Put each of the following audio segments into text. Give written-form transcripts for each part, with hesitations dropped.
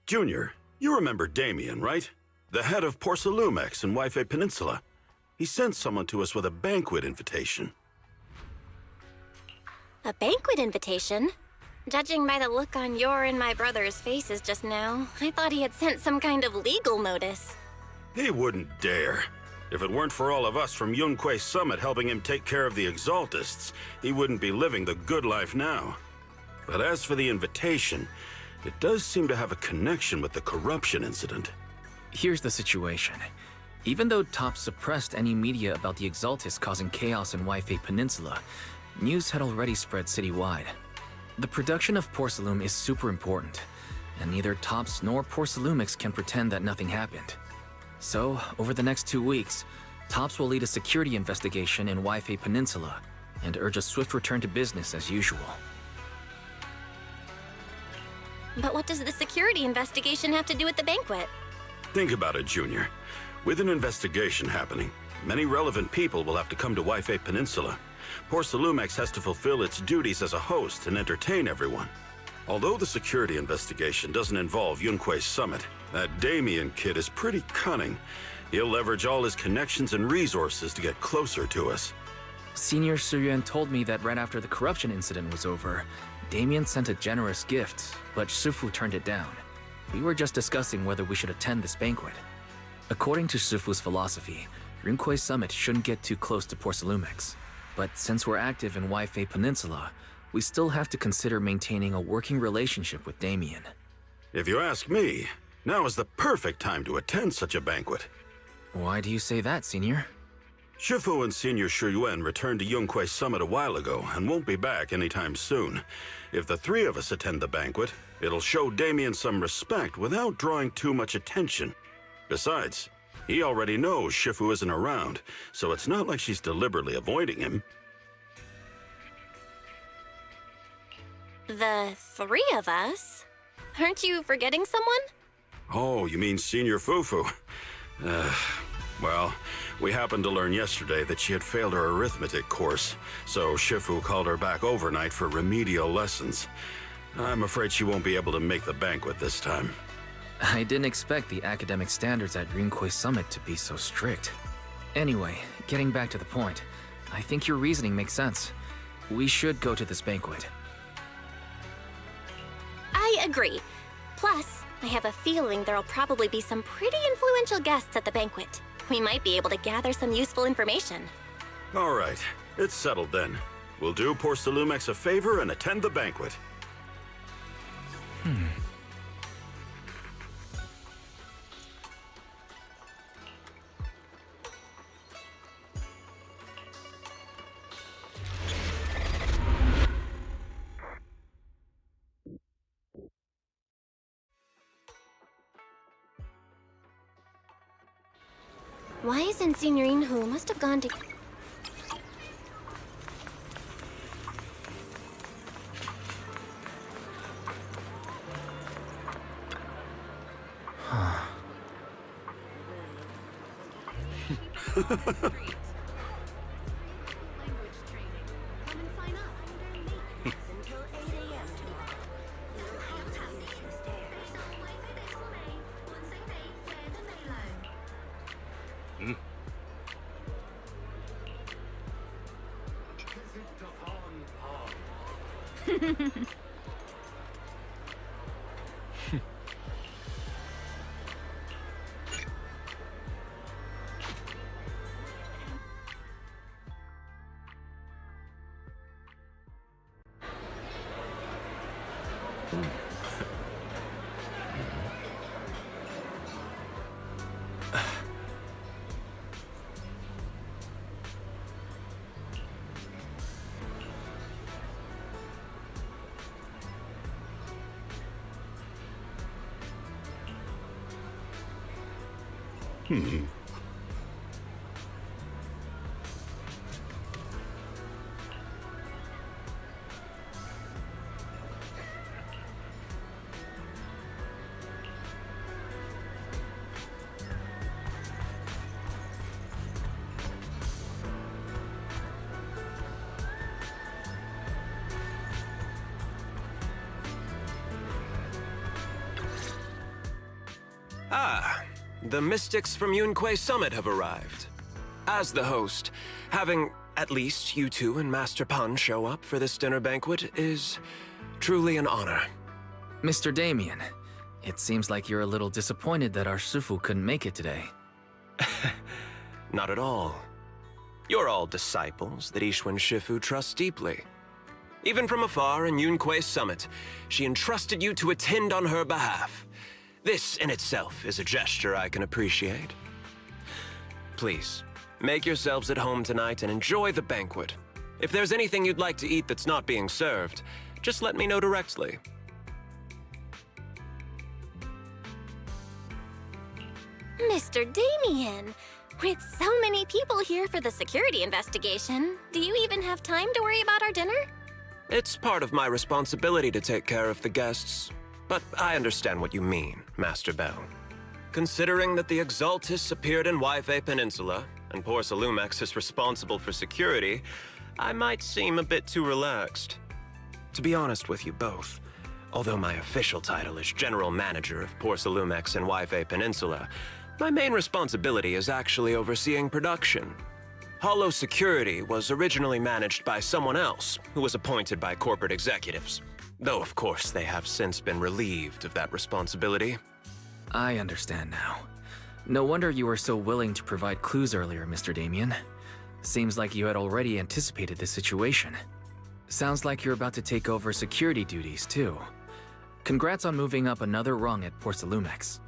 Junior, you remember Damien, right? The head of Porsalumex in Waife Peninsula. He sent someone to us with a banquet invitation. A banquet invitation? Judging by the look on your and my brother's faces just now, I thought he had sent some kind of legal notice. He wouldn't dare. If it weren't for all of us from Yunque Summit helping him take care of the Exaltists, he wouldn't be living the good life now. But as for the invitation, it does seem to have a connection with the corruption incident. Here's the situation. Even though Top suppressed any media about the Exaltists causing chaos in Waife Peninsula, news had already spread citywide. The production of Porsalume is super important, and neither Tops nor Porsalumix can pretend that nothing happened. So, over the next 2 weeks, Tops will lead a security investigation in Waife Peninsula and urge a swift return to business as usual. But what does the security investigation have to do with the banquet? Think about it, Junior. With an investigation happening, many relevant people will have to come to Waife Peninsula. Porsalumex has to fulfill its duties as a host and entertain everyone. Although the security investigation doesn't involve Yunque Summit, that Damien kid is pretty cunning. He'll leverage all his connections and resources to get closer to us. Senior Suyuan told me that right after the corruption incident was over, Damien sent a generous gift, but Sufu turned it down. We were just discussing whether we should attend this banquet. According to Sufu's philosophy, Yunque Summit shouldn't get too close to Porsalumex. But since we're active in Waife Peninsula, we still have to consider maintaining a working relationship with Damien. If you ask me, now is the perfect time to attend such a banquet. Why do you say that, Senior? Shifu and Senior Shuyuan returned to Yunque Summit a while ago and won't be back anytime soon. If the three of us attend the banquet, it'll show Damien some respect without drawing too much attention. Besides, he already knows Shifu isn't around, so it's not like she's deliberately avoiding him. The three of us? Aren't you forgetting someone? Oh, you mean Senior Fufu? Well, we happened to learn yesterday that she had failed her arithmetic course, so Shifu called her back overnight for remedial lessons. I'm afraid she won't be able to make the banquet this time. I didn't expect the academic standards at Yunque Summit to be so strict. Anyway, getting back to the point, I think your reasoning makes sense. We should go to this banquet. I agree. Plus, I have a feeling there'll probably be some pretty influential guests at the banquet. We might be able to gather some useful information. All right, it's settled then. We'll do Porsalumex a favor and attend the banquet. Why isn't Signorine Hu must have gone to... Ah, the mystics from Yunque Summit have arrived. As the host, having at least you two and Master Pan show up for this dinner banquet is truly an honor. Mr. Damien, it seems like you're a little disappointed that our Shifu couldn't make it today. Not at all. You're all disciples that Ishwan Shifu trusts deeply. Even from afar in Yunque Summit, she entrusted you to attend on her behalf. This in itself is a gesture I can appreciate. Please, make yourselves at home tonight and enjoy the banquet. If there's anything you'd like to eat that's not being served, just let me know directly. Mr. Damien, with so many people here for the security investigation, do you even have time to worry about our dinner? It's part of my responsibility to take care of the guests, but I understand what you mean, Master Bell. Considering that the Exaltis appeared in Yfe Peninsula, and poor Sailumex is responsible for security, I might seem a bit too relaxed. To be honest with you both, although my official title is General Manager of Poor Sailumex and Yfe Peninsula, my main responsibility is actually overseeing production. Hollow Security was originally managed by someone else, who was appointed by corporate executives. Though, of course, they have since been relieved of that responsibility. I understand now. No wonder you were so willing to provide clues earlier, Mr. Damien. Seems like you had already anticipated this situation. Sounds like you're about to take over security duties, too. Congrats on moving up another rung at Port Sailumex.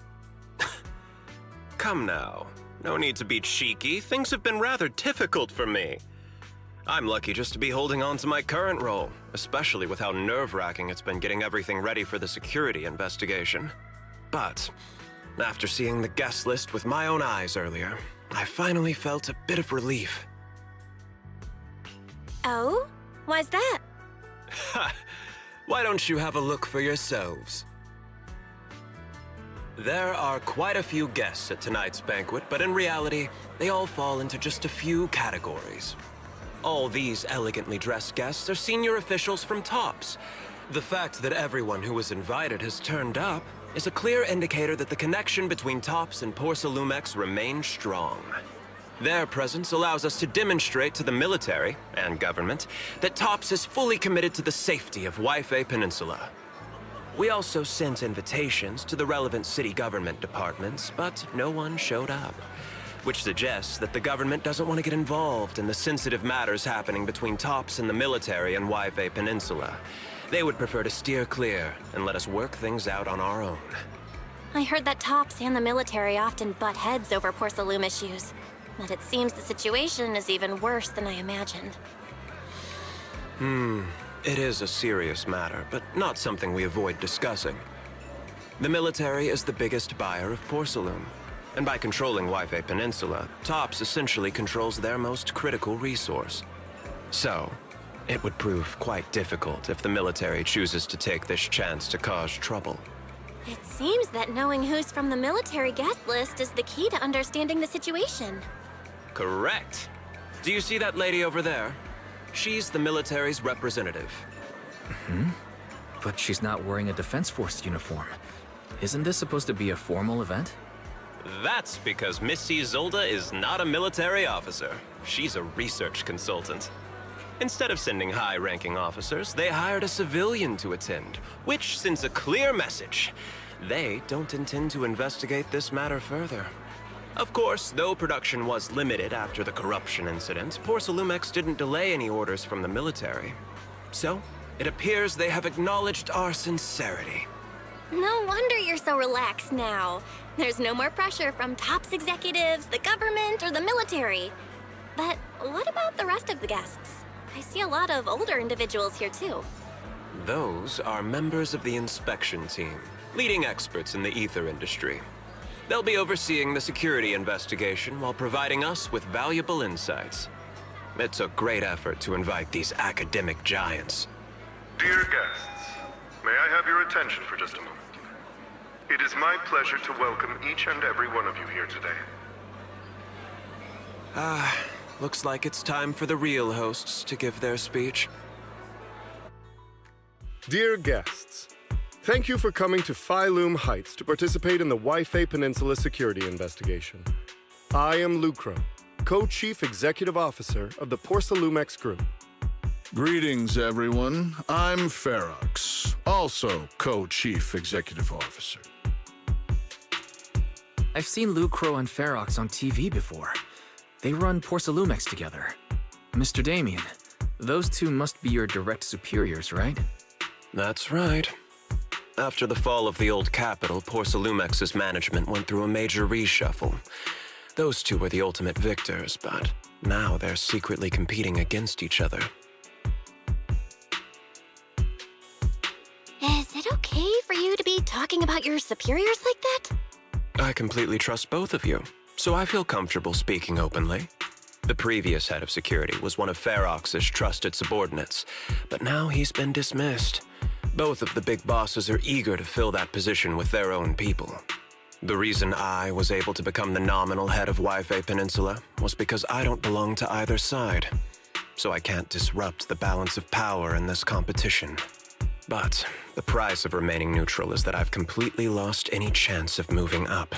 Come now. No need to be cheeky. Things have been rather difficult for me. I'm lucky just to be holding on to my current role, especially with how nerve-wracking it's been getting everything ready for the security investigation. But after seeing the guest list with my own eyes earlier, I finally felt a bit of relief. Oh? Why's that? Ha! Why don't you have a look for yourselves? There are quite a few guests at tonight's banquet, but in reality, they all fall into just a few categories. All these elegantly dressed guests are senior officials from TOPS. The fact that everyone who was invited has turned up is a clear indicator that the connection between TOPS and Port Sailumex remains strong. Their presence allows us to demonstrate to the military and government that TOPS is fully committed to the safety of Yfe Peninsula. We also sent invitations to the relevant city government departments, but no one showed up, which suggests that the government doesn't want to get involved in the sensitive matters happening between TOPS and the military and Yfe Peninsula. They would prefer to steer clear and let us work things out on our own. I heard that TOPS and the military often butt heads over Port Sailume issues, but it seems the situation is even worse than I imagined. It is a serious matter, but not something we avoid discussing. The military is the biggest buyer of Port Sailume, and by controlling Yfe Peninsula, TOPS essentially controls their most critical resource. So, it would prove quite difficult if the military chooses to take this chance to cause trouble. It seems that knowing who's from the military guest list is the key to understanding the situation. Correct. Do you see that lady over there? She's the military's representative. But she's not wearing a Defense Force uniform. Isn't this supposed to be a formal event? That's because Missy Zolda is not a military officer. She's a research consultant. Instead of sending high-ranking officers, they hired a civilian to attend, which sends a clear message. They don't intend to investigate this matter further. Of course, though production was limited after the corruption incident, Port Sailumex didn't delay any orders from the military. So, it appears they have acknowledged our sincerity. No wonder you're so relaxed now. There's no more pressure from TOPS executives, the government, or the military. But what about the rest of the guests? I see a lot of older individuals here too. Those are members of the inspection team, leading experts in the ether industry. They'll be overseeing the security investigation while providing us with valuable insights. It took great effort to invite these academic giants. Dear guests, may I have your attention for just a moment? It is my pleasure to welcome each and every one of you here today. Looks like it's time for the real hosts to give their speech. Dear guests, Thank you for coming to Sailume Heights to participate in the Wi-Fi Peninsula security investigation. I am Lucro, Co-Chief Executive Officer of the Porsalumex Group. Greetings, everyone. I'm Ferox, also Co-Chief Executive Officer. I've seen Lucro and Ferox on TV before. They run Porsalumex together. Mr. Damien, those two must be your direct superiors, right? That's right. After the fall of the old capital, Porsalumex's management went through a major reshuffle. Those two were the ultimate victors, but now they're secretly competing against each other. Is it okay for you to be talking about your superiors like that? I completely trust both of you, so I feel comfortable speaking openly. The previous head of security was one of Ferox's trusted subordinates, but now he's been dismissed. Both of the big bosses are eager to fill that position with their own people. The reason I was able to become the nominal head of Wi-Fi Peninsula was because I don't belong to either side, so I can't disrupt the balance of power in this competition. But the price of remaining neutral is that I've completely lost any chance of moving up.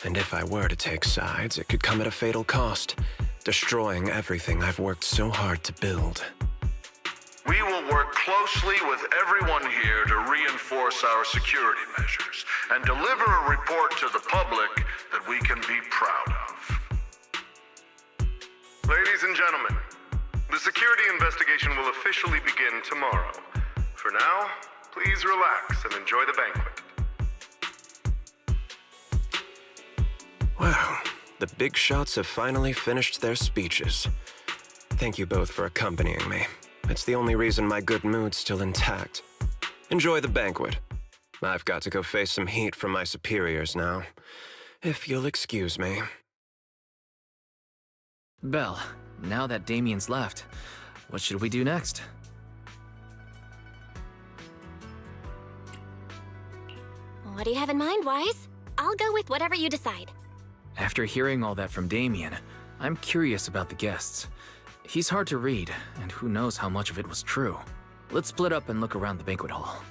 And if I were to take sides, it could come at a fatal cost, destroying everything I've worked so hard to build. We will work closely with everyone here to reinforce our security measures and deliver a report to the public that we can be proud of. Ladies and gentlemen, the security investigation will officially begin tomorrow. For now, please relax and enjoy the banquet. Wow, the big shots have finally finished their speeches. Thank you both for accompanying me. It's the only reason my good mood's still intact. Enjoy the banquet. I've got to go face some heat from my superiors now. If you'll excuse me. Belle, now that Damien's left, what should we do next? What do you have in mind, Wise? I'll go with whatever you decide. After hearing all that from Damien, I'm curious about the guests. He's hard to read, and who knows how much of it was true. Let's split up and look around the banquet hall.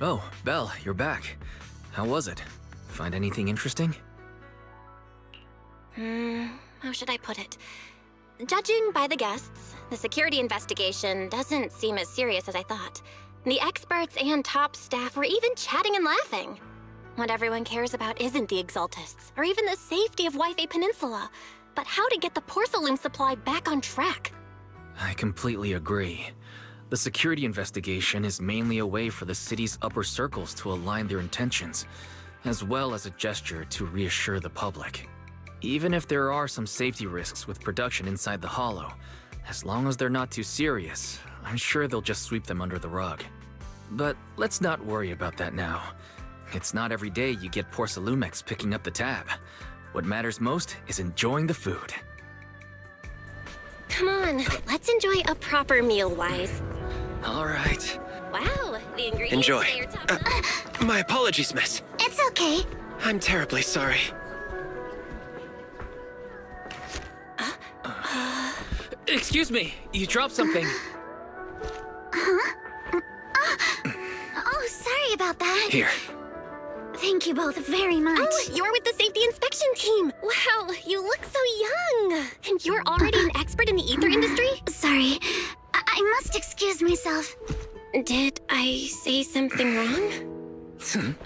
Oh, Belle, you're back. How was it? Find anything interesting? How should I put it? Judging by the guests, the security investigation doesn't seem as serious as I thought. The experts and top staff were even chatting and laughing. What everyone cares about isn't the Exaltists, or even the safety of Wi-Fi Peninsula, but how to get the Porcelain supply back on track. I completely agree. The security investigation is mainly a way for the city's upper circles to align their intentions, as well as a gesture to reassure the public. Even if there are some safety risks with production inside the Hollow, as long as they're not too serious, I'm sure they'll just sweep them under the rug. But let's not worry about that now. It's not every day you get Porcelumex picking up the tab. What matters most is enjoying the food. Come on, let's enjoy a proper meal, Wise. All right. Wow, the ingredients Enjoy. today are top-notch. My apologies, miss. It's okay. I'm terribly sorry. Excuse me, you dropped something. Oh, sorry about that. Here. Thank you both very much. Oh, you're with the safety inspection team. Wow, you look so young. And you're already an expert in the ether industry? Sorry, I must excuse myself. Did I say something wrong?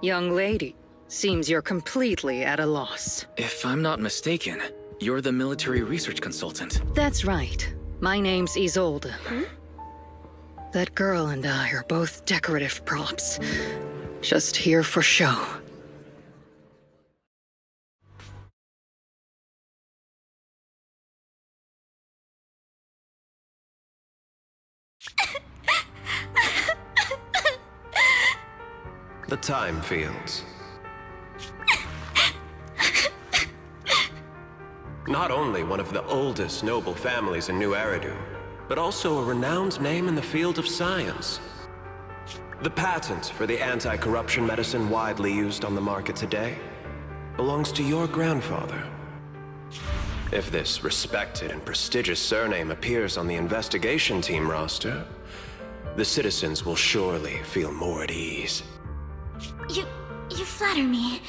Young lady, seems you're completely at a loss. If I'm not mistaken, you're the military research consultant. That's right. My name's Isolde. That girl and I are both decorative props. Just here for show. The time fields. Not only one of the oldest noble families in New Eridu, but also a renowned name in the field of science. The patent for the anti-corruption medicine widely used on the market today belongs to your grandfather. If this respected and prestigious surname appears on the investigation team roster, the citizens will surely feel more at ease. You flatter me.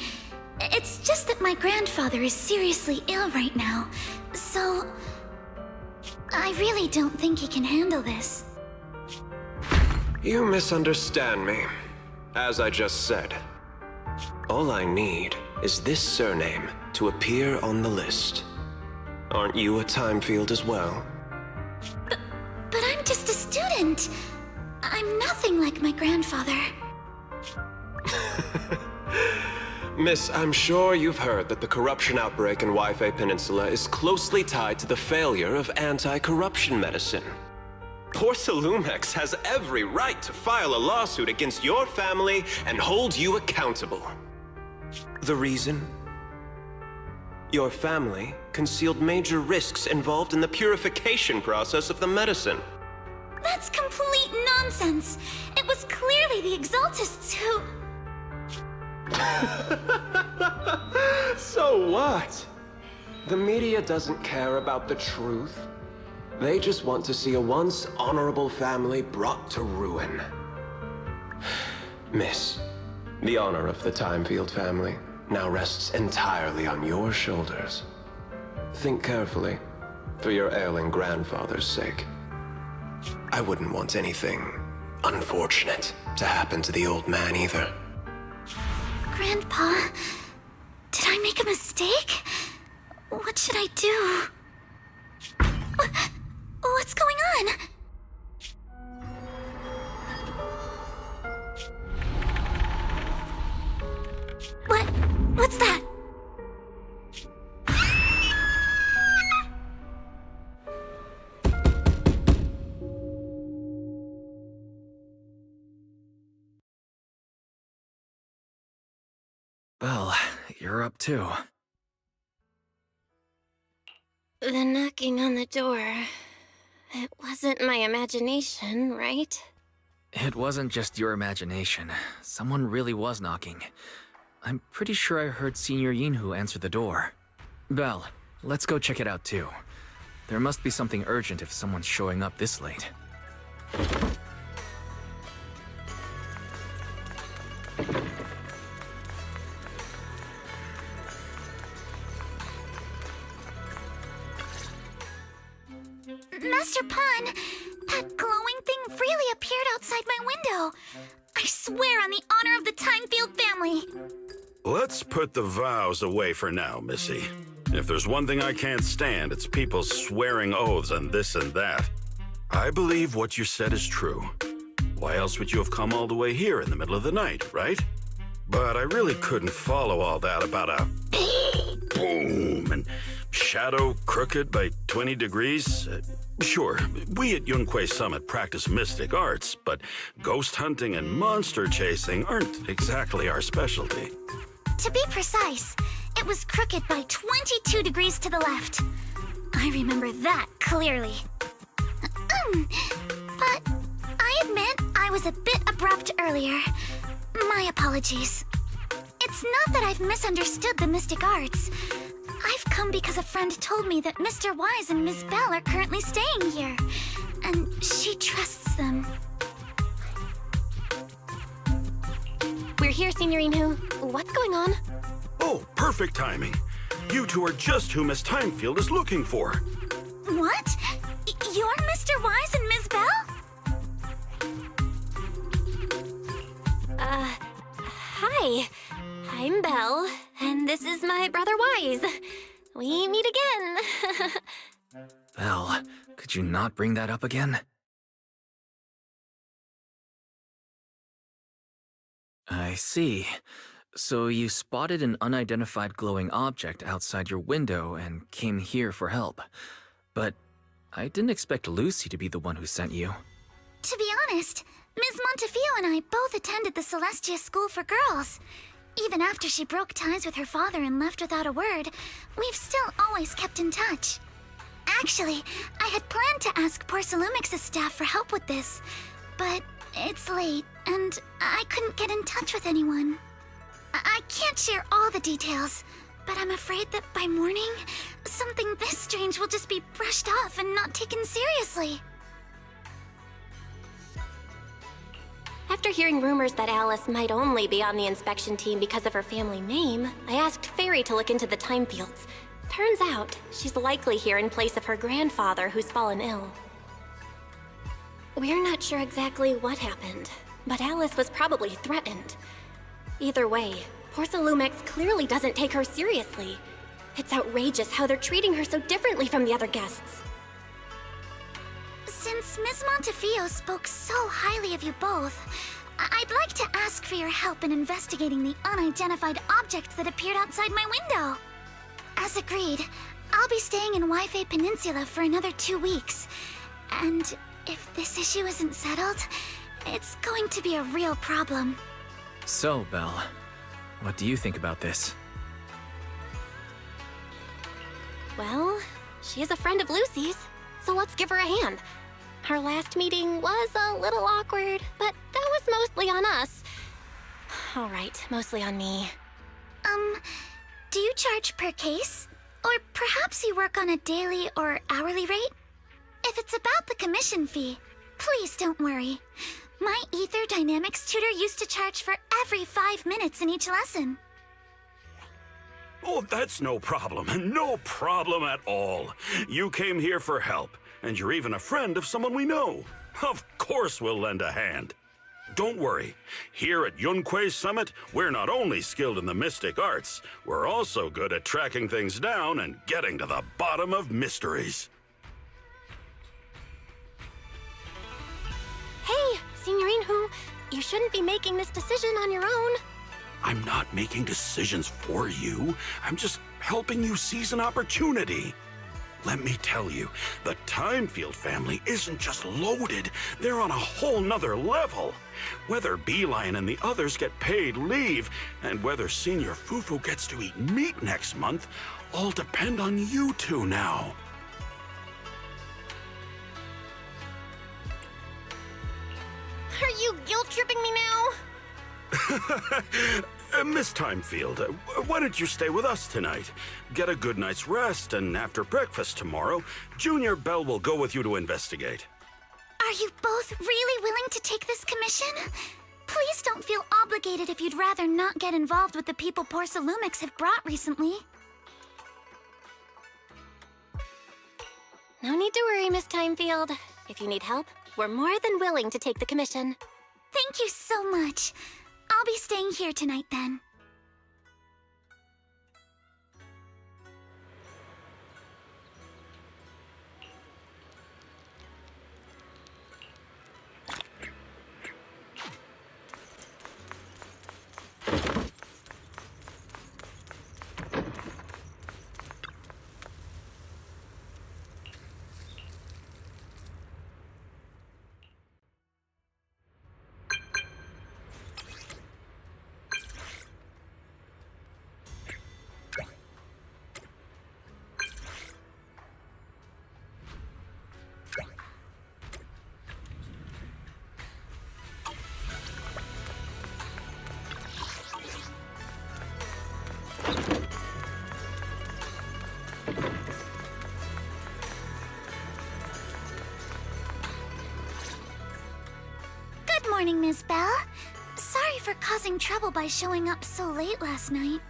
It's just that my grandfather is seriously ill right now, so I really don't think he can handle this. You misunderstand me. As I just said, all I need is this surname to appear on the list. Aren't you a time field as well? But I'm just a student. I'm nothing like my grandfather. Miss, I'm sure you've heard that the corruption outbreak in Wi-Fi Peninsula is closely tied to the failure of anti-corruption medicine. Porcelumex has every right to file a lawsuit against your family and hold you accountable. The reason? Your family concealed major risks involved in the purification process of the medicine. That's complete nonsense. It was clearly the Exaltists who... So what? The media doesn't care about the truth. They just want to see a once honorable family brought to ruin. Miss, the honor of the Timefield family now rests entirely on your shoulders. Think carefully, for your ailing grandfather's sake. I wouldn't want anything unfortunate to happen to the old man either. Grandpa, did I make a mistake? What should I do? What's going on? What's that? Well, you're up too. The knocking on the door. It wasn't my imagination, right? It wasn't just your imagination. Someone really was knocking. I'm pretty sure I heard Senior Yinhu answer the door. Belle, let's go check it out too. There must be something urgent if someone's showing up this late. Mr. Pun, that glowing thing really appeared outside my window. I swear on the honor of the Timefield family. Let's put the vows away for now, Missy. If there's one thing I can't stand, it's people swearing oaths on this and that. I believe what you said is true. Why else would you have come all the way here in the middle of the night, right? But I really couldn't follow all that about a boom and shadow crooked by 20 degrees. Sure, we at Yunquay Summit practice mystic arts, but ghost hunting and monster chasing aren't exactly our specialty. To be precise, it was crooked by 22 degrees to the left. I remember that clearly. But I admit I was a bit abrupt earlier. My apologies. It's not that I've misunderstood the mystic arts. I've come because a friend told me that Mr. Wise and Ms. Bell are currently staying here, and she trusts them. We're here, Signorine Who. What's going on? Oh, perfect timing. You two are just who Miss Timefield is looking for. What? You're Mr. Wise and Ms. Bell? Hi. I'm Belle, and this is my brother Wise. We meet again. Belle, could you not bring that up again? I see. So you spotted an unidentified glowing object outside your window and came here for help. But I didn't expect Lucy to be the one who sent you. To be honest, Ms. Montefiore and I both attended the Celestia School for Girls. Even after she broke ties with her father and left without a word, we've still always kept in touch. Actually, I had planned to ask Porcelumix's staff for help with this, but it's late, and I couldn't get in touch with anyone. I can't share all the details, but I'm afraid that by morning, something this strange will just be brushed off and not taken seriously. After hearing rumors that Alice might only be on the inspection team because of her family name, I asked Fairy to look into the Timefields. Turns out, she's likely here in place of her grandfather who's fallen ill. We're not sure exactly what happened, but Alice was probably threatened. Either way, Porcelumix clearly doesn't take her seriously. It's outrageous how they're treating her so differently from the other guests. Since Ms. Montefiore spoke so highly of you both, I'd like to ask for your help in investigating the unidentified object that appeared outside my window. As agreed, I'll be staying in Wi-Fi Peninsula for another 2 weeks. And if this issue isn't settled, it's going to be a real problem. So, Belle, what do you think about this? Well, she is a friend of Lucy's, so let's give her a hand. Our last meeting was a little awkward, but that was mostly on us. All right, mostly on me. Do you charge per case? Or perhaps you work on a daily or hourly rate? If it's about the commission fee, please don't worry. My Ether Dynamics tutor used to charge for every 5 minutes in each lesson. Oh, that's no problem. No problem at all. You came here for help, and you're even a friend of someone we know. Of course we'll lend a hand. Don't worry. Here at Yunquay Summit, we're not only skilled in the mystic arts, we're also good at tracking things down and getting to the bottom of mysteries. Hey, Signorine Who, you shouldn't be making this decision on your own. I'm not making decisions for you. I'm just helping you seize an opportunity. Let me tell you, the Timefield family isn't just loaded, they're on a whole nother level. Whether Beeline and the others get paid leave, and whether Senior Fufu gets to eat meat next month, all depend on you two now. Are you guilt-tripping me now? Miss Timefield, why don't you stay with us tonight? Get a good night's rest, and after breakfast tomorrow, Junior Bell will go with you to investigate. Are you both really willing to take this commission? Please don't feel obligated if you'd rather not get involved with the people Porcelumix have brought recently. No need to worry, Miss Timefield. If you need help, we're more than willing to take the commission. Thank you so much. I'll be staying here tonight then. Good morning, Miss Bell. Sorry for causing trouble by showing up so late last night.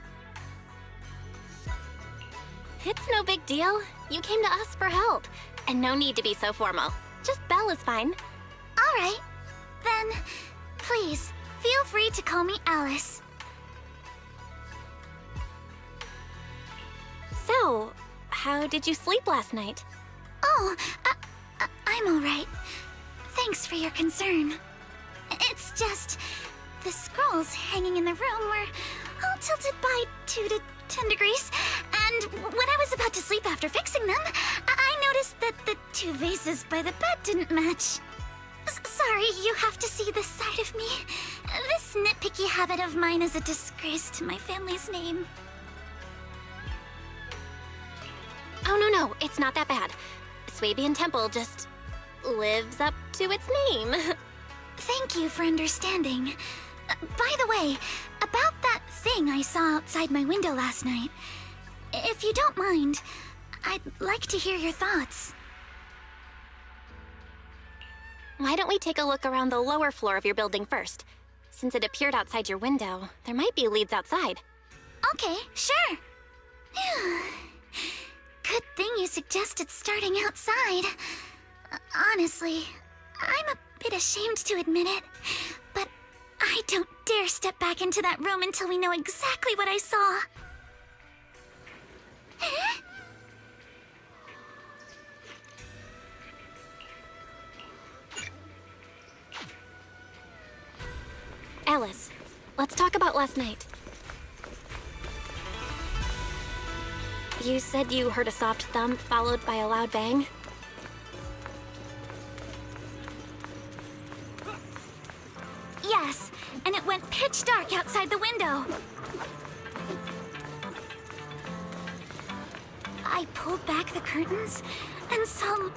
It's no big deal. You came to us for help. And no need to be so formal. Just Belle is fine. All right. Then, please, feel free to call me Alice. So, how did you sleep last night? Oh, I'm all right. Thanks for your concern. It's just, the scrolls hanging in the room were all tilted by 2 to 10 degrees, and when I was about to sleep after fixing them, I noticed that the 2 vases by the bed didn't match. Sorry, you have to see this side of me. This nitpicky habit of mine is a disgrace to my family's name. Oh, no, it's not that bad. Swabian Temple just lives up to its name. Thank you for understanding. By the way, about that thing I saw outside my window last night, if you don't mind, I'd like to hear your thoughts. Why don't we take a look around the lower floor of your building first? Since it appeared outside your window, there might be leads outside. Okay, sure. Good thing you suggested starting outside. Honestly, I'm a bit ashamed to admit it, but I don't dare step back into that room until we know exactly what I saw. Alice, let's talk about last night. You said you heard a soft thump followed by a loud bang? Yes, and it went pitch dark outside the window. I pulled back the curtains and saw...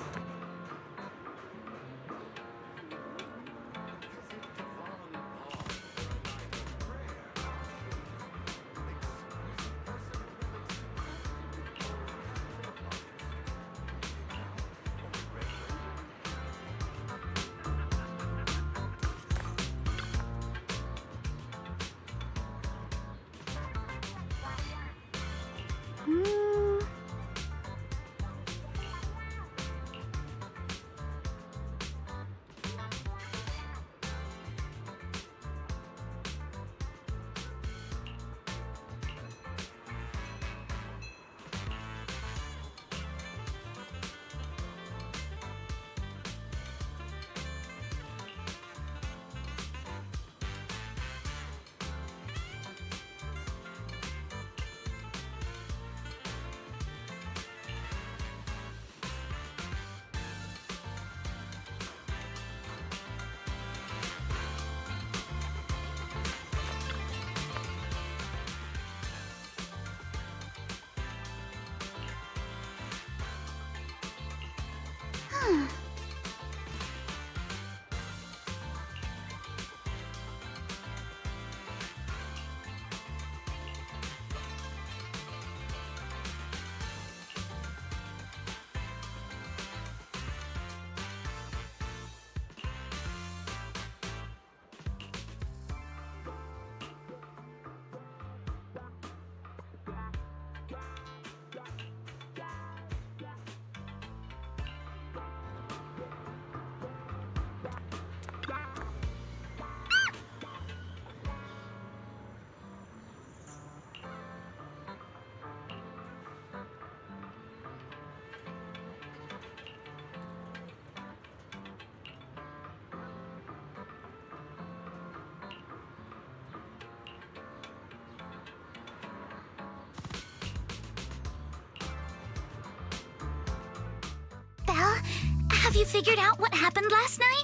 Have you figured out what happened last night?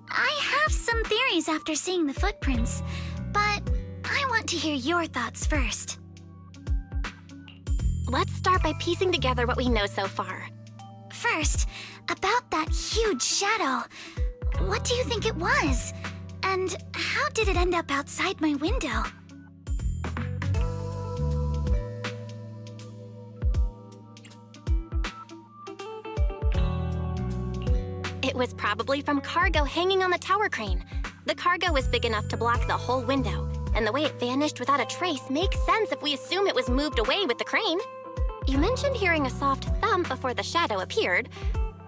I have some theories after seeing the footprints, but I want to hear your thoughts first. Let's start by piecing together what we know so far. First, about that huge shadow. What do you think it was? And how did it end up outside my window? It was probably from cargo hanging on the tower crane. The cargo was big enough to block the whole window, and the way it vanished without a trace makes sense if we assume it was moved away with the crane. You mentioned hearing a soft thump before the shadow appeared.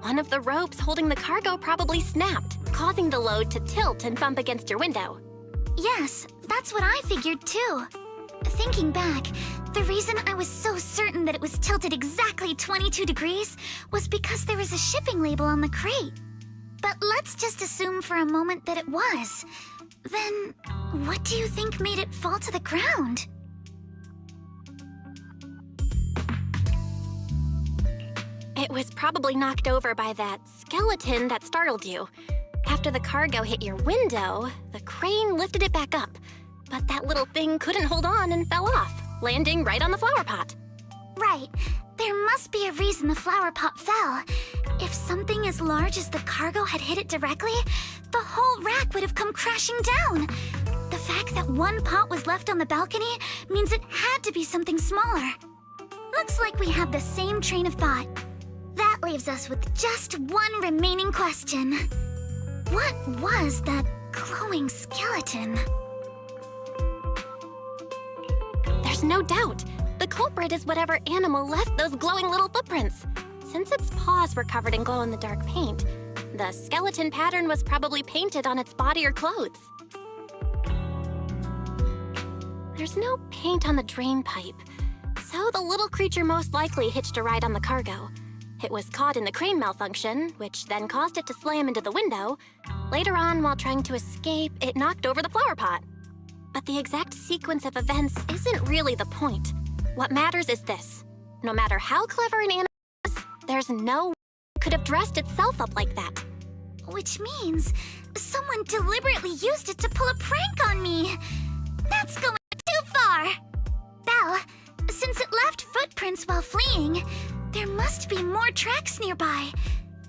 One of the ropes holding the cargo probably snapped, causing the load to tilt and bump against your window. Yes, that's what I figured too. Thinking back, the reason I was so certain that it was tilted exactly 22 degrees was because there was a shipping label on the crate. But let's just assume for a moment that it was. Then, what do you think made it fall to the ground? It was probably knocked over by that skeleton that startled you. After the cargo hit your window, the crane lifted it back up. But that little thing couldn't hold on and fell off, landing right on the flower pot. Right. There must be a reason the flower pot fell. If something as large as the cargo had hit it directly, the whole rack would have come crashing down. The fact that one pot was left on the balcony means it had to be something smaller. Looks like we have the same train of thought. That leaves us with just one remaining question. What was that glowing skeleton? There's no doubt. The culprit is whatever animal left those glowing little footprints. Since its paws were covered in glow-in-the-dark paint, the skeleton pattern was probably painted on its body or clothes. There's no paint on the drain pipe, so the little creature most likely hitched a ride on the cargo. It was caught in the crane malfunction, which then caused it to slam into the window. Later on, while trying to escape, it knocked over the flower pot. But the exact sequence of events isn't really the point. What matters is this. No matter how clever an animal is, there's no way it could have dressed itself up like that. Which means someone deliberately used it to pull a prank on me. That's going too far. Belle, since it left footprints while fleeing, there must be more tracks nearby.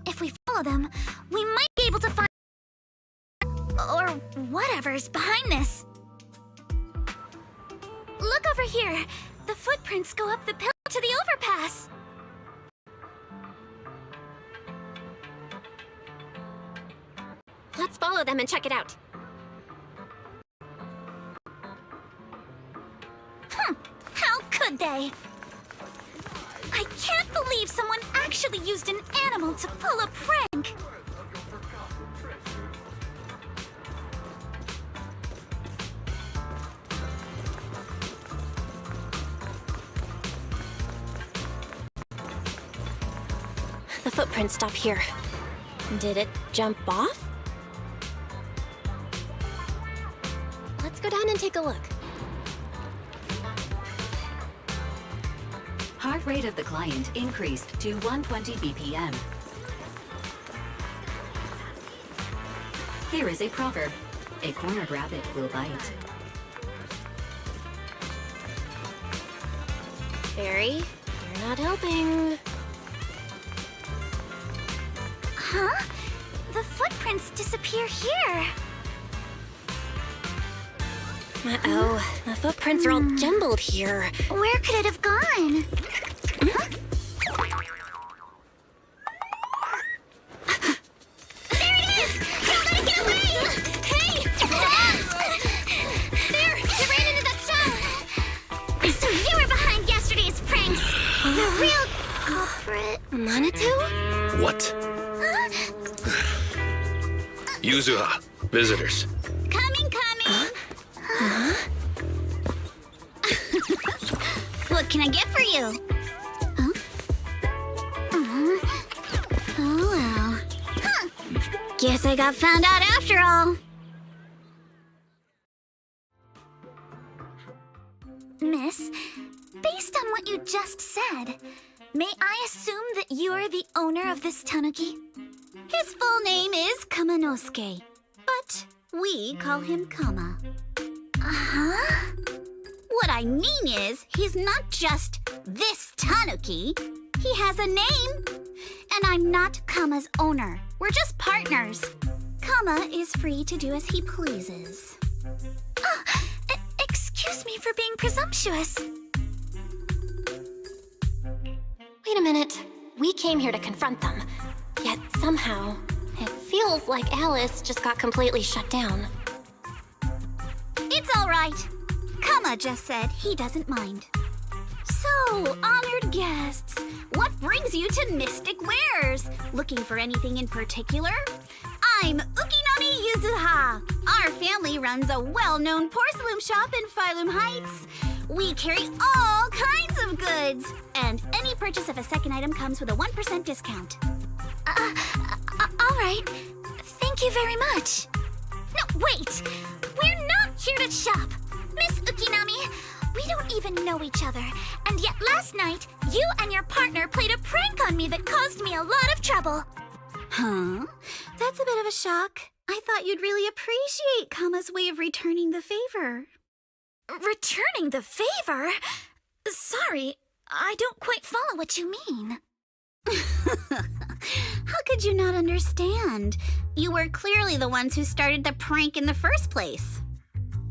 If we follow them, we might be able to find... or whatever's behind this. Look over here. The footprints go up the pillar to the overpass. Let's follow them and check it out. How could they? I can't believe someone actually used an animal to pull a prank. The footprints stop here. Did it jump off? Let's go down and take a look. Heart rate of the client increased to 120 BPM. Here is a proverb. A cornered rabbit will bite. Fairy, you're not helping. Huh? The footprints disappear here. Uh-oh, the footprints are all jumbled here. Where could it have gone? Huh? There it is! Somebody get away! Hey! There! It ran into that show! So you were behind yesterday's pranks! The real culprit... Manitou? What? Yuzuha, visitors. Coming! What can I get for you? Oh, well. Huh. Guess I got found out after all. Miss, based on what you just said, may I assume that you're the owner of this tanuki? His full name is Kamanosuke, but we call him Kama. Uh-huh. What I mean is, he's not just this Tanuki. He has a name. And I'm not Kama's owner. We're just partners. Kama is free to do as he pleases. Excuse me for being presumptuous. Wait a minute. We came here to confront them. Yet somehow, it feels like Alice just got completely shut down. It's all right. Kama just said he doesn't mind. So, honored guests, what brings you to Mystic Wares? Looking for anything in particular? I'm Ukinami Yuzuha. Our family runs a well-known porcelain shop in Sailume Heights. We carry all kinds of goods, and any purchase of a second item comes with a 1% discount. All right. Thank you very much. No, wait. We're not here to shop. Miss Ukinami, we don't even know each other, and yet last night, you and your partner played a prank on me that caused me a lot of trouble. Huh? That's a bit of a shock. I thought you'd really appreciate Kama's way of returning the favor. Returning the favor? Sorry, I don't quite follow what you mean. How could you not understand? You were clearly the ones who started the prank in the first place.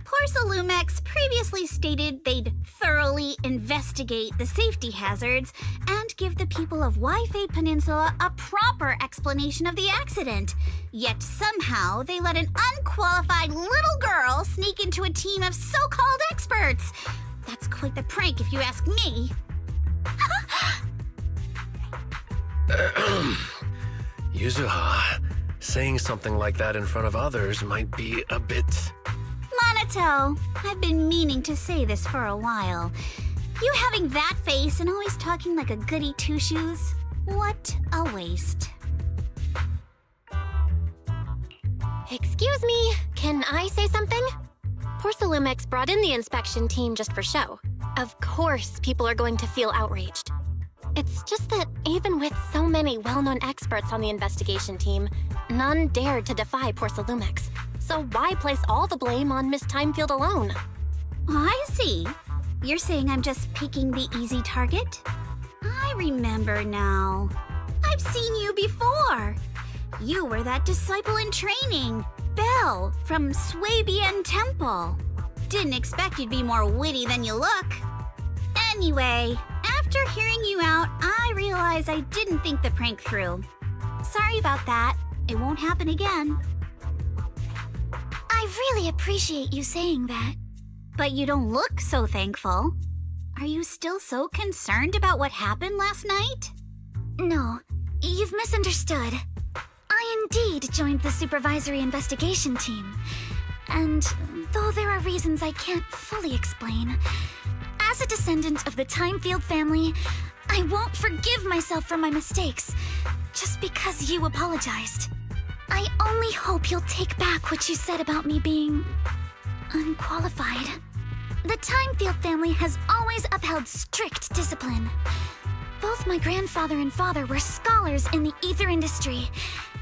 Porcelumex previously stated they'd thoroughly investigate the safety hazards and give the people of Waifei Peninsula a proper explanation of the accident. Yet somehow they let an unqualified little girl sneak into a team of so-called experts. That's quite the prank if you ask me. Yuzuha, saying something like that in front of others might be a bit... Monato, I've been meaning to say this for a while. You having that face and always talking like a goody two-shoes? What a waste. Excuse me, can I say something? Porcelumex brought in the inspection team just for show. Of course, people are going to feel outraged. It's just that even with so many well-known experts on the investigation team, none dared to defy Porcelumex. So why place all the blame on Miss Timefield alone? I see. You're saying I'm just picking the easy target? I remember now. I've seen you before. You were that disciple in training, Belle, from Swabian Temple. Didn't expect you'd be more witty than you look. Anyway, after hearing you out, I realized I didn't think the prank through. Sorry about that. It won't happen again. I really appreciate you saying that. But you don't look so thankful. Are you still so concerned about what happened last night? No, you've misunderstood. I indeed joined the supervisory investigation team. And though there are reasons I can't fully explain, as a descendant of the Timefield family, I won't forgive myself for my mistakes just because you apologized. I only hope you'll take back what you said about me being unqualified. The Timefield family has always upheld strict discipline. Both my grandfather and father were scholars in the ether industry,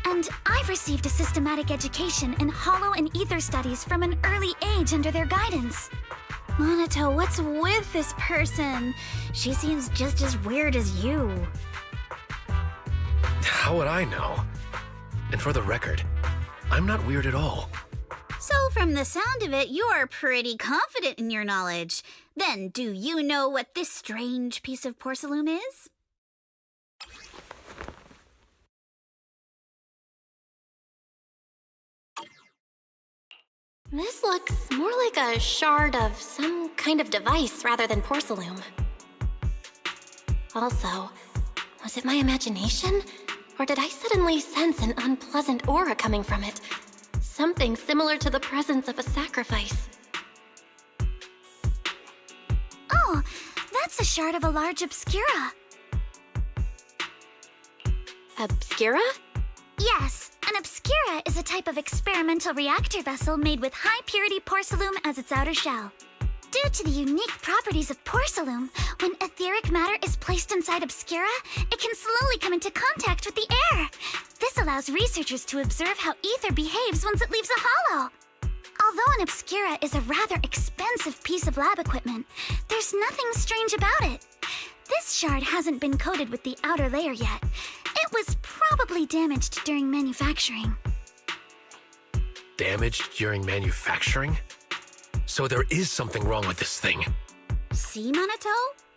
and I've received a systematic education in hollow and ether studies from an early age under their guidance. Monato, what's with this person? She seems just as weird as you. How would I know? And for the record, I'm not weird at all. So from the sound of it, you're pretty confident in your knowledge. Then do you know what this strange piece of porcelain is? This looks more like a shard of some kind of device rather than porcelain. Also, was it my imagination? Or did I suddenly sense an unpleasant aura coming from it? Something similar to the presence of a sacrifice. Oh, that's a shard of a large Obscura. Obscura? Yes, an Obscura is a type of experimental reactor vessel made with high-purity porcelain as its outer shell. Due to the unique properties of Porcelain, when etheric matter is placed inside Obscura, it can slowly come into contact with the air. This allows researchers to observe how ether behaves once it leaves a hollow. Although an Obscura is a rather expensive piece of lab equipment, there's nothing strange about it. This shard hasn't been coated with the outer layer yet. It was probably damaged during manufacturing. Damaged during manufacturing? So there is something wrong with this thing. See, Monato?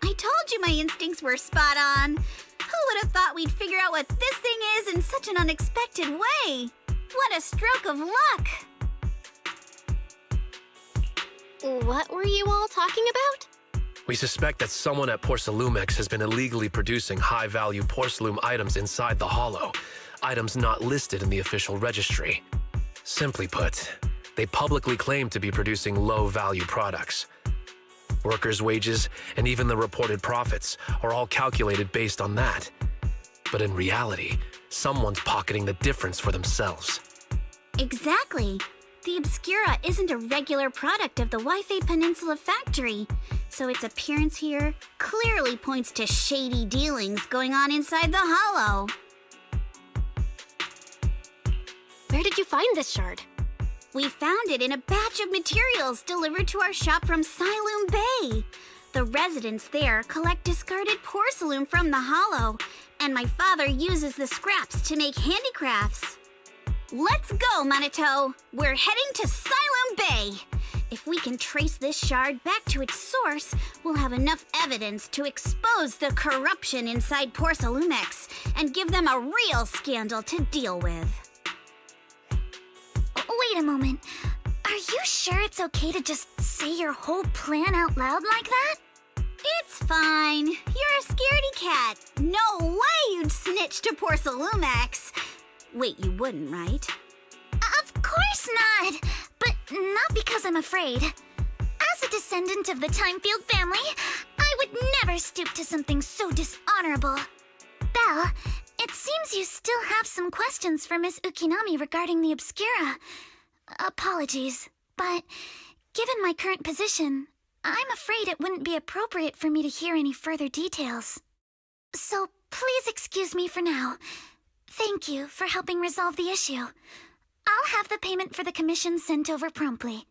I told you my instincts were spot on. Who would have thought we'd figure out what this thing is in such an unexpected way? What a stroke of luck! What were you all talking about? We suspect that someone at Porcelumex has been illegally producing high-value Porcelume items inside the Hollow, items not listed in the official registry. Simply put, they publicly claim to be producing low-value products. Workers' wages and even the reported profits are all calculated based on that. But in reality, someone's pocketing the difference for themselves. Exactly. The Obscura isn't a regular product of the Wi-Fi Peninsula factory, so its appearance here clearly points to shady dealings going on inside the Hollow. Where did you find this shard? We found it in a batch of materials delivered to our shop from Sailume Bay. The residents there collect discarded porcelain from the Hollow, and my father uses the scraps to make handicrafts. Let's go, Monato! We're heading to Sailume Bay! If we can trace this shard back to its source, we'll have enough evidence to expose the corruption inside Porcelumex and give them a real scandal to deal with. Wait a moment. Are you sure it's okay to just say your whole plan out loud like that? It's fine. You're a scaredy cat. No way you'd snitch to Porcelumex. Wait, you wouldn't, right? Of course not! But not because I'm afraid. As a descendant of the Timefield family, I would never stoop to something so dishonorable. Belle, it seems you still have some questions for Miss Ukinami regarding the Obscura. Apologies, but given my current position, I'm afraid it wouldn't be appropriate for me to hear any further details. So please excuse me for now. Thank you for helping resolve the issue. I'll have the payment for the commission sent over promptly.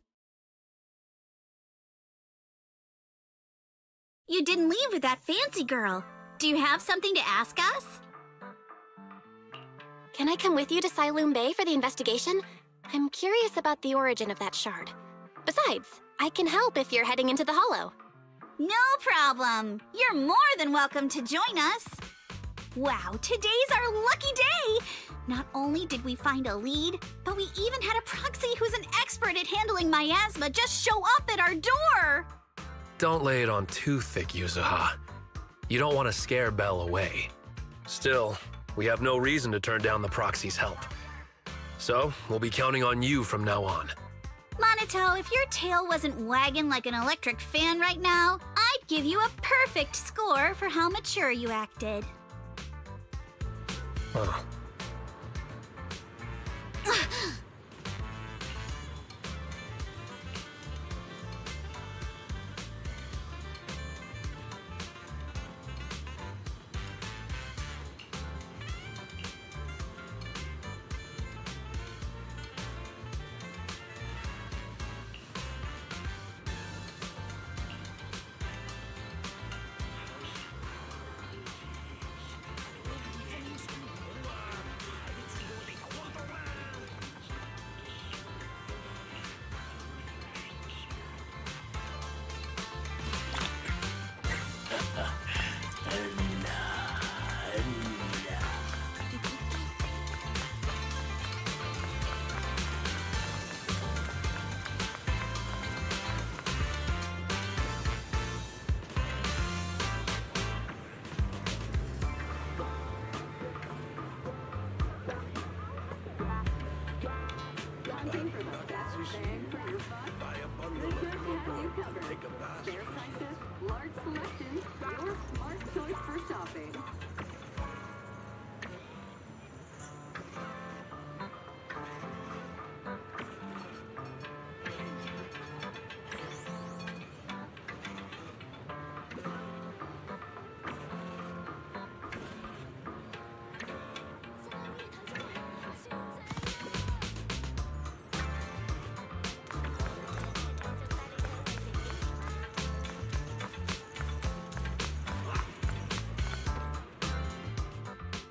You didn't leave with that fancy girl. Do you have something to ask us? Can I come with you to Sailume Bay for the investigation? I'm curious about the origin of that shard. Besides, I can help if you're heading into the Hollow. No problem. You're more than welcome to join us. Wow, today's our lucky day! Not only did we find a lead, but we even had a proxy who's an expert at handling miasma just show up at our door! Don't lay it on too thick, Yuzuha. You don't want to scare Belle away. Still, we have no reason to turn down the proxy's help. So, we'll be counting on you from now on. Monato, if your tail wasn't wagging like an electric fan right now, I'd give you a perfect score for how mature you acted. Huh.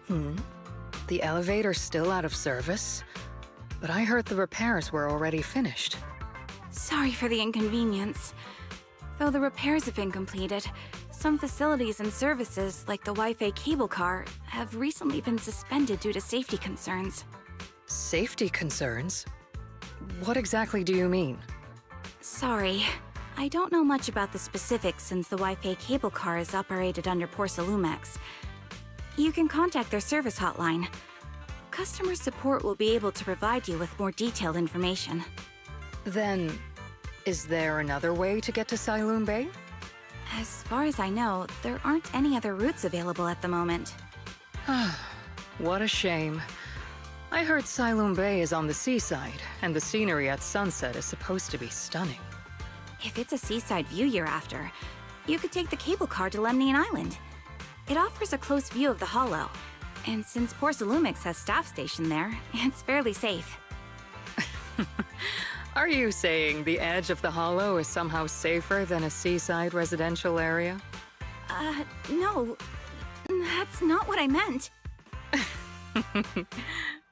The elevator's still out of service? But I heard the repairs were already finished. Sorry for the inconvenience. Though the repairs have been completed, some facilities and services, like the Wi-Fi cable car, have recently been suspended due to safety concerns. Safety concerns? What exactly do you mean? Sorry. I don't know much about the specifics since the Wi-Fi cable car is operated under Porsalumex. You can contact their service hotline. Customer support will be able to provide you with more detailed information. Then, is there another way to get to Sailume Bay? As far as I know, there aren't any other routes available at the moment. What a shame. I heard Sailume Bay is on the seaside, and the scenery at sunset is supposed to be stunning. If it's a seaside view you're after, you could take the cable car to Lemnian Island. It offers a close view of the Hollow, and since Porsalumex has staff stationed there, it's fairly safe. Are you saying the edge of the Hollow is somehow safer than a seaside residential area? No. That's not what I meant.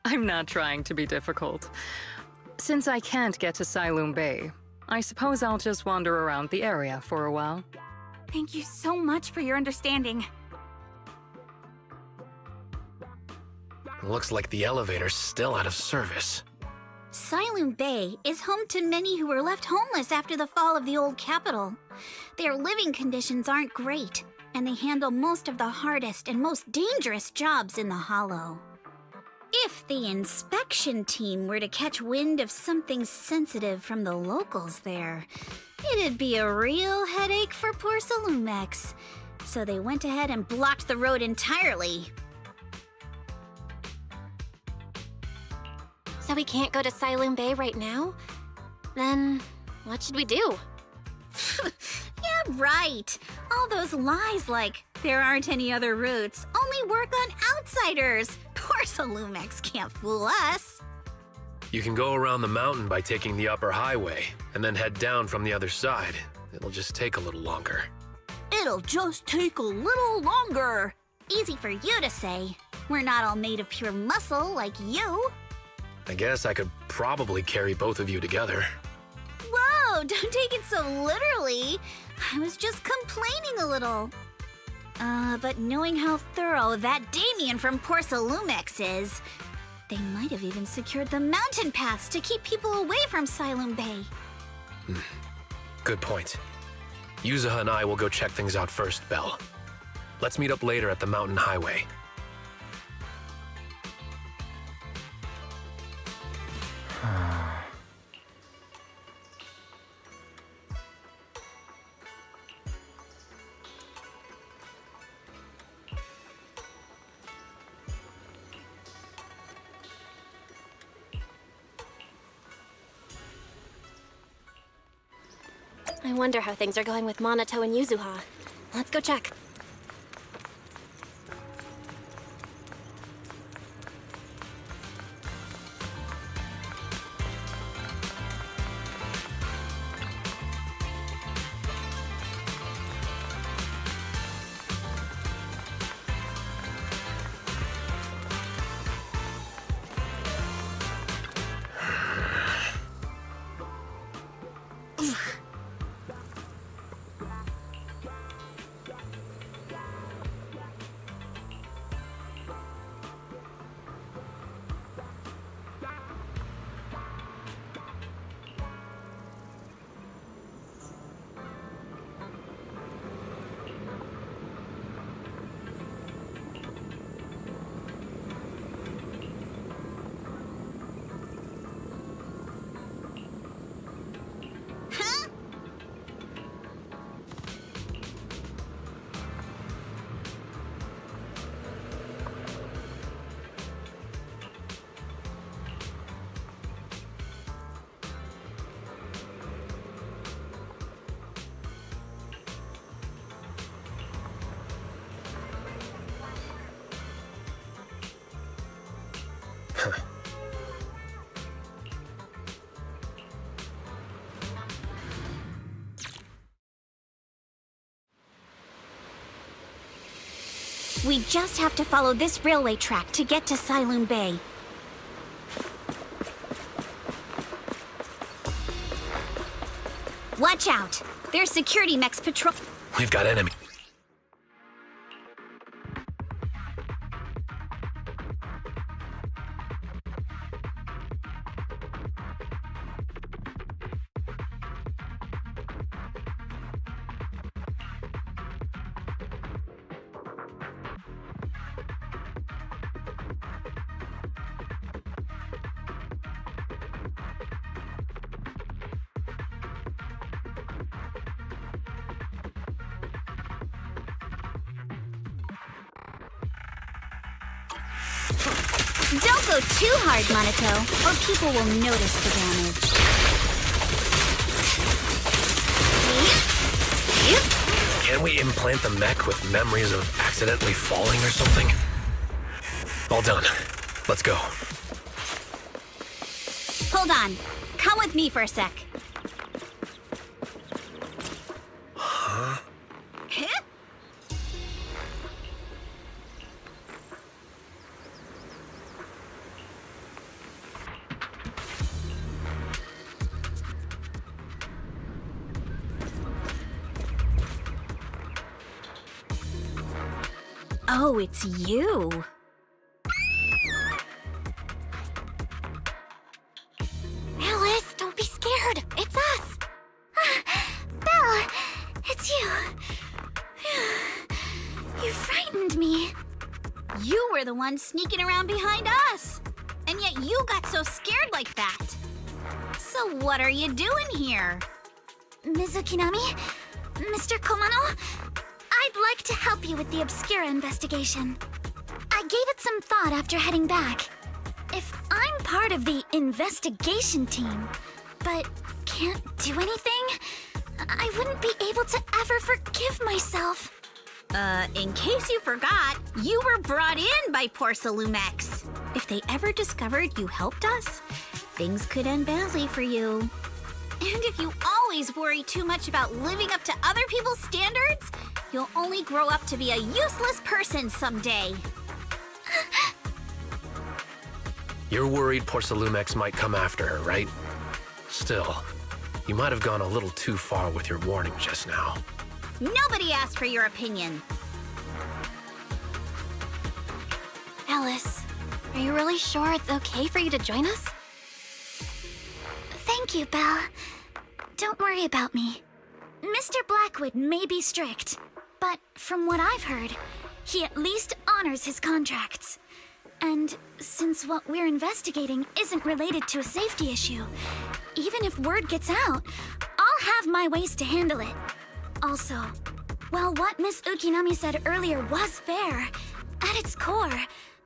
I'm not trying to be difficult. Since I can't get to Sailume Bay, I suppose I'll just wander around the area for a while. Thank you so much for your understanding. Looks like the elevator's still out of service. Sailume Bay is home to many who were left homeless after the fall of the old capital. Their living conditions aren't great, and they handle most of the hardest and most dangerous jobs in the Hollow. If the inspection team were to catch wind of something sensitive from the locals there, it'd be a real headache for Porsalumex. So they went ahead and blocked the road entirely. So we can't go to Sailume Bay right now? Then what should we do? Yeah, right. All those lies like, there aren't any other routes, only work on outsiders. Porsalumex can't fool us. You can go around the mountain by taking the upper highway, and then head down from the other side. It'll just take a little longer. It'll just take a little longer. Easy for you to say. We're not all made of pure muscle like you. I guess I could probably carry both of you together. Whoa, don't take it so literally. I was just complaining a little. But knowing how thorough that Damien from Porsalumex is, they might have even secured the mountain paths to keep people away from Sailume Bay. Good point. Yuzuha and I will go check things out first, Belle. Let's meet up later at the mountain highway. I wonder how things are going with Monato and Yuzuha. Let's go check. We just have to follow this railway track to get to Sailume Bay. Watch out! There's security mechs patrol. We've got enemy. Don't go too hard, Monato, or people will notice the damage. Can we implant the mech with memories of accidentally falling or something? All done. Let's go. Hold on. Come with me for a sec. Huh? Oh, it's you. Alice, don't be scared. It's us. Belle, it's you. You frightened me. You were the one sneaking around behind us. And yet you got so scared like that. So what are you doing here? Ms. Ukinami, Mr. Komano, I'd like to help you with the Obscura investigation. I gave it some thought after heading back. If I'm part of the investigation team, but can't do anything, I wouldn't be able to ever forgive myself. In case you forgot, you were brought in by Sailume. If they ever discovered you helped us, things could end badly for you. And if you always worry too much about living up to other people's standards, you'll only grow up to be a useless person someday. You're worried Sailume might come after her, right? Still, you might have gone a little too far with your warning just now. Nobody asked for your opinion. Alice, are you really sure it's okay for you to join us? Thank you, Belle. Don't worry about me. Mr. Blackwood may be strict, but from what I've heard, he at least honors his contracts. And since what we're investigating isn't related to a safety issue, even if word gets out, I'll have my ways to handle it. Also, while what Miss Ukinami said earlier was fair, at its core,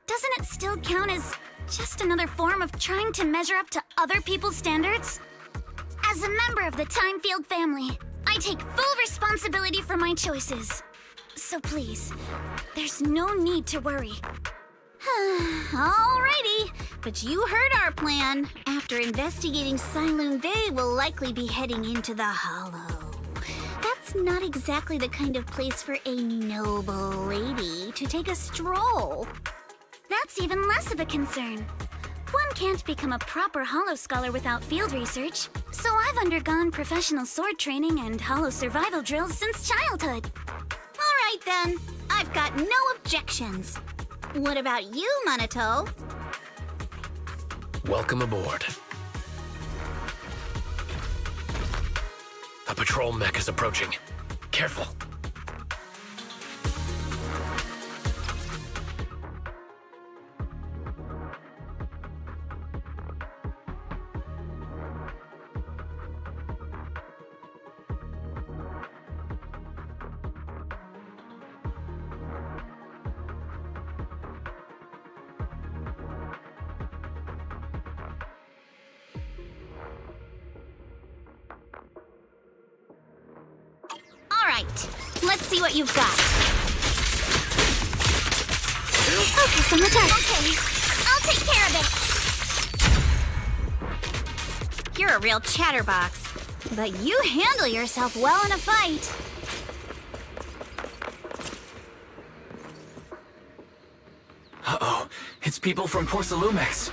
doesn't it still count as just another form of trying to measure up to other people's standards? As a member of the Timefield family, I take full responsibility for my choices. So please, there's no need to worry. Alrighty, but you heard our plan. After investigating Sailume Bay, we'll likely be heading into the Hollow. That's not exactly the kind of place for a noble lady to take a stroll. That's even less of a concern. One can't become a proper Hollow scholar without field research, so I've undergone professional sword training and Hollow survival drills since childhood. Alright then, I've got no objections. What about you, Monato? Welcome aboard. A patrol mech is approaching. Careful. Alright, let's see what you've got. Focus on the target. Okay, I'll take care of it. You're a real chatterbox, but you handle yourself well in a fight. It's people from Porsalumex.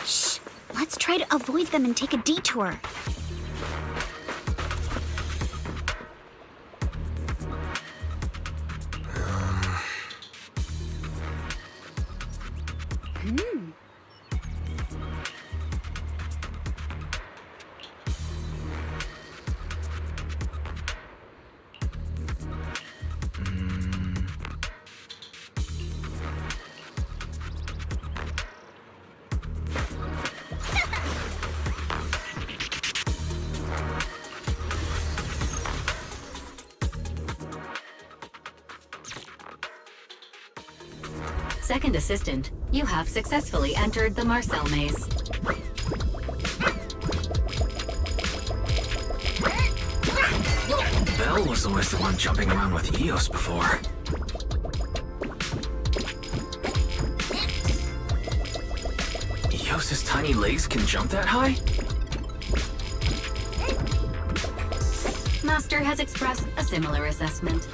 Shh! Let's try to avoid them and take a detour. Second assistant, you have successfully entered the Marcel maze. Belle was always the one jumping around with Eos before. Eos's tiny legs can jump that high? Master has expressed a similar assessment.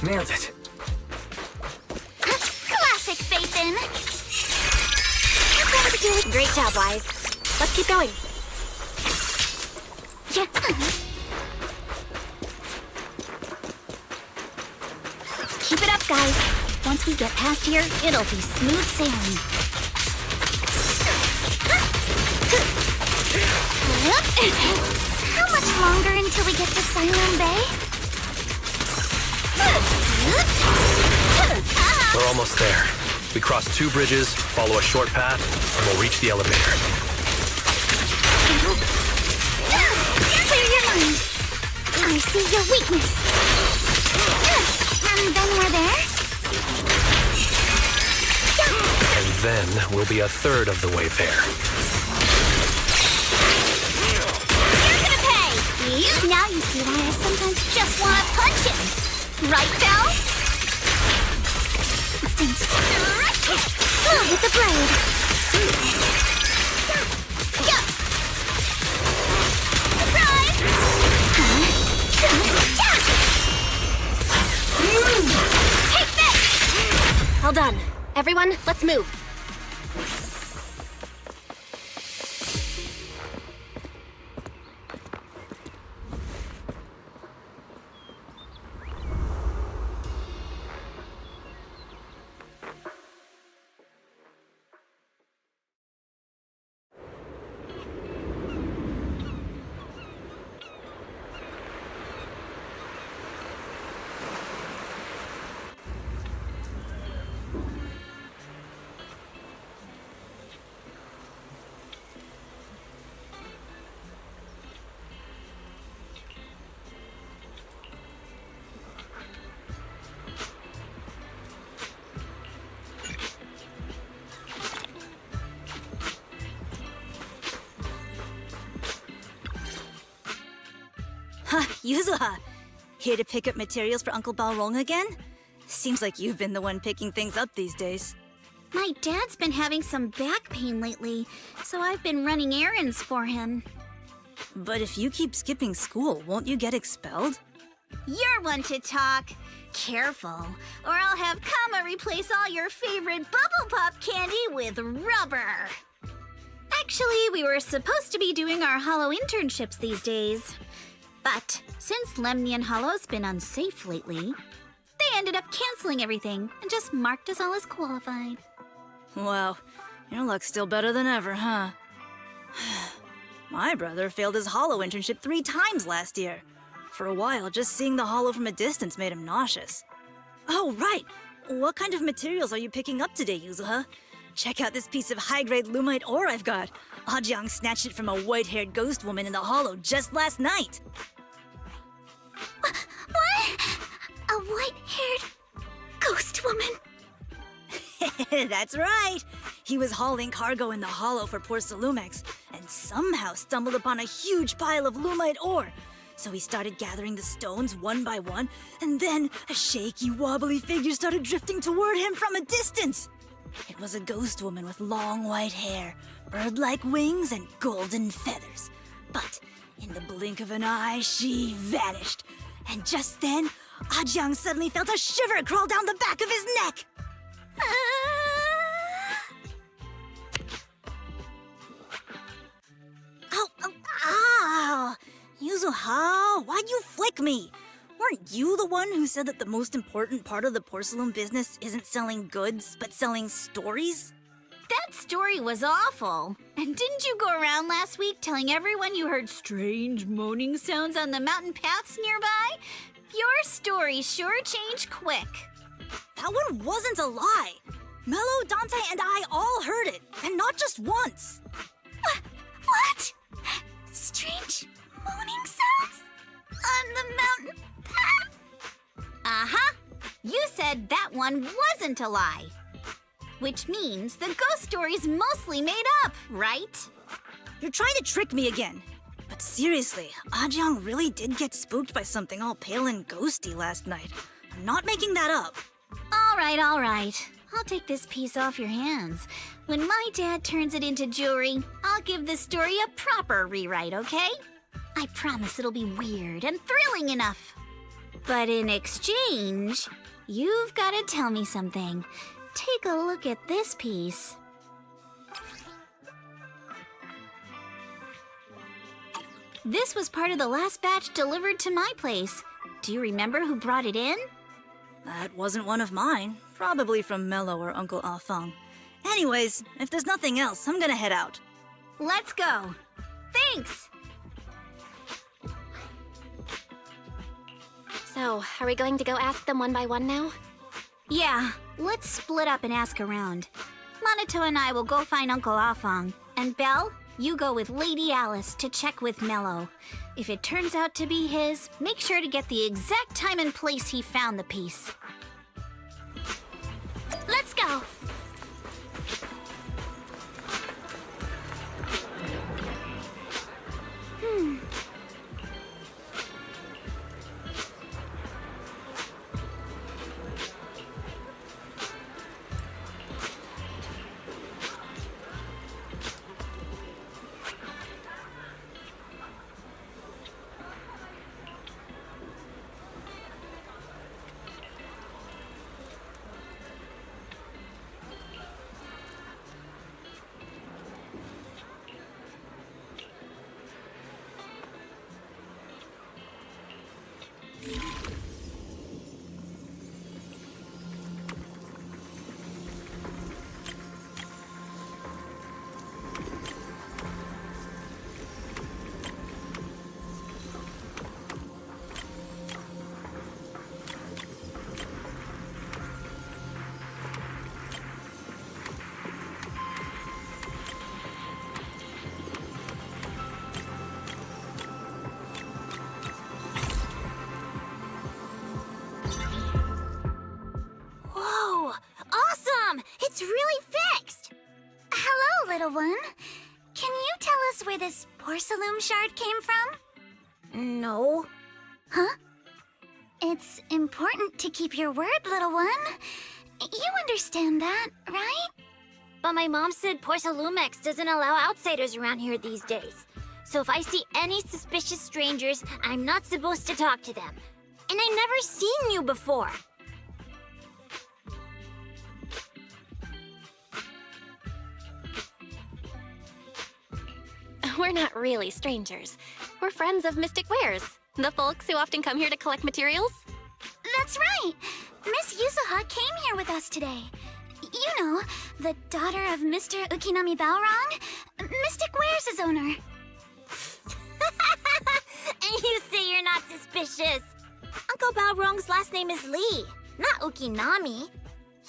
Nailed it. Classic Phaethon! That's what to do. Great job, Wise. Let's keep going. Yeah. Keep it up, guys. Once we get past here, it'll be smooth sailing. How much longer until we get to Sailume Bay? We're almost there. We cross 2 bridges, follow a short path, and we'll reach the elevator. Clear your mind. I see your weakness. And then we're there? And then we'll be a third of the way there. You're gonna pay! Now you see why I sometimes just want to punch him. Right, Belle? Instinct. Blow with the blade. Yeah. Surprise! Take this! All done. Everyone, let's move. Huh, Yuzuha. Here to pick up materials for Uncle Balrong again? Seems like you've been the one picking things up these days. My dad's been having some back pain lately, so I've been running errands for him. But if you keep skipping school, won't you get expelled? You're one to talk. Careful, or I'll have Kama replace all your favorite Bubble Pop candy with rubber. Actually, we were supposed to be doing our Hollow internships these days. But since Lemnian Hollow's been unsafe lately, they they ended up canceling everything and just marked us all as qualified. Wow, your luck's still better than ever, huh? My brother failed his holo internship 3 times last year. For a while, just seeing the holo from a distance made him nauseous. Oh, right! What kind of materials are you picking up today, Yuzuha? Check out this piece of high-grade lumite ore I've got. Ajiang snatched it from a white-haired ghost woman in the holo just last night. What? A white-haired ghost woman? That's right! He was hauling cargo in the holo for poor Sailumex, and somehow stumbled upon a huge pile of lumite ore. So he started gathering the stones one by one, and then a shaky, wobbly figure started drifting toward him from a distance. It was a ghost woman with long white hair, bird-like wings, and golden feathers. But in the blink of an eye, she vanished. And just then, Ajiang suddenly felt a shiver crawl down the back of his neck. Ow! Yuzuha, why'd you flick me? Weren't you the one who said that the most important part of the porcelain business isn't selling goods, but selling stories? That story was awful. And didn't you go around last week telling everyone you heard strange moaning sounds on the mountain paths nearby? Your story sure changed quick. That one wasn't a lie. Mello, Dante, and I all heard it, and not just once. What? Strange moaning sounds? On the mountain path? Uh-huh. You said that one wasn't a lie. Which means the ghost story's mostly made up, right? You're trying to trick me again. But seriously, Ajiang really did get spooked by something all pale and ghosty last night. I'm not making that up. All right. I'll take this piece off your hands. When my dad turns it into jewelry, I'll give this story a proper rewrite, okay? I promise it'll be weird and thrilling enough. But in exchange, you've got to tell me something. Take a look at this piece. This was part of the last batch delivered to my place. Do you remember who brought it in? That wasn't one of mine. Probably from Mello or Uncle Afeng. Anyways, if there's nothing else, I'm gonna head out. Let's go. Thanks! So, are we going to go ask them one by one now? Yeah, let's split up and ask around. Monato and I will go find Uncle Afeng. And Belle, you go with Lady Alice to check with Mello. If it turns out to be his, make sure to get the exact time and place he found the piece. Let's go! It's really fixed! Hello, little one. Can you tell us where this porcelain shard came from? No. Huh? It's important to keep your word, little one. You understand that, right? But my mom said Porcelumex doesn't allow outsiders around here these days. So if I see any suspicious strangers, I'm not supposed to talk to them. And I've never seen you before. We're not really strangers. We're friends of Mystic Wares, the folks who often come here to collect materials. That's right! Miss Yuzuha came here with us today. You know, the daughter of Mr. Ukinami Balrong, Mystic Wares' owner. And you say you're not suspicious. Uncle Balrong's last name is Lee, not Ukinami.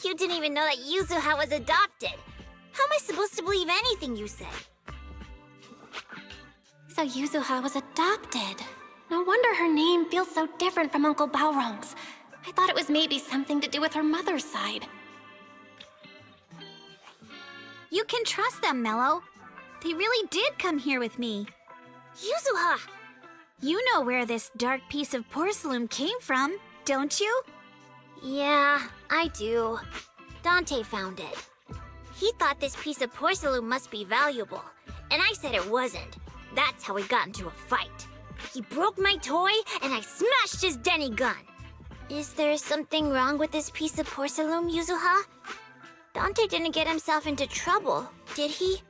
You didn't even know that Yuzuha was adopted. How am I supposed to believe anything you say? So Yuzuha was adopted. No wonder her name feels so different from Uncle Balrong's. I thought it was maybe something to do with her mother's side. You can trust them, Mello. They really did come here with me. Yuzuha! You know where this dark piece of porcelain came from, don't you? Yeah, I do. Dante found it. He thought this piece of porcelain must be valuable, and I said it wasn't. That's how we got into a fight. He broke my toy, and I smashed his Denny gun. Is there something wrong with this piece of porcelain, Yuzuha? Dante didn't get himself into trouble, did he?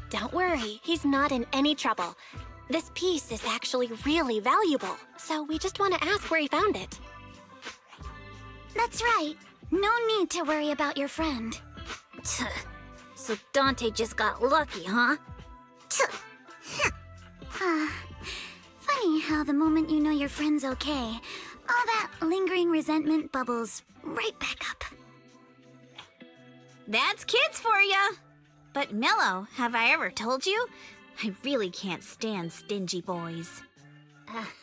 Don't worry, he's not in any trouble. This piece is actually really valuable, so we just want to ask where he found it. That's right. No need to worry about your friend. So Dante just got lucky, huh? Funny how the moment you know your friend's okay, all that lingering resentment bubbles right back up. That's kids for ya! But Mello, have I ever told you? I really can't stand stingy boys.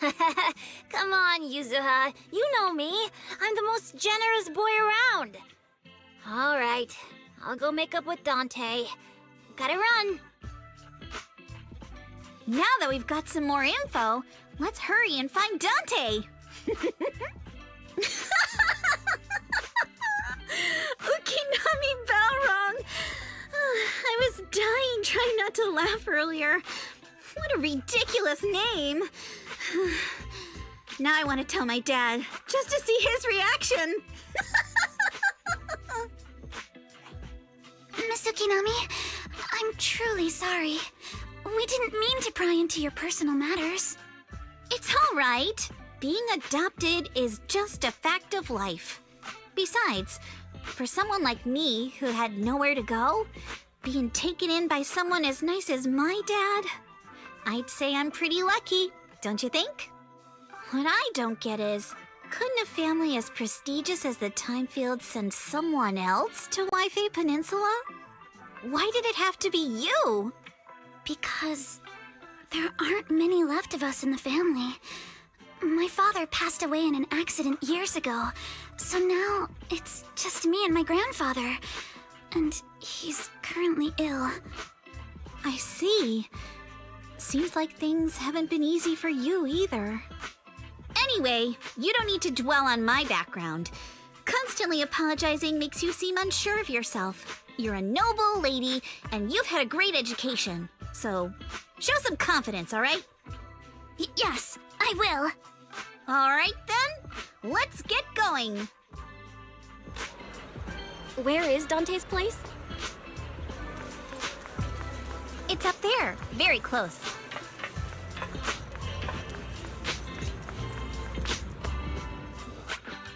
Come on, Yuzuha. You know me. I'm the most generous boy around. All right. I'll go make up with Dante. Gotta run. Now that we've got some more info, let's hurry and find Dante! Ukinami Balrong! I was dying trying not to laugh earlier. What a ridiculous name. Now I want to tell my dad, just to see his reaction. Miss Ukinami, I'm truly sorry. We didn't mean to pry into your personal matters. It's all right. Being adopted is just a fact of life. Besides, for someone like me who had nowhere to go, being taken in by someone as nice as my dad, I'd say I'm pretty lucky, don't you think? What I don't get is, couldn't a family as prestigious as the Timefields send someone else to Wi-Fi Peninsula? Why did it have to be you? Because there aren't many left of us in the family. My father passed away in an accident years ago, so now it's just me and my grandfather. And he's currently ill. I see. Seems like things haven't been easy for you either. Anyway, you don't need to dwell on my background. Constantly apologizing makes you seem unsure of yourself. You're a noble lady, and you've had a great education. So, show some confidence, all right? Yes, I will. All right, then. Let's get going. Where is Dante's place? It's up there, very close.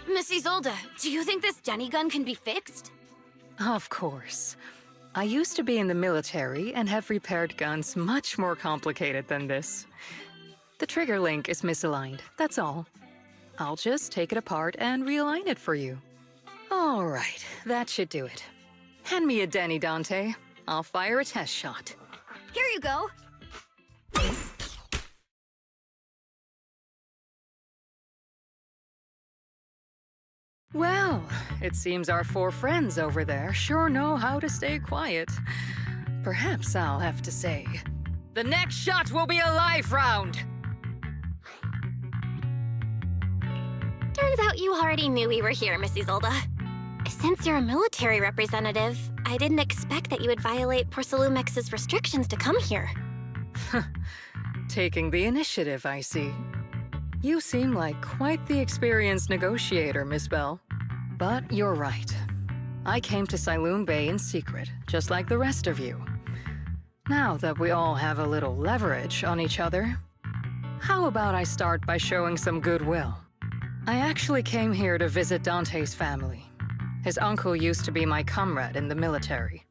Miss Isolde, do you think this Denny gun can be fixed? Of course. I used to be in the military and have repaired guns much more complicated than this. The trigger link is misaligned, that's all. I'll just take it apart and realign it for you. All right, that should do it. Hand me a Denny, Dante. I'll fire a test shot. Here you go. Well, it seems our four friends over there sure know how to stay quiet. Perhaps I'll have to say, the next shot will be a live round! Turns out you already knew we were here, Miss Isolde. Since you're a military representative, I didn't expect that you would violate Porcelumex's restrictions to come here. Taking the initiative, I see. You seem like quite the experienced negotiator, Miss Bell. But you're right. I came to Sailume Bay in secret, just like the rest of you. Now that we all have a little leverage on each other, how about I start by showing some goodwill? I actually came here to visit Dante's family. His uncle used to be my comrade in the military.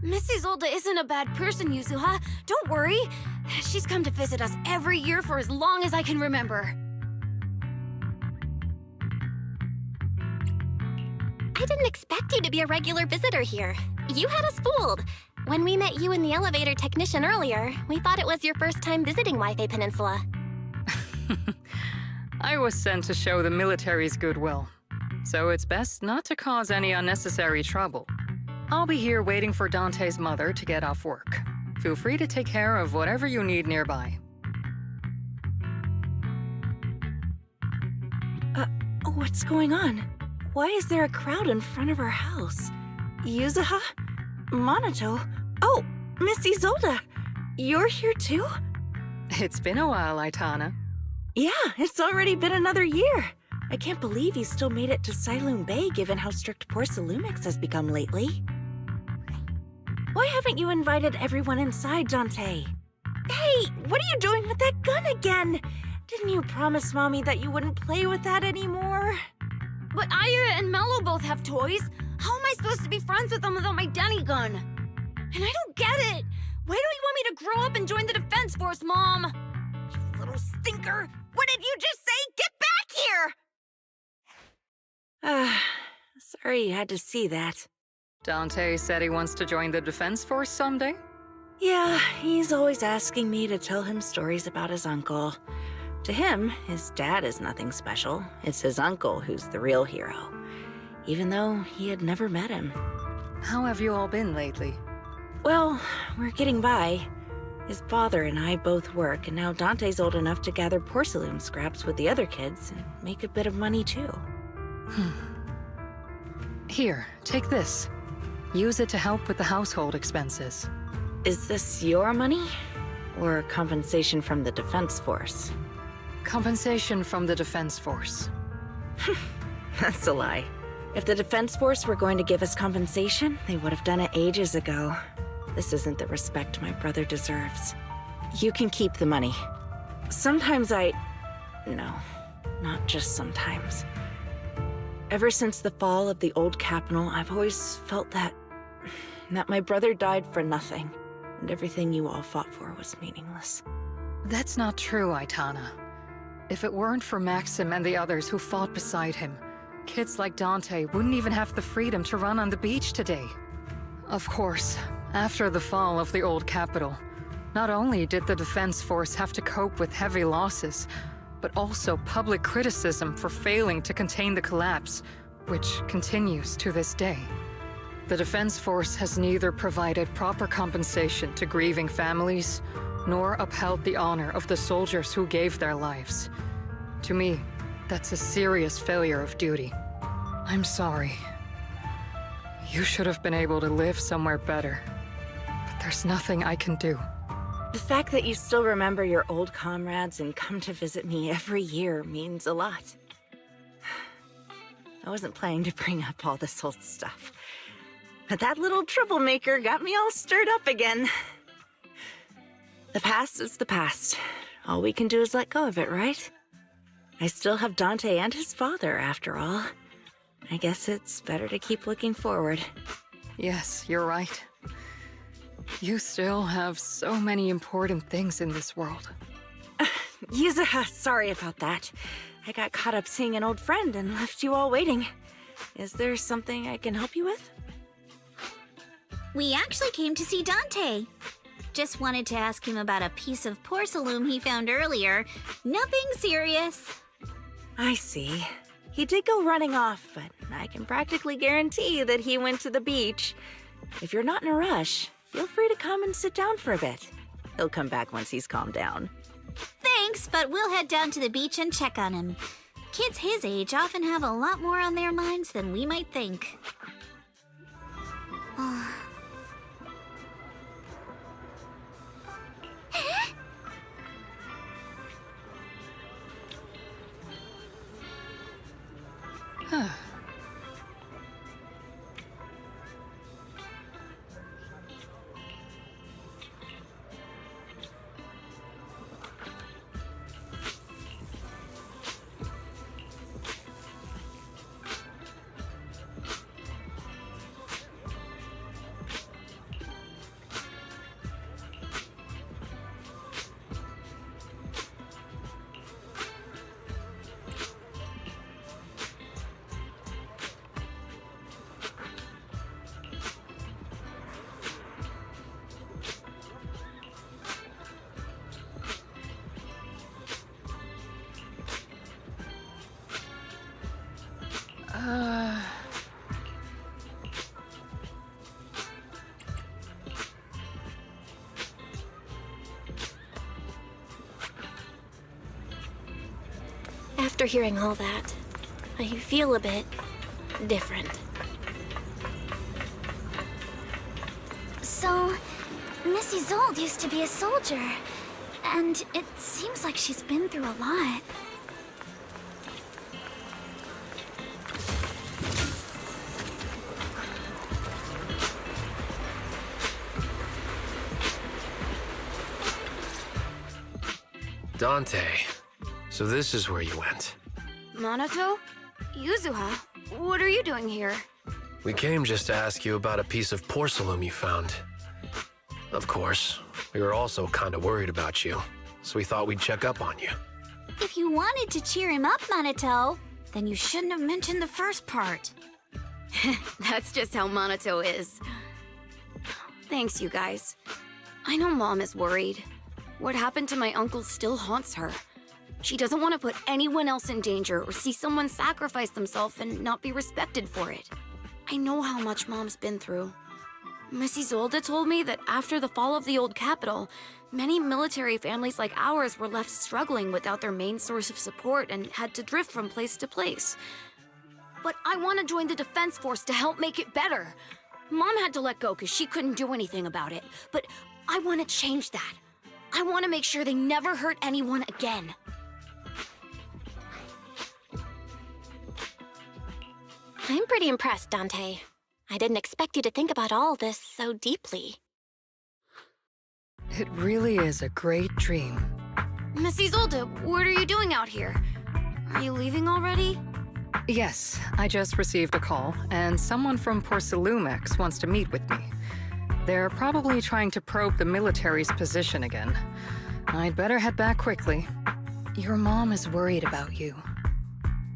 Miss Isolde isn't a bad person, Yuzuha. Don't worry. She's come to visit us every year for as long as I can remember. I didn't expect you to be a regular visitor here. You had us fooled. When we met you and the elevator technician earlier, we thought it was your first time visiting Wi-Fi Peninsula. I was sent to show the military's goodwill, so it's best not to cause any unnecessary trouble. I'll be here waiting for Dante's mother to get off work. Feel free to take care of whatever you need nearby. What's going on? Why is there a crowd in front of our house? Yuzuha? Monato? Oh, Miss Isolde! You're here too? It's been a while, Aitana. Yeah, it's already been another year. I can't believe you still made it to Sailume Bay given how strict Porsalumix has become lately. Why haven't you invited everyone inside, Dante? Hey, what are you doing with that gun again? Didn't you promise Mommy that you wouldn't play with that anymore? But Aya and Mello both have toys. How am I supposed to be friends with them without my Denny gun? And I don't get it. Why do you want me to grow up and join the Defense Force, Mom? You little stinker. What did you just say? Get back here! Sorry you had to see that. Dante said he wants to join the Defense Force someday? Yeah, he's always asking me to tell him stories about his uncle. To him, his dad is nothing special. It's his uncle who's the real hero, even though he had never met him. How have you all been lately? Well, we're getting by. His father and I both work, and now Dante's old enough to gather porcelain scraps with the other kids and make a bit of money too. Here, take this. Use it to help with the household expenses. Is this your money? Or compensation from the Defense Force? Compensation from the Defense Force. That's a lie. If the Defense Force were going to give us compensation, they would have done it ages ago. This isn't the respect my brother deserves. You can keep the money. Sometimes No, not just sometimes. Ever since the fall of the old capital, I've always felt that my brother died for nothing, and everything you all fought for was meaningless. That's not true, Aitana. If it weren't for Maxim and the others who fought beside him, kids like Dante wouldn't even have the freedom to run on the beach today. Of course, after the fall of the old capital, not only did the Defense Force have to cope with heavy losses, but also public criticism for failing to contain the collapse, which continues to this day. The Defense Force has neither provided proper compensation to grieving families, nor upheld the honor of the soldiers who gave their lives. To me, that's a serious failure of duty. I'm sorry. You should have been able to live somewhere better, but there's nothing I can do. The fact that you still remember your old comrades and come to visit me every year means a lot. I wasn't planning to bring up all this old stuff, but that little troublemaker got me all stirred up again. The past is the past. All we can do is let go of it, right? I still have Dante and his father, after all. I guess it's better to keep looking forward. Yes, you're right. You still have so many important things in this world. Yuzuha, sorry about that. I got caught up seeing an old friend and left you all waiting. Is there something I can help you with? We actually came to see Dante. Just wanted to ask him about a piece of porcelain he found earlier. Nothing serious. I see. He did go running off, but I can practically guarantee that he went to the beach. If you're not in a rush, feel free to come and sit down for a bit. He'll come back once he's calmed down. Thanks, but we'll head down to the beach and check on him. Kids his age often have a lot more on their minds than we might think. After hearing all that, I feel a bit different. So, Miss Isolde used to be a soldier, and it seems like she's been through a lot. Dante, so this is where you went. Minato? Yuzuha? What are you doing here? We came just to ask you about a piece of porcelain you found. Of course, we were also kind of worried about you, so we thought we'd check up on you. If you wanted to cheer him up, Minato, then you shouldn't have mentioned the first part. That's just how Minato is. Thanks, you guys. I know Mom is worried. What happened to my uncle still haunts her. She doesn't want to put anyone else in danger or see someone sacrifice themselves and not be respected for it. I know how much Mom's been through. Miss Isolde told me that after the fall of the old capital, many military families like ours were left struggling without their main source of support and had to drift from place to place. But I want to join the defense force to help make it better. Mom had to let go because she couldn't do anything about it, but I want to change that. I want to make sure they never hurt anyone again. I'm pretty impressed, Dante. I didn't expect you to think about all this so deeply. It really is a great dream. Miss Isolde, what are you doing out here? Are you leaving already? Yes, I just received a call, and someone from Porcelumex wants to meet with me. They're probably trying to probe the military's position again. I'd better head back quickly. Your mom is worried about you.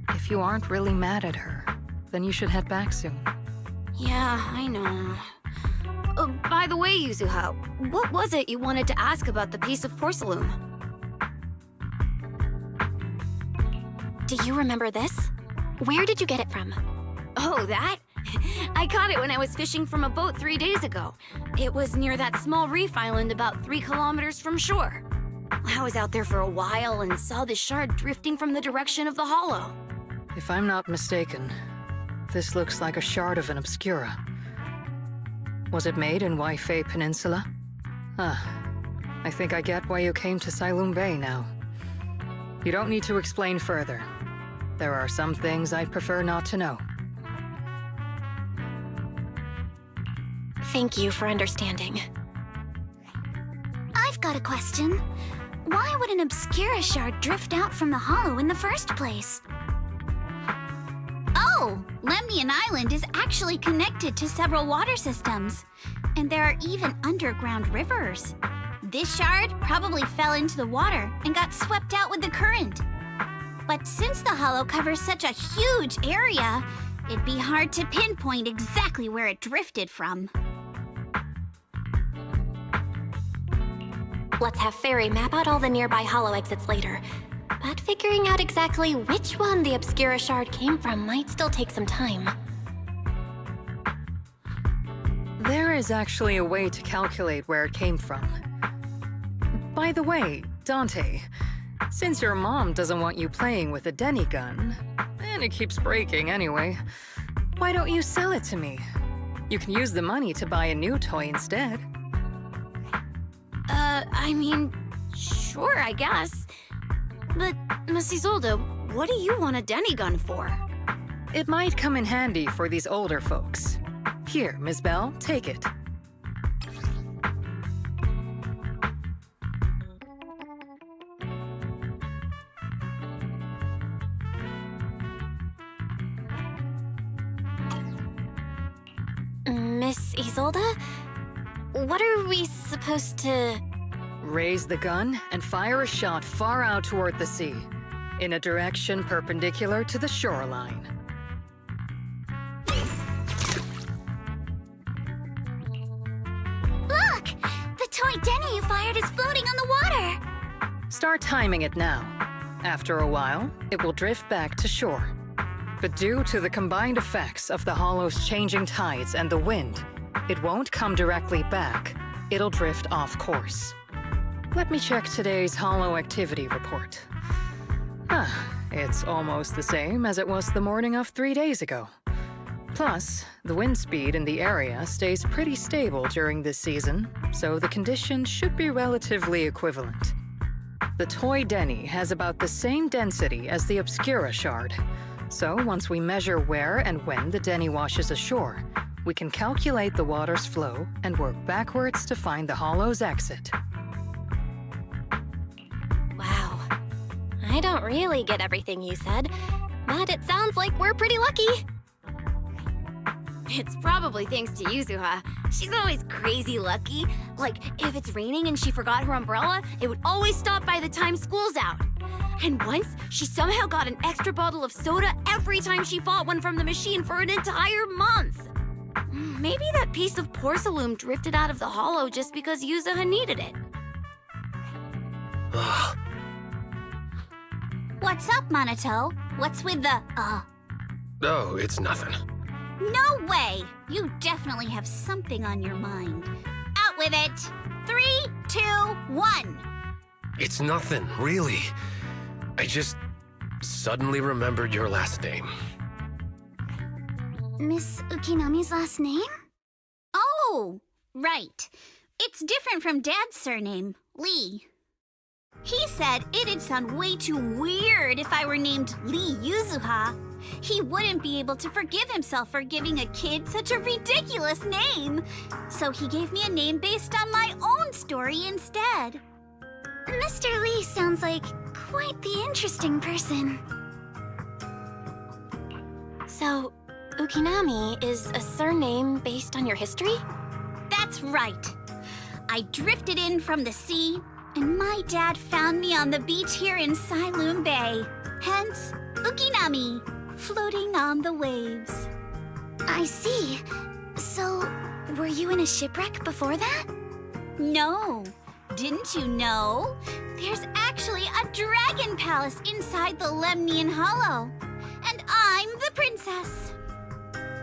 If you aren't really mad at her, then you should head back soon. Yeah, I know. By the way, Yuzuha, what was it you wanted to ask about the piece of porcelain? Do you remember this? Where did you get it from? Oh, that? I caught it when I was fishing from a boat 3 days ago. It was near that small reef island about 3 kilometers from shore. I was out there for a while and saw the shard drifting from the direction of the hollow. If I'm not mistaken, this looks like a shard of an Obscura. Was it made in Waifei Peninsula? I think I get why you came to Sailume Bay now. You don't need to explain further. There are some things I'd prefer not to know. Thank you for understanding. I've got a question. Why would an Obscura shard drift out from the hollow in the first place? Oh, Lemnian Island is actually connected to several water systems, and there are even underground rivers. This shard probably fell into the water and got swept out with the current. But since the hollow covers such a huge area, it'd be hard to pinpoint exactly where it drifted from. Let's have Fairy map out all the nearby hollow exits later. But figuring out exactly which one the Obscura shard came from might still take some time. There is actually a way to calculate where it came from. By the way, Dante, since your mom doesn't want you playing with a Denny gun, and it keeps breaking anyway, why don't you sell it to me? You can use the money to buy a new toy instead. I mean, sure, I guess. But, Miss Isolde, what do you want a Denny gun for? It might come in handy for these older folks. Here, Ms. Bell, take it. Miss Isolde? What are we supposed to... Raise the gun and fire a shot far out toward the sea, in a direction perpendicular to the shoreline. Look! The toy Denny you fired is floating on the water! Start timing it now. After a while, it will drift back to shore. But due to the combined effects of the hollow's changing tides and the wind, it won't come directly back. It'll drift off course. Let me check today's hollow activity report. It's almost the same as it was the morning of 3 days ago. Plus, the wind speed in the area stays pretty stable during this season, so the conditions should be relatively equivalent. The Toy Denny has about the same density as the Obscura shard, so once we measure where and when the Denny washes ashore, we can calculate the water's flow and work backwards to find the hollow's exit. Wow. I don't really get everything you said, but it sounds like we're pretty lucky. It's probably thanks to Yuzuha. She's always crazy lucky. Like, if it's raining and she forgot her umbrella, it would always stop by the time school's out. And once, she somehow got an extra bottle of soda every time she bought one from the machine for an entire month. Maybe that piece of porcelain drifted out of the hollow just because Yuzuha needed it. What's up, Monato? What's with the, Oh, it's nothing. No way! You definitely have something on your mind. Out with it! 3, 2, 1! It's nothing, really. I just suddenly remembered your last name. Miss Ukinami's last name? Oh, right. It's different from Dad's surname, Lee. He said it'd sound way too weird if I were named Lee Yuzuha. He wouldn't be able to forgive himself for giving a kid such a ridiculous name. So he gave me a name based on my own story instead. Mr. Lee sounds like quite the interesting person. So, Ukinami is a surname based on your history? That's right. I drifted in from the sea, and my dad found me on the beach here in Sailume Bay. Hence, Ukinami, floating on the waves. I see. So, were you in a shipwreck before that? No. Didn't you know? There's actually a dragon palace inside the Lemnian Hollow. And I'm the princess.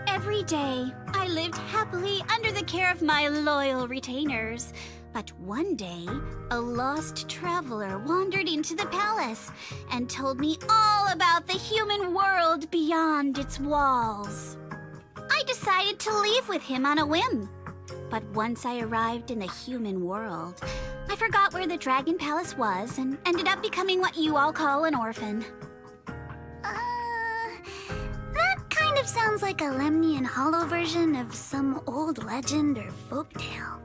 Every day, I lived happily under the care of my loyal retainers. But one day, a lost traveler wandered into the palace and told me all about the human world beyond its walls. I decided to leave with him on a whim. But once I arrived in the human world, I forgot where the Dragon Palace was and ended up becoming what you all call an orphan. That kind of sounds like a Lemnian Hollow version of some old legend or folktale.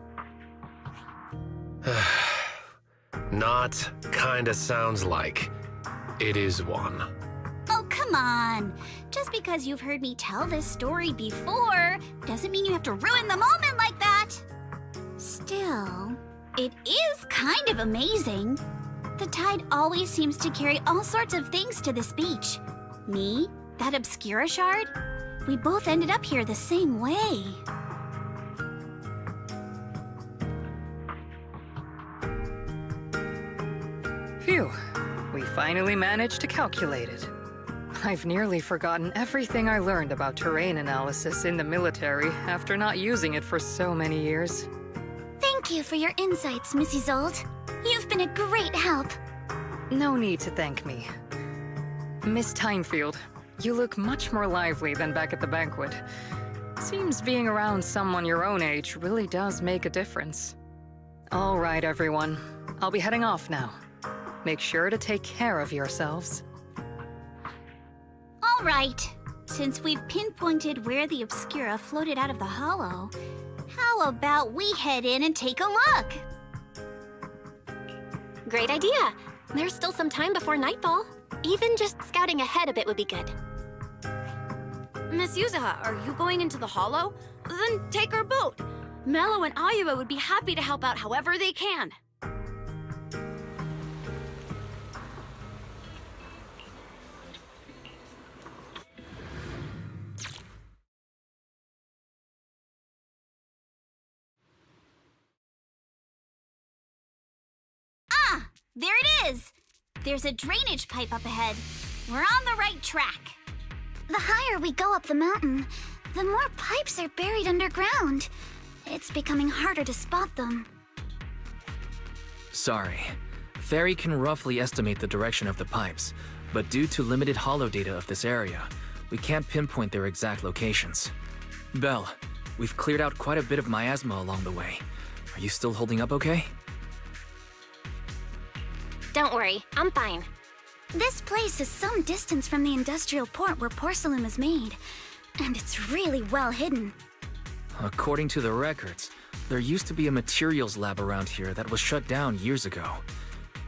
Not kinda sounds like. It is one. Oh, come on. Just because you've heard me tell this story before doesn't mean you have to ruin the moment like that. Still, it is kind of amazing. The tide always seems to carry all sorts of things to this beach. Me, that Obscura shard, we both ended up here the same way. Phew, we finally managed to calculate it. I've nearly forgotten everything I learned about terrain analysis in the military after not using it for so many years. Thank you for your insights, Mrs. Old. You've been a great help. No need to thank me. Miss Timefield, you look much more lively than back at the banquet. Seems being around someone your own age really does make a difference. All right, everyone. I'll be heading off now. Make sure to take care of yourselves. All right. Since we've pinpointed where the Obscura floated out of the hollow, how about we head in and take a look? Great idea. There's still some time before nightfall. Even just scouting ahead a bit would be good. Miss Yuzuha, are you going into the hollow? Then take our boat. Mello and Ayuba would be happy to help out however they can. There it is! There's a drainage pipe up ahead. We're on the right track. The higher we go up the mountain, the more pipes are buried underground. It's becoming harder to spot them. Sorry. Fairy can roughly estimate the direction of the pipes, but due to limited holo data of this area, we can't pinpoint their exact locations. Belle, we've cleared out quite a bit of miasma along the way. Are you still holding up okay? Don't worry, I'm fine. This place is some distance from the industrial port where porcelain is made, and it's really well hidden. According to the records, there used to be a materials lab around here that was shut down years ago.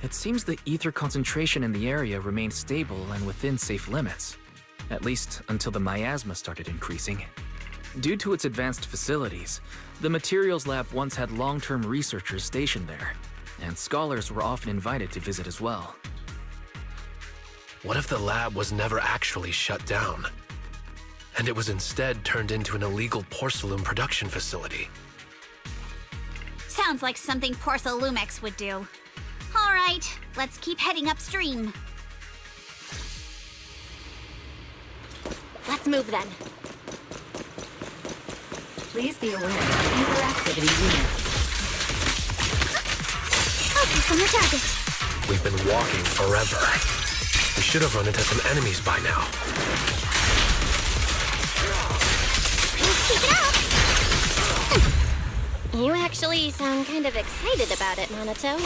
It seems the ether concentration in the area remained stable and within safe limits, at least until the miasma started increasing. Due to its advanced facilities, the materials lab once had long-term researchers stationed there, and scholars were often invited to visit as well. What if the lab was never actually shut down, and it was instead turned into an illegal porcelain production facility? Sounds like something Porcelumex would do. All right, let's keep heading upstream. Let's move then. Please be aware of ether activity units. Focus on the target. We've been walking forever. We should have run into some enemies by now. Keep it up! You actually sound kind of excited about it, Monato.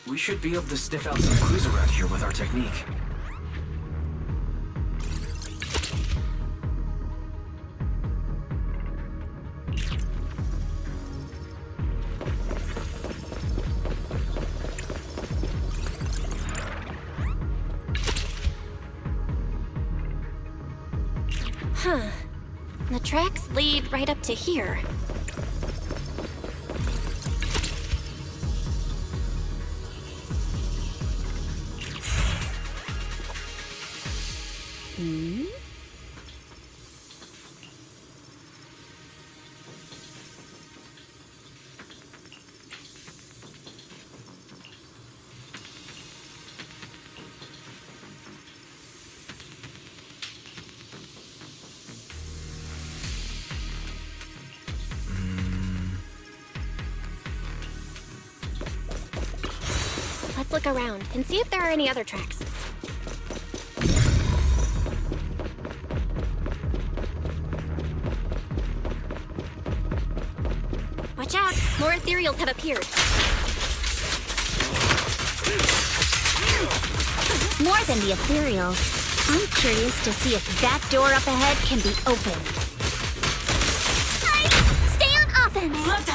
We should be able to sniff out some clues around here with our technique. Huh. The tracks lead right up to here. Let's look around and see if there are any other tracks. Watch out! More ethereals have appeared. More than the ethereals, I'm curious to see if that door up ahead can be opened. Stay on offense!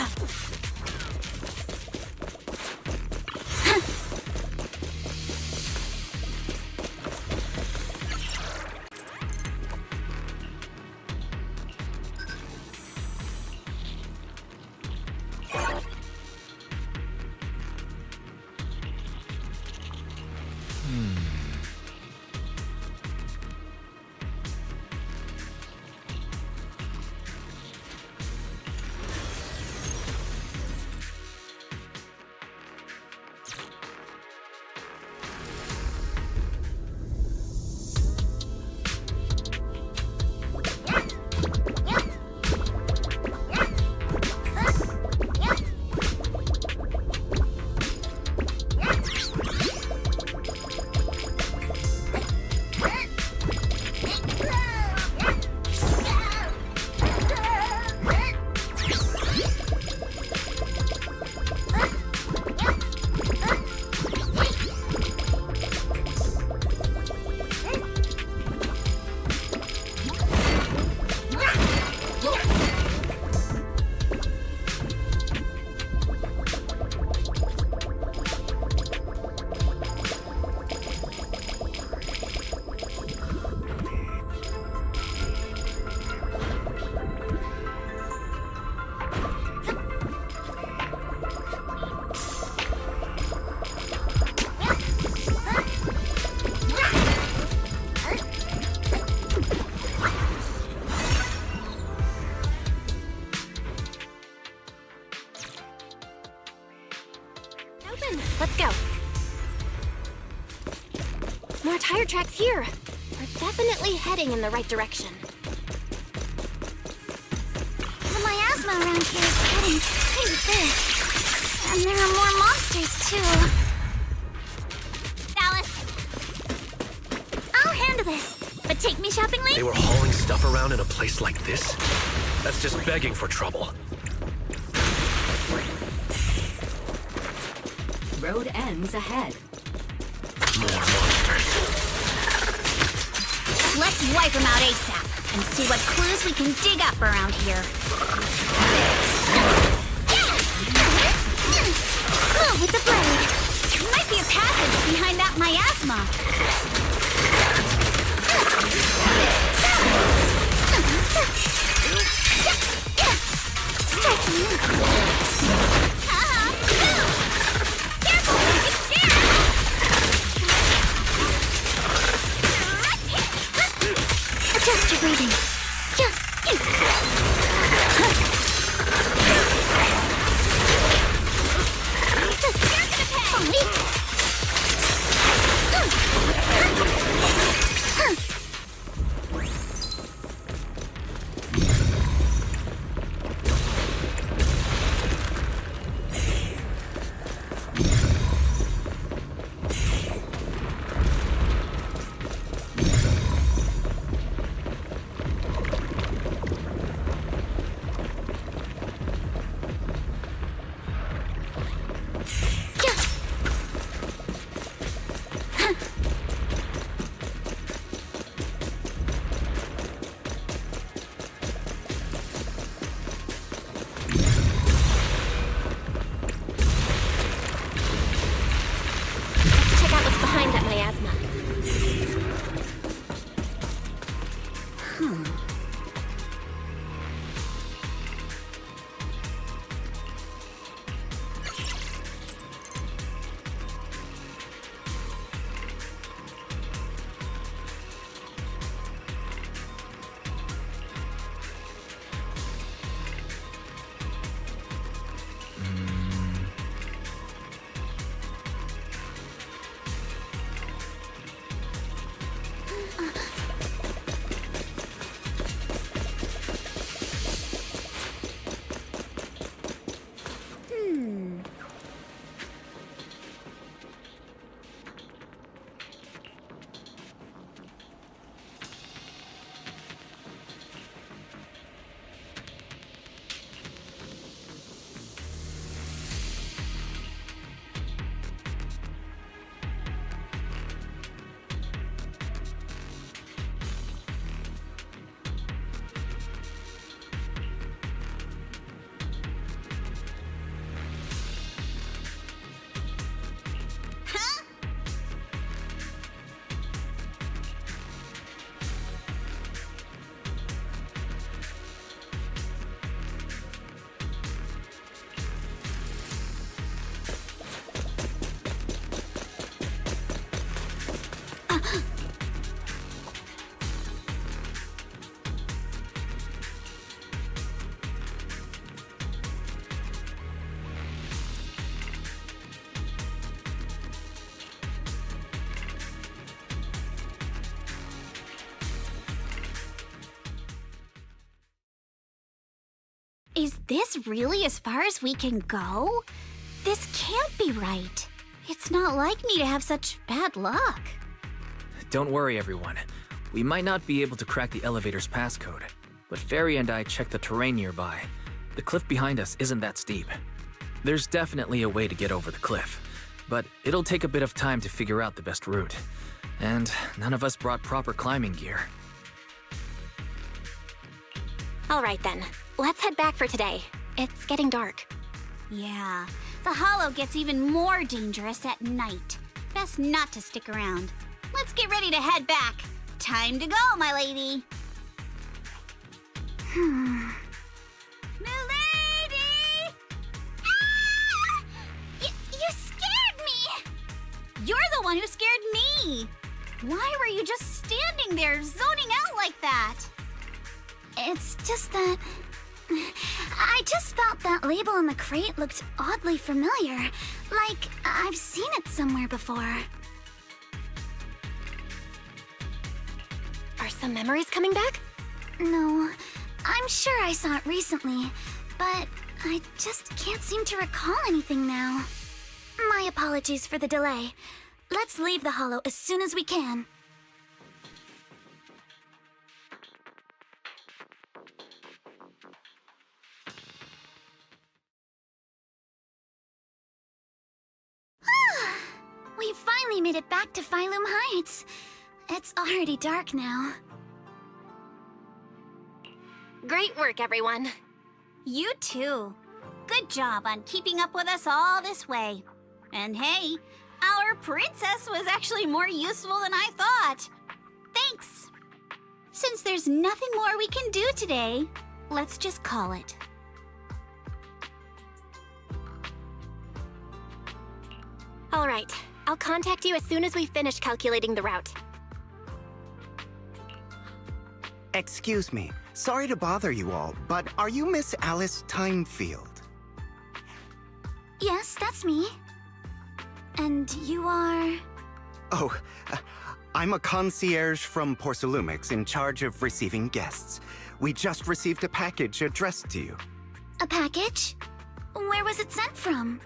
tire tracks here. We're definitely heading in the right direction. The miasma around here is getting pretty thick. And there are more monsters, too. Alice, I'll handle this. But take me shopping They later. were hauling stuff around in a place like this? That's just begging for trouble. Road ends ahead. More monsters. let's wipe them out ASAP and see what clues we can dig up around here. Oh, with the blade. There might be a passage behind that miasma. Adjust your breathing. Is this really as far as we can go? This can't be right. It's not like me to have such bad luck. Don't worry, everyone. We might not be able to crack the elevator's passcode, but Fairy and I checked the terrain nearby. The cliff behind us isn't that steep. There's definitely a way to get over the cliff, but it'll take a bit of time to figure out the best route. And none of us brought proper climbing gear. All right then, let's head back for today. It's getting dark. Yeah, the hollow gets even more dangerous at night. Best not to stick around. Let's get ready to head back. Time to go, my lady. Milady! Ah! You scared me! You're the one who scared me! Why were you just standing there, zoning out like that? It's just that... I just felt that label on the crate looked oddly familiar. Like, I've seen it somewhere before. some memories coming back? No, I'm sure I saw it recently, but I just can't seem to recall anything now. My apologies for the delay. Let's leave the Hollow as soon as we can. We finally made it back to Sailume Heights. It's already dark now. Great work, everyone. You too. Good job on keeping up with us all this way. And hey, our princess was actually more useful than I thought. Thanks. Since there's nothing more we can do today, let's just call it. All right. I'll contact you as soon as we finish calculating the route. Excuse me. Sorry to bother you all, but are you Miss Alice Timefield? Yes, that's me. And you are... Oh, I'm a concierge from Porsalumix in charge of receiving guests. We just received a package addressed to you. A package? Where was it sent from?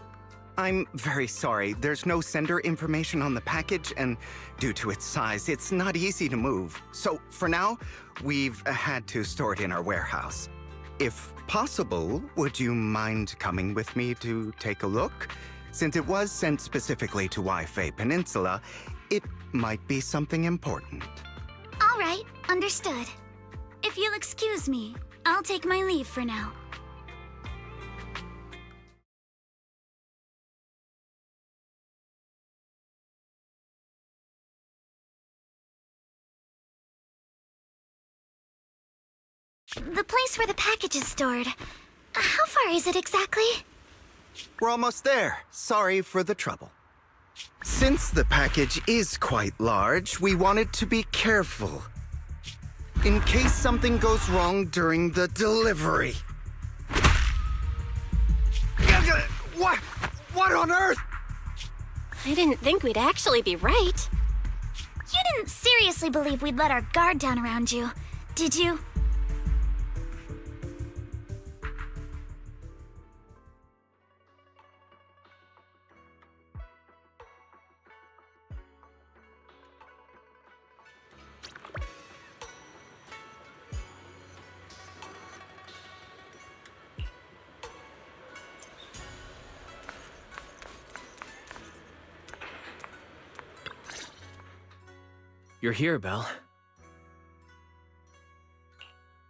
I'm very sorry. There's no sender information on the package, and due to its size, it's not easy to move. So, for now, we've had to store it in our warehouse. If possible, would you mind coming with me to take a look? Since it was sent specifically to Wi-Fi Peninsula, it might be something important. All right, understood. If you'll excuse me, I'll take my leave for now. The place where the package is stored. How far is it exactly? We're almost there. Sorry for the trouble. Since the package is quite large, we wanted to be careful. In case something goes wrong during the delivery. What on earth? I didn't think we'd actually be right. You didn't seriously believe we'd let our guard down around you, did you? You're here, Belle.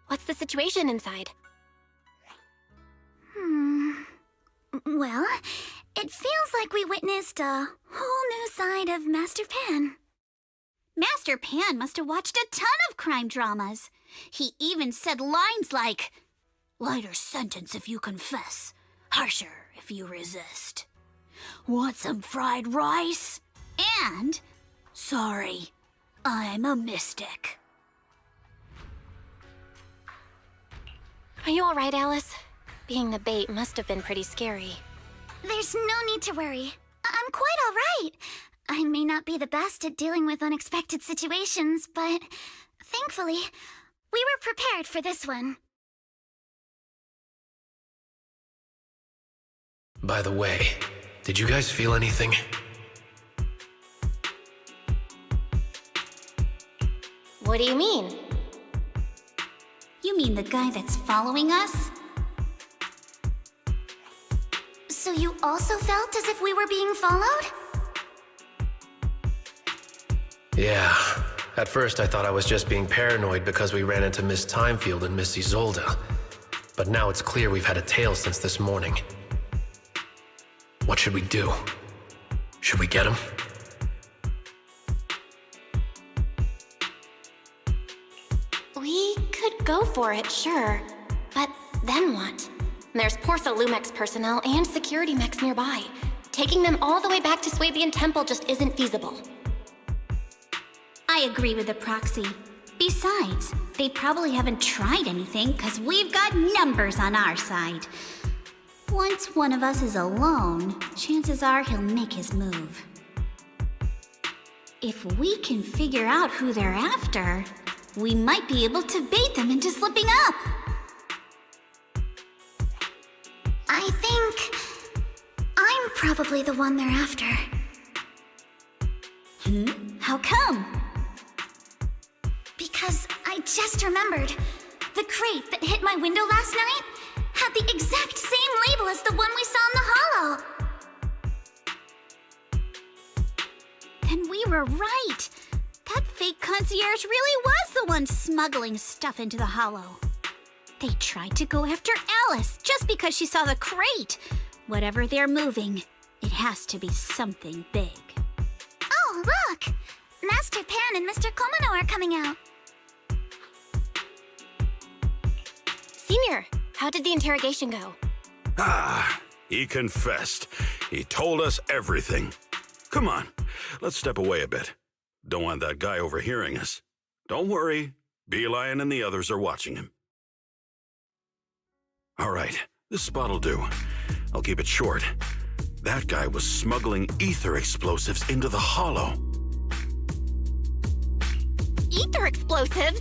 What's the situation inside? Well, it feels like we witnessed a whole new side of Master Pan. Master Pan must have watched a ton of crime dramas. He even said lines like, "Lighter sentence if you confess, harsher if you resist. Want some fried rice?" And, "Sorry, I'm a mystic." Are you all right, Alice? Being the bait must have been pretty scary. There's no need to worry. I'm quite all right. I may not be the best at dealing with unexpected situations, but thankfully, we were prepared for this one. By the way, did you guys feel anything? What do you mean? You mean the guy that's following us? So you also felt as if we were being followed? Yeah. At first I thought I was just being paranoid because we ran into Miss Timefield and Miss Isolde. But now it's clear we've had a tail since this morning. What should we do? Should we get him? We could go for it, sure. But then what? There's Porsalumex personnel and security mechs nearby. Taking them all the way back to Swabian Temple just isn't feasible. I agree with the proxy. Besides, they probably haven't tried anything because we've got numbers on our side. Once one of us is alone, chances are he'll make his move. If we can figure out who they're after, We might be able to bait them into slipping up. I think I'm probably the one they're after. How come? Because I just remembered. The crate that hit my window last night had the exact same label as the one we saw in the hollow. Then we were right. That fake concierge really was the one smuggling stuff into the hollow. They tried to go after Alice just because she saw the crate. Whatever they're moving, it has to be something big. Oh, look! Master Pan and Mr. Komano are coming out. Senior, how did the interrogation go? He confessed. He told us everything. Come on, let's step away a bit. Don't want that guy overhearing us. Don't worry, Beelion and the others are watching him. All right, this spot'll do. I'll keep it short. That guy was smuggling ether explosives into the hollow. Ether explosives?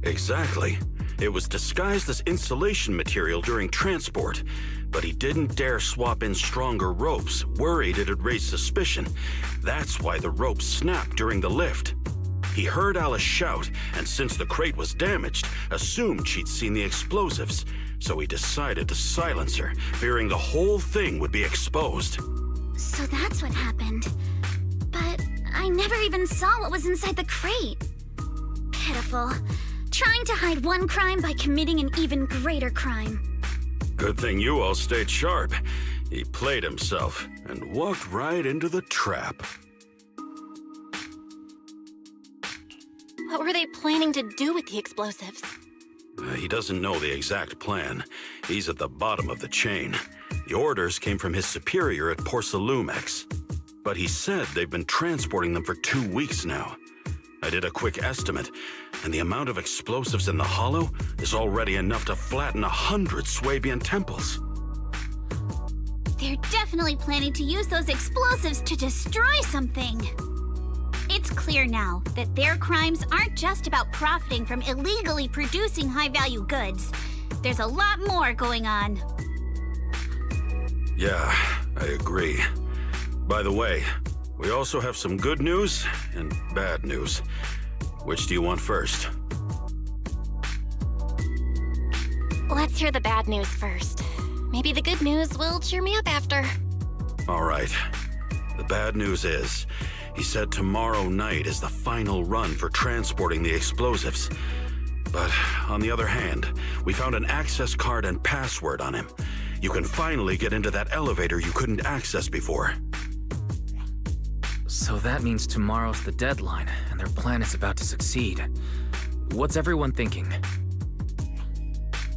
Exactly. It was disguised as insulation material during transport, but he didn't dare swap in stronger ropes, worried it'd raise suspicion. That's why the ropes snapped during the lift. He heard Alice shout, and since the crate was damaged, assumed she'd seen the explosives, so he decided to silence her, fearing the whole thing would be exposed. So that's what happened. But I never even saw what was inside the crate. Pitiful. Trying to hide one crime by committing an even greater crime. Good thing you all stayed sharp. He played himself and walked right into the trap. What were they planning to do with the explosives? He doesn't know the exact plan. He's at the bottom of the chain. The orders came from his superior at Porsalumex. But he said they've been transporting them for 2 weeks now. I did a quick estimate, and the amount of explosives in the hollow is already enough to flatten 100 Swabian temples. They're definitely planning to use those explosives to destroy something. It's clear now that their crimes aren't just about profiting from illegally producing high-value goods. There's a lot more going on. Yeah, I agree. By the way, we also have some good news and bad news. Which do you want first? Let's hear the bad news first. Maybe the good news will cheer me up after. All right. The bad news is, he said tomorrow night is the final run for transporting the explosives. But on the other hand, we found an access card and password on him. You can finally get into that elevator you couldn't access before. So that means tomorrow's the deadline, and their plan is about to succeed. What's everyone thinking?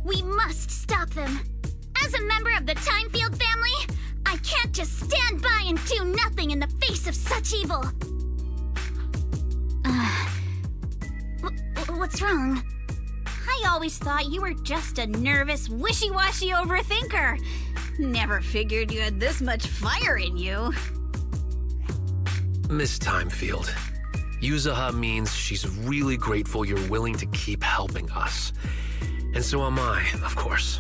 We must stop them. As a member of the Timefield family, I can't just stand by and do nothing in the face of such evil. What's wrong? I always thought you were just a nervous, wishy-washy overthinker. Never figured you had this much fire in you. Miss Timefield, Yuzaha means she's really grateful you're willing to keep helping us. And so am I, of course.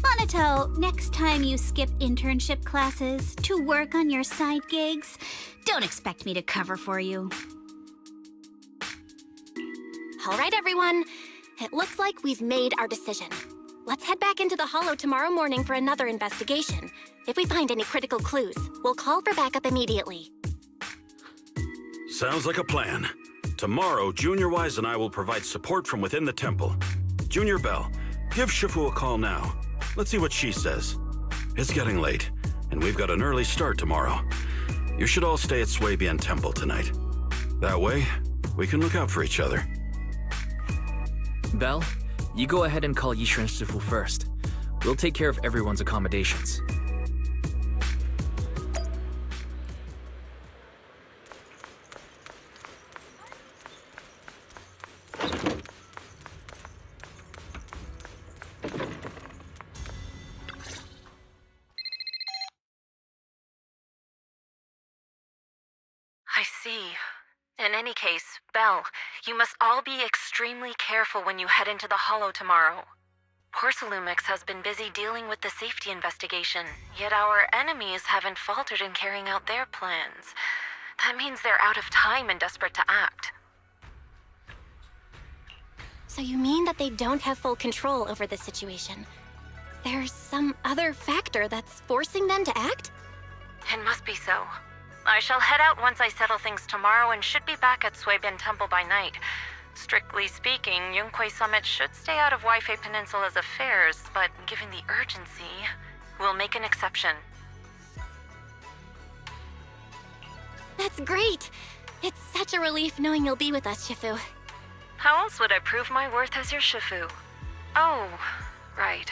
Monato, next time you skip internship classes to work on your side gigs, don't expect me to cover for you. All right, everyone. It looks like we've made our decision. Let's head back into the Hollow tomorrow morning for another investigation. If we find any critical clues, we'll call for backup immediately. Sounds like a plan. Tomorrow, Junior Wise and I will provide support from within the temple. Junior Bell, give Shifu a call now. Let's see what she says. It's getting late, and we've got an early start tomorrow. You should all stay at Swabian Temple tonight. That way, we can look out for each other. Belle, you go ahead and call Yishuan Shifu first. We'll take care of everyone's accommodations. I see. In any case, Belle, you must all be extremely careful when you head into the Hollow tomorrow. Porsalumex has been busy dealing with the safety investigation, yet our enemies haven't faltered in carrying out their plans. That means they're out of time and desperate to act. So you mean that they don't have full control over the situation? There's some other factor that's forcing them to act? It must be so. I shall head out once I settle things tomorrow and should be back at Suibin Temple by night. Strictly speaking, Yunque Summit should stay out of Waifei Peninsula's affairs, but given the urgency, we'll make an exception. That's great! It's such a relief knowing you'll be with us, Shifu. How else would I prove my worth as your Shifu? Oh, right.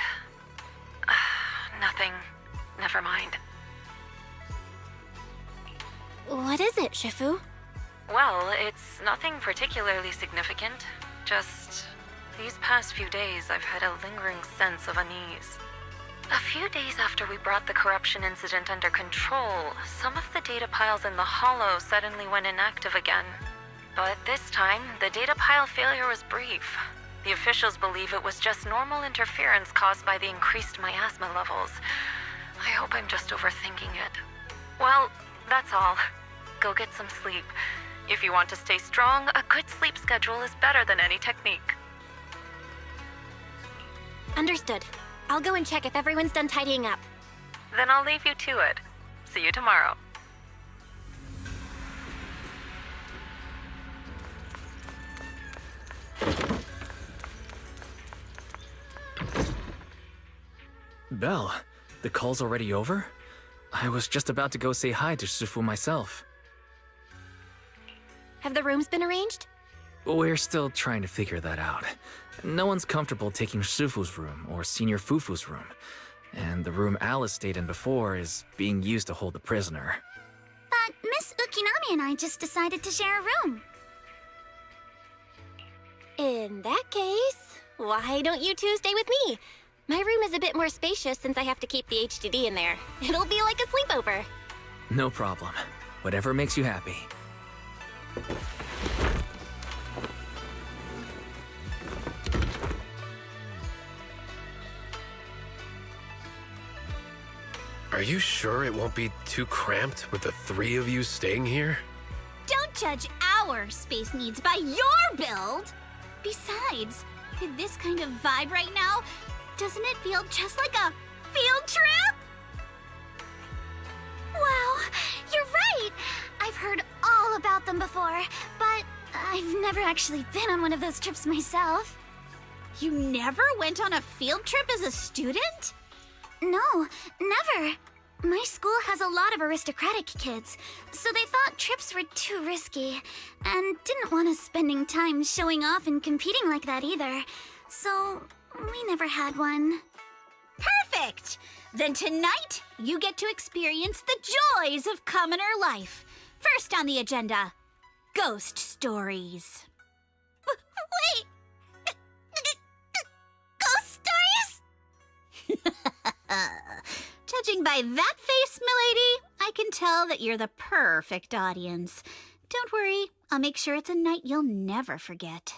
Nothing. Never mind. What is it, Shifu? Well, it's nothing particularly significant. Just these past few days, I've had a lingering sense of unease. A few days after we brought the corruption incident under control, some of the data piles in the Hollow suddenly went inactive again. But this time, the data pile failure was brief. The officials believe it was just normal interference caused by the increased miasma levels. I hope I'm just overthinking it. Well, that's all. Go get some sleep. If you want to stay strong, a good sleep schedule is better than any technique. Understood. I'll go and check if everyone's done tidying up. Then I'll leave you to it. See you tomorrow. Belle, the call's already over? I was just about to go say hi to Shifu myself. Have the rooms been arranged? We're still trying to figure that out. No one's comfortable taking Shifu's room or Senior Fufu's room. And the room Alice stayed in before is being used to hold the prisoner. But Miss Ukinami and I just decided to share a room. In that case, why don't you two stay with me? My room is a bit more spacious since I have to keep the HDD in there. It'll be like a sleepover. No problem. Whatever makes you happy. Are you sure it won't be too cramped with the three of you staying here? Don't judge our space needs by your build! Besides, with this kind of vibe right now, doesn't it feel just like a field trip? Wow, you're right! I've heard all about them before, but I've never actually been on one of those trips myself. You never went on a field trip as a student? No, never. My school has a lot of aristocratic kids, so they thought trips were too risky, and didn't want us spending time showing off and competing like that either. So, we never had one. Perfect! Then tonight, you get to experience the joys of commoner life. First on the agenda, ghost stories. Wait! Ghost stories? Judging by that face, milady, I can tell that you're the perfect audience. Don't worry, I'll make sure it's a night you'll never forget.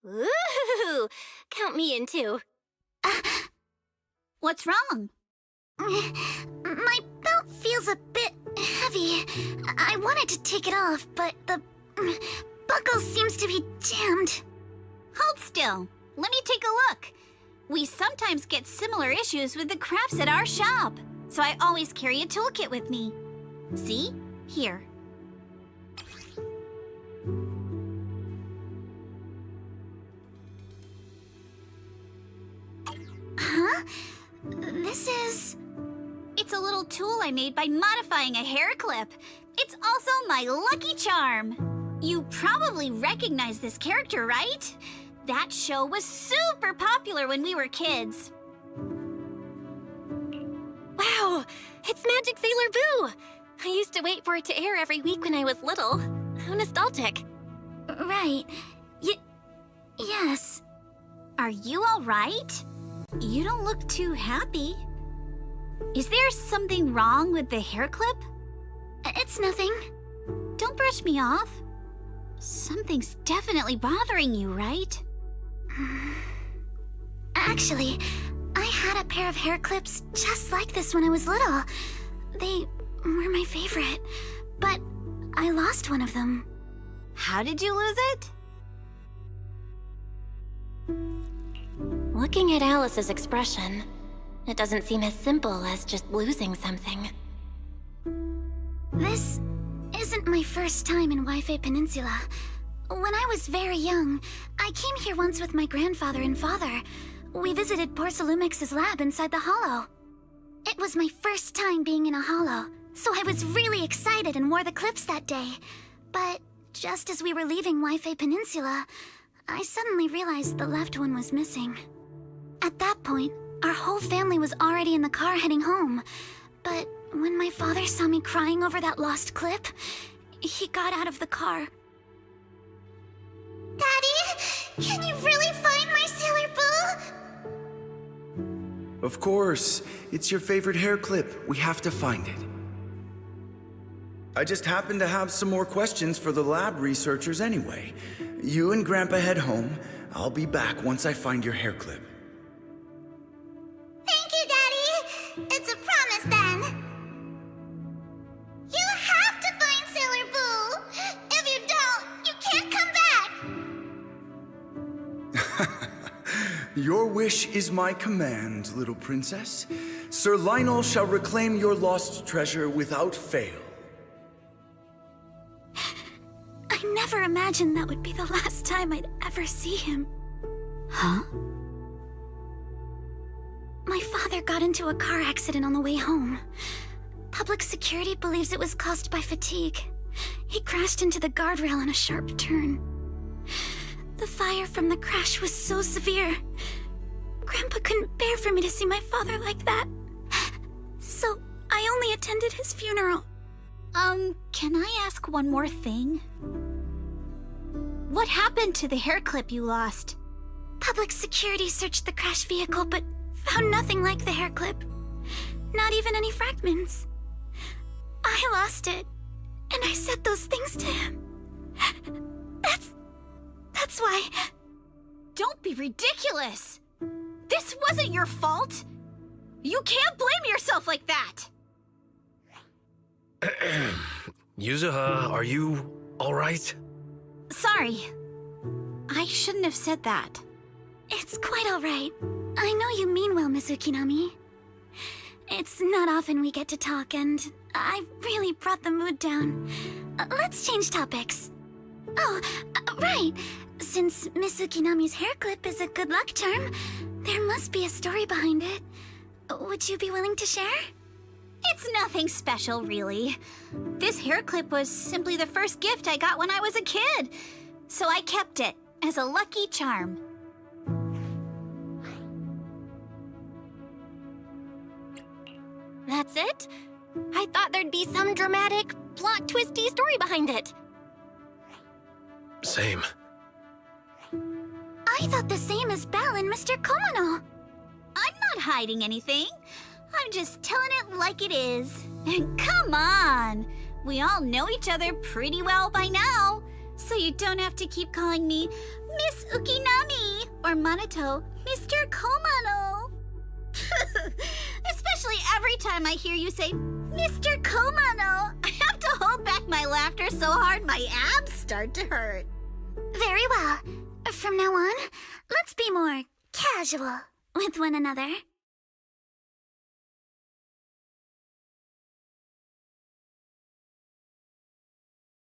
Ooh, count me in too. What's wrong? My belt feels a bit heavy. I wanted to take it off, but the buckle seems to be jammed. Hold still. Let me take a look. We sometimes get similar issues with the crafts at our shop, so I always carry a toolkit with me. See? Here. Huh? This is... It's a little tool I made by modifying a hair clip. It's also my lucky charm. You probably recognize this character, right? That show was super popular when we were kids. Wow, it's Magic Sailor Boo! I used to wait for it to air every week when I was little. How nostalgic. Right. Yes. Are you all right? You don't look too happy. Is there something wrong with the hair clip? It's nothing. Don't brush me off. Something's definitely bothering you, right? Actually, I had a pair of hair clips just like this when I was little. They were my favorite, but I lost one of them. How did you lose it? Looking at Alice's expression, it doesn't seem as simple as just losing something. This isn't my first time in Wi-Fi Peninsula. When I was very young, I came here once with my grandfather and father. We visited Porsalumex's lab inside the Hollow. It was my first time being in a Hollow, so I was really excited and wore the clips that day. But just as we were leaving Wi-Fi Peninsula, I suddenly realized the left one was missing. At that point, our whole family was already in the car heading home. But when my father saw me crying over that lost clip, he got out of the car. Daddy, can you really find my Sailor Boo? Of course. It's your favorite hair clip. We have to find it. I just happen to have some more questions for the lab researchers anyway. You and Grandpa head home. I'll be back once I find your hair clip. Thank you, Daddy. It's a promise then. You have to find Sailor Boo. If you don't, you can't come back. Your wish is my command, little princess. Sir Lionel shall reclaim your lost treasure without fail. I never imagined that would be the last time I'd ever see him. Huh? My father got into a car accident on the way home. Public security believes it was caused by fatigue. He crashed into the guardrail on a sharp turn. The fire from the crash was so severe. Grandpa couldn't bear for me to see my father like that. So I only attended his funeral. Can I ask one more thing? What happened to the hair clip you lost? Public security searched the crashed vehicle, but found nothing like the hair clip. Not even any fragments. I lost it, and I said those things to him. That's why... Don't be ridiculous! This wasn't your fault! You can't blame yourself like that! Yuzuha, are you alright? Sorry. I shouldn't have said that. It's quite alright. I know you mean well, Miss Ukinami. It's not often we get to talk, and I really brought the mood down. Let's change topics. Oh, right. Since Miss Ukinami's hair clip is a good luck charm, there must be a story behind it. Would you be willing to share? It's nothing special, really. This hair clip was simply the first gift I got when I was a kid, so I kept it as a lucky charm. That's it? I thought there'd be some dramatic, plot-twisty story behind it. Same. I thought the same as Belle and Mr. Komano. I'm not hiding anything. I'm just telling it like it is. And come on! We all know each other pretty well by now, so you don't have to keep calling me Miss Ukinami or Manato Mr. Komano. Especially every time I hear you say Mr. Komano, I have to hold back my laughter so hard my abs start to hurt. Very well. From now on, let's be more casual with one another.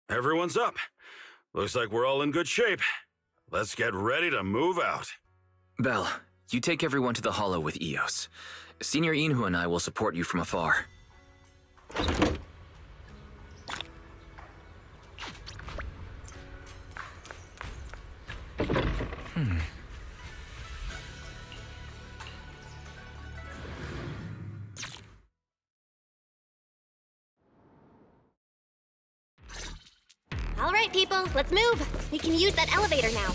Everyone's up. Looks like we're all in good shape. Let's get ready to move out. Belle, you take everyone to the Hollow with Eos. Senior Inhu and I will support you from afar. All right, people, let's move. We can use that elevator now.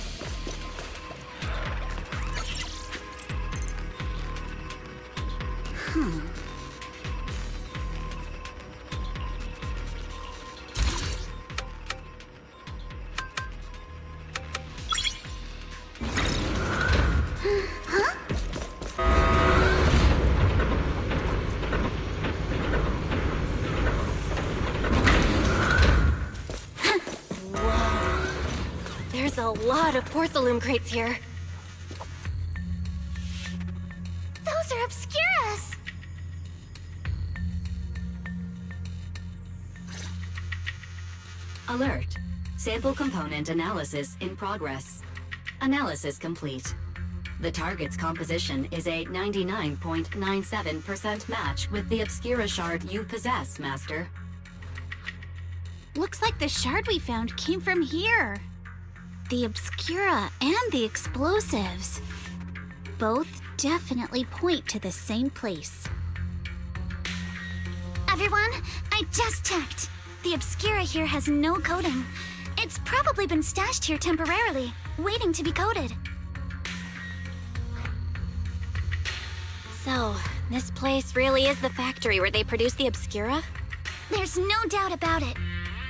There's a lot of Porcelain crates here. Those are Obscuras! Alert. Sample component analysis in progress. Analysis complete. The target's composition is a 99.97% match with the Obscura shard you possess, Master. Looks like the shard we found came from here. The Obscura and the explosives. Both definitely point to the same place. Everyone, I just checked. The Obscura here has no coding. It's probably been stashed here temporarily, waiting to be coded. So, this place really is the factory where they produce the Obscura? There's no doubt about it.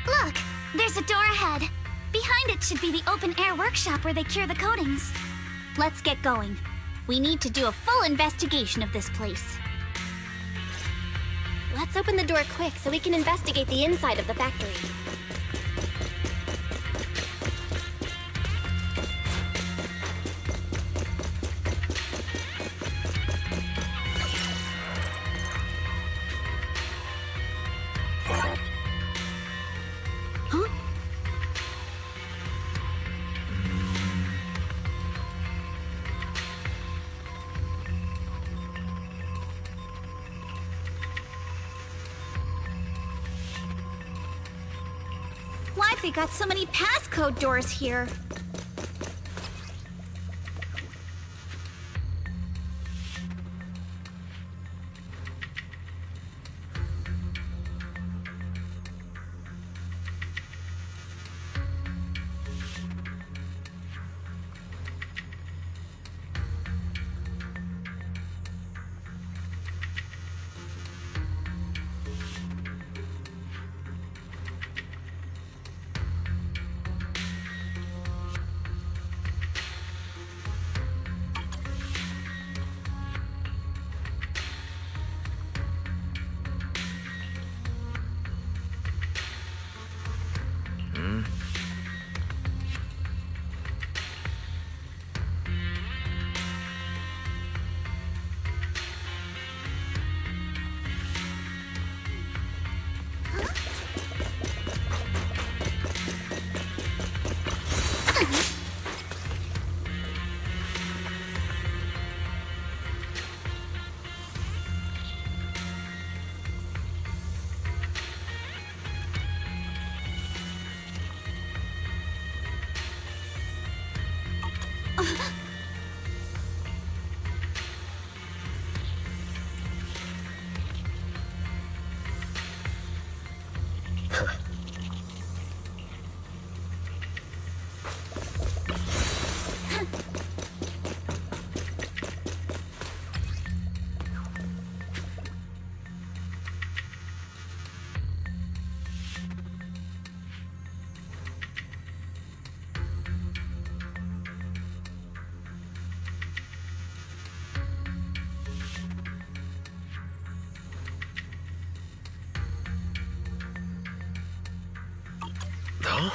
Look, there's a door ahead. Behind it should be the open-air workshop where they cure the coatings. Let's get going. We need to do a full investigation of this place. Let's open the door quick so we can investigate the inside of the factory. Why've they got so many passcode doors here? Huh?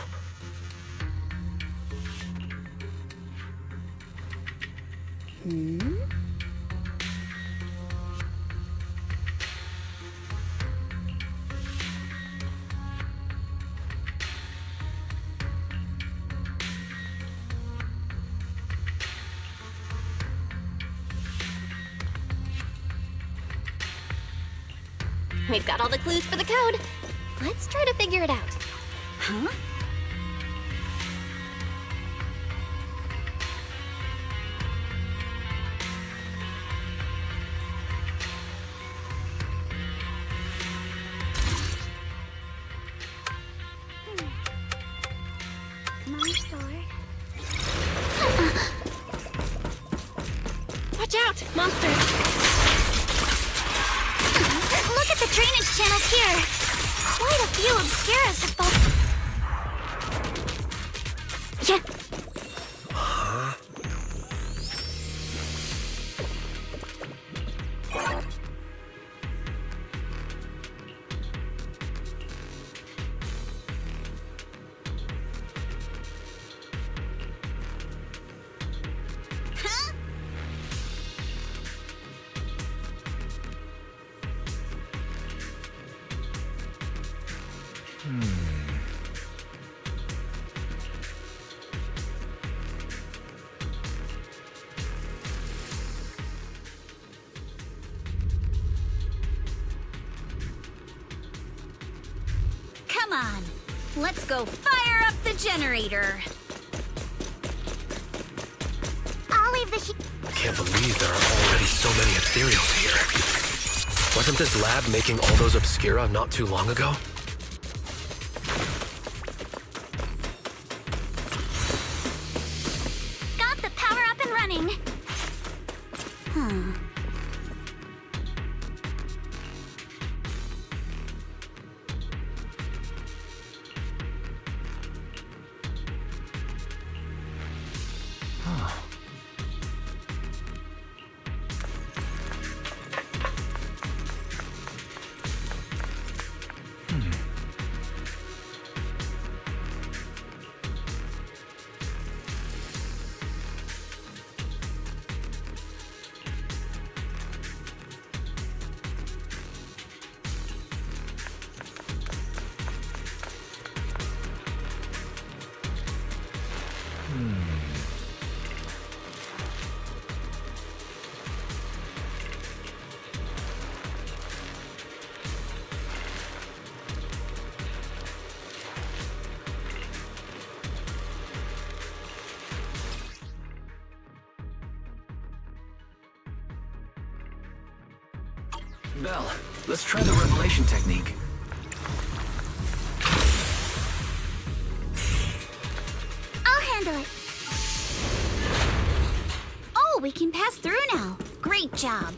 We've got all the clues for the code. Let's try to figure it out. Huh? Watch out, monsters! Look at the drainage channels here. Quite a few Obscuras have fallen. Yeah. on! Let's go fire up the generator! I'll leave the I can't believe there are already so many ethereals here. Wasn't this lab making all those Obscura not too long ago? Got the power up and running. Belle, let's try the revelation technique. I'll handle it. Oh, we can pass through now. Great job.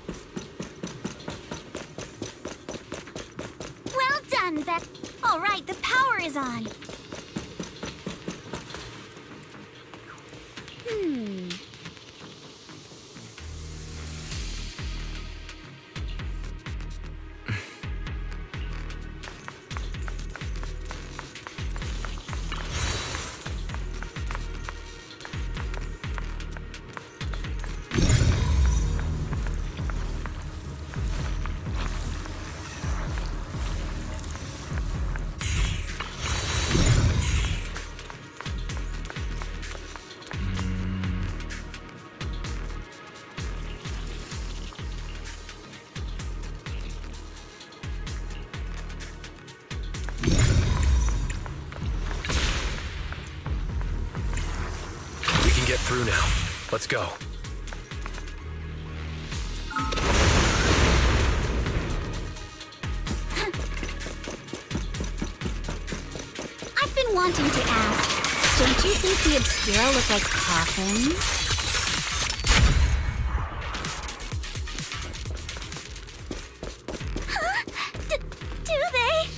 Well done, Beth. All right, the power is on. Get through now. Let's go. I've been wanting to ask, don't you think the Obscura look like coffins? Do they?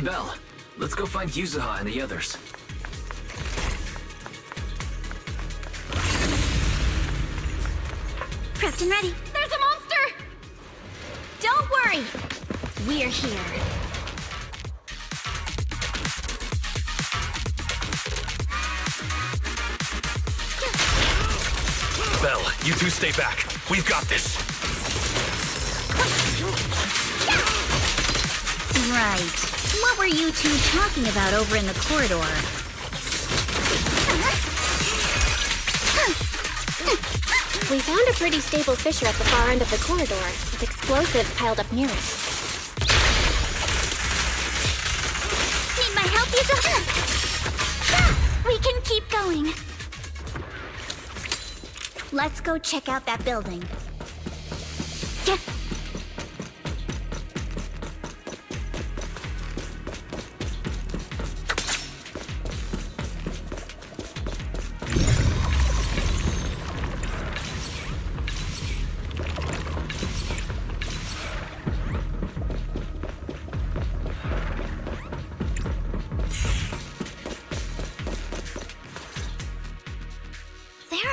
Belle, let's go find Yuzuha and the others. Prepped and ready. There's a monster! Don't worry. We're here. Belle, you two stay back. We've got this. Right. What were you two talking about over in the corridor? We found a pretty stable fissure at the far end of the corridor, with explosives piled up near it. Need my help, Yuzuha? We can keep going. Let's go check out that building.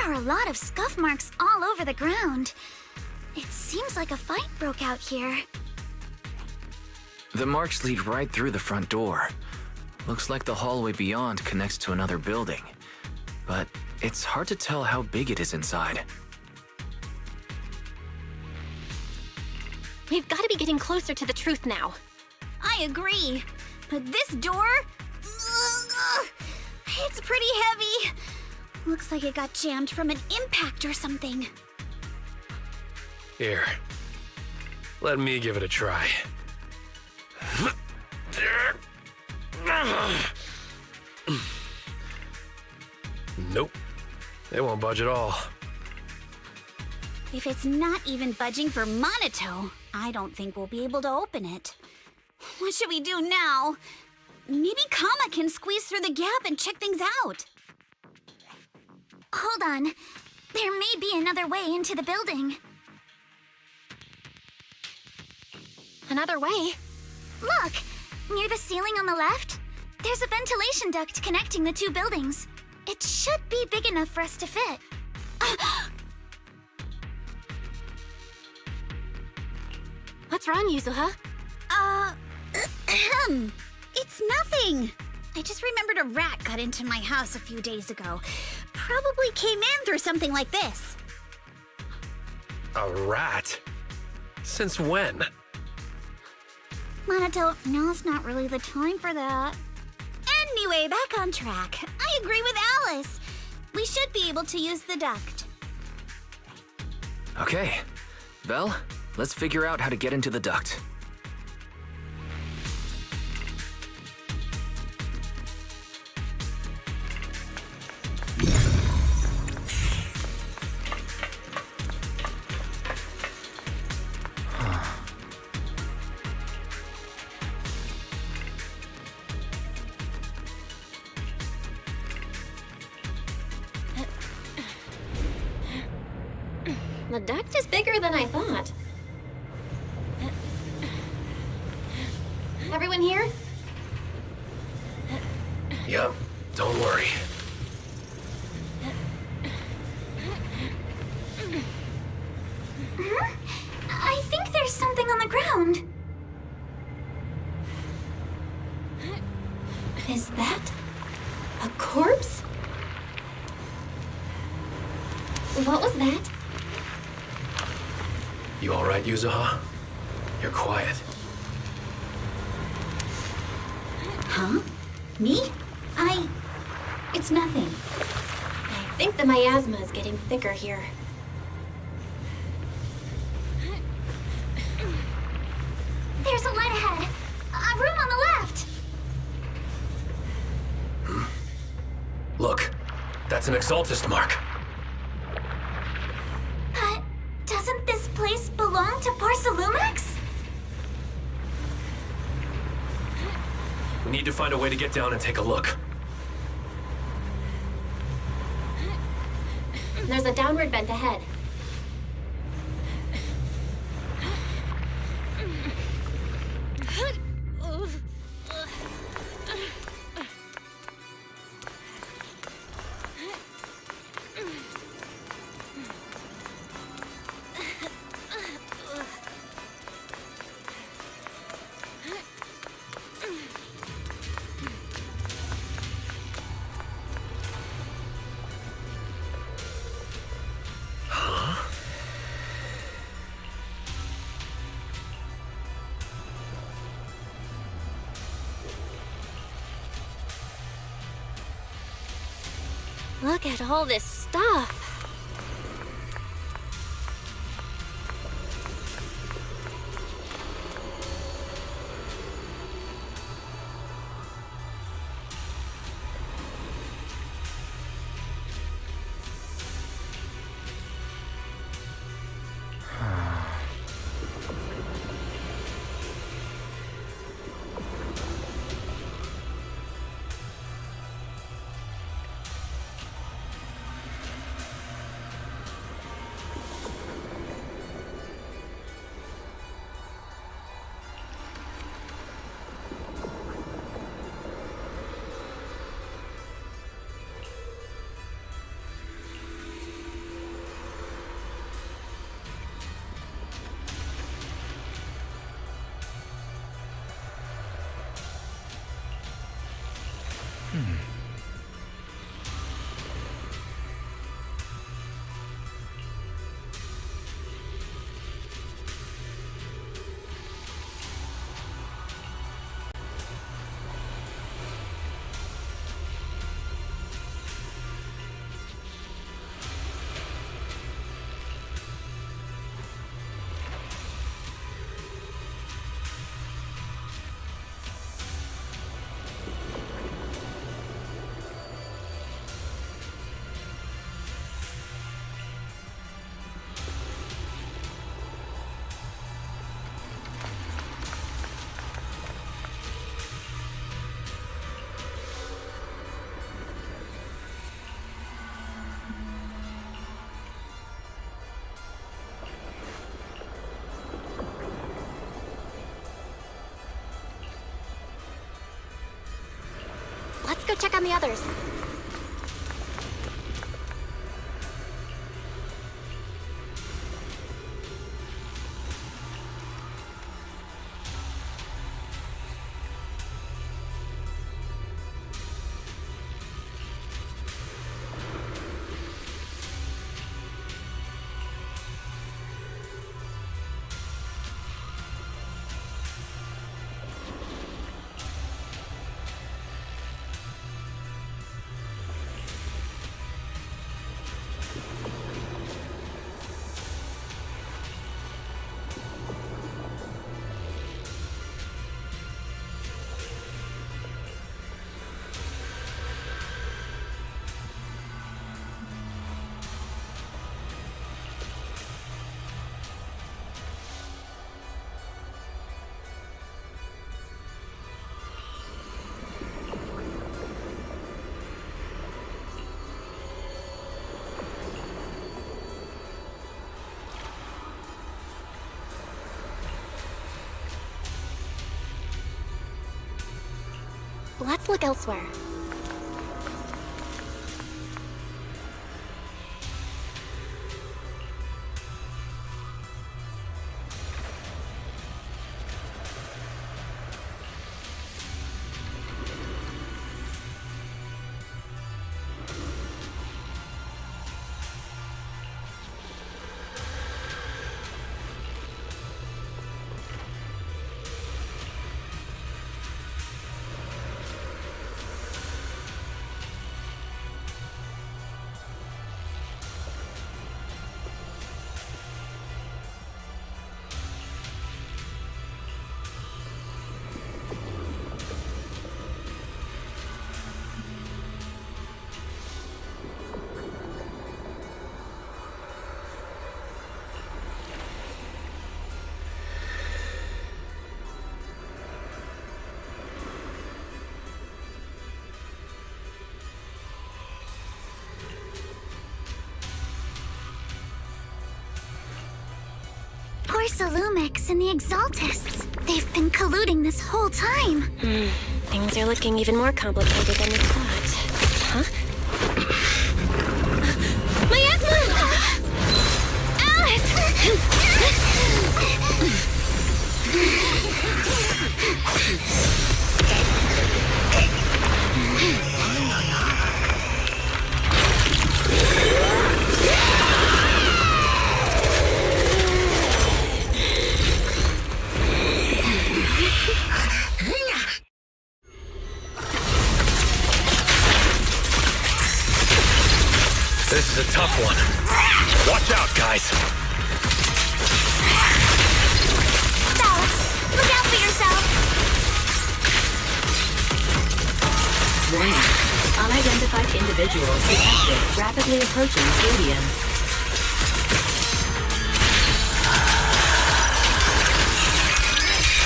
There are a lot of scuff marks all over the ground. It seems like a fight broke out here. The marks lead right through the front door. Looks like the hallway beyond connects to another building. But it's hard to tell how big it is inside. We've got to be getting closer to the truth now. I agree. But this door? It's pretty heavy. Looks like it got jammed from an impact or something. Here. Let me give it a try. Nope. It won't budge at all. If it's not even budging for Monito, I don't think we'll be able to open it. What should we do now? Maybe Kama can squeeze through the gap and check things out. Hold on. There may be another way into the building. Another way? Look! Near the ceiling on the left, there's a ventilation duct connecting the two buildings. It should be big enough for us to fit. What's wrong, Yuzuha? It's nothing. I just remembered a rat got into my house a few days ago. Probably came in through something like this. A rat? Since when? Monito, now's not really the time for that. Anyway, back on track. I agree with Alice. We should be able to use the duct. Okay. Belle, let's figure out how to get into the duct. The duct is bigger than I thought. Everyone here? Yep, don't worry. I think there's something on the ground. Is that a corpse? What was that? You alright, Yuzuha? You're quiet. Huh? Me? It's nothing. I think the miasma is getting thicker here. There's a light ahead. A room on the left. Look, that's an Exaltist mark. But doesn't this place belong to Sailume? We need to find a way to get down and take a look. There's a downward bend ahead. Look at all this stuff. Let's go check on the others. Let's look elsewhere. Sailume and the Exaltists. They've been colluding this whole time. Things are looking even more complicated than we thought. Huh? Miasma! Alice! This is a tough one. Watch out, guys. Stella, look out for yourself. Warning. Unidentified individuals detected rapidly approaching stadium.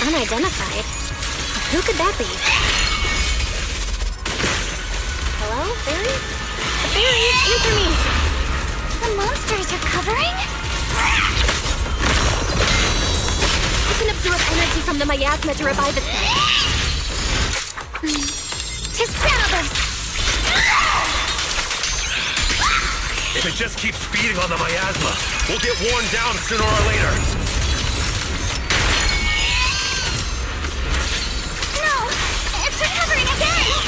Unidentified? Who could that be? Hello, Fairy? Fairy, answer me! The monsters are covering? You can absorb energy from the miasma to revive itself. To Zenless! If it just keeps feeding on the miasma, we'll get worn down sooner or later. No! It's recovering again!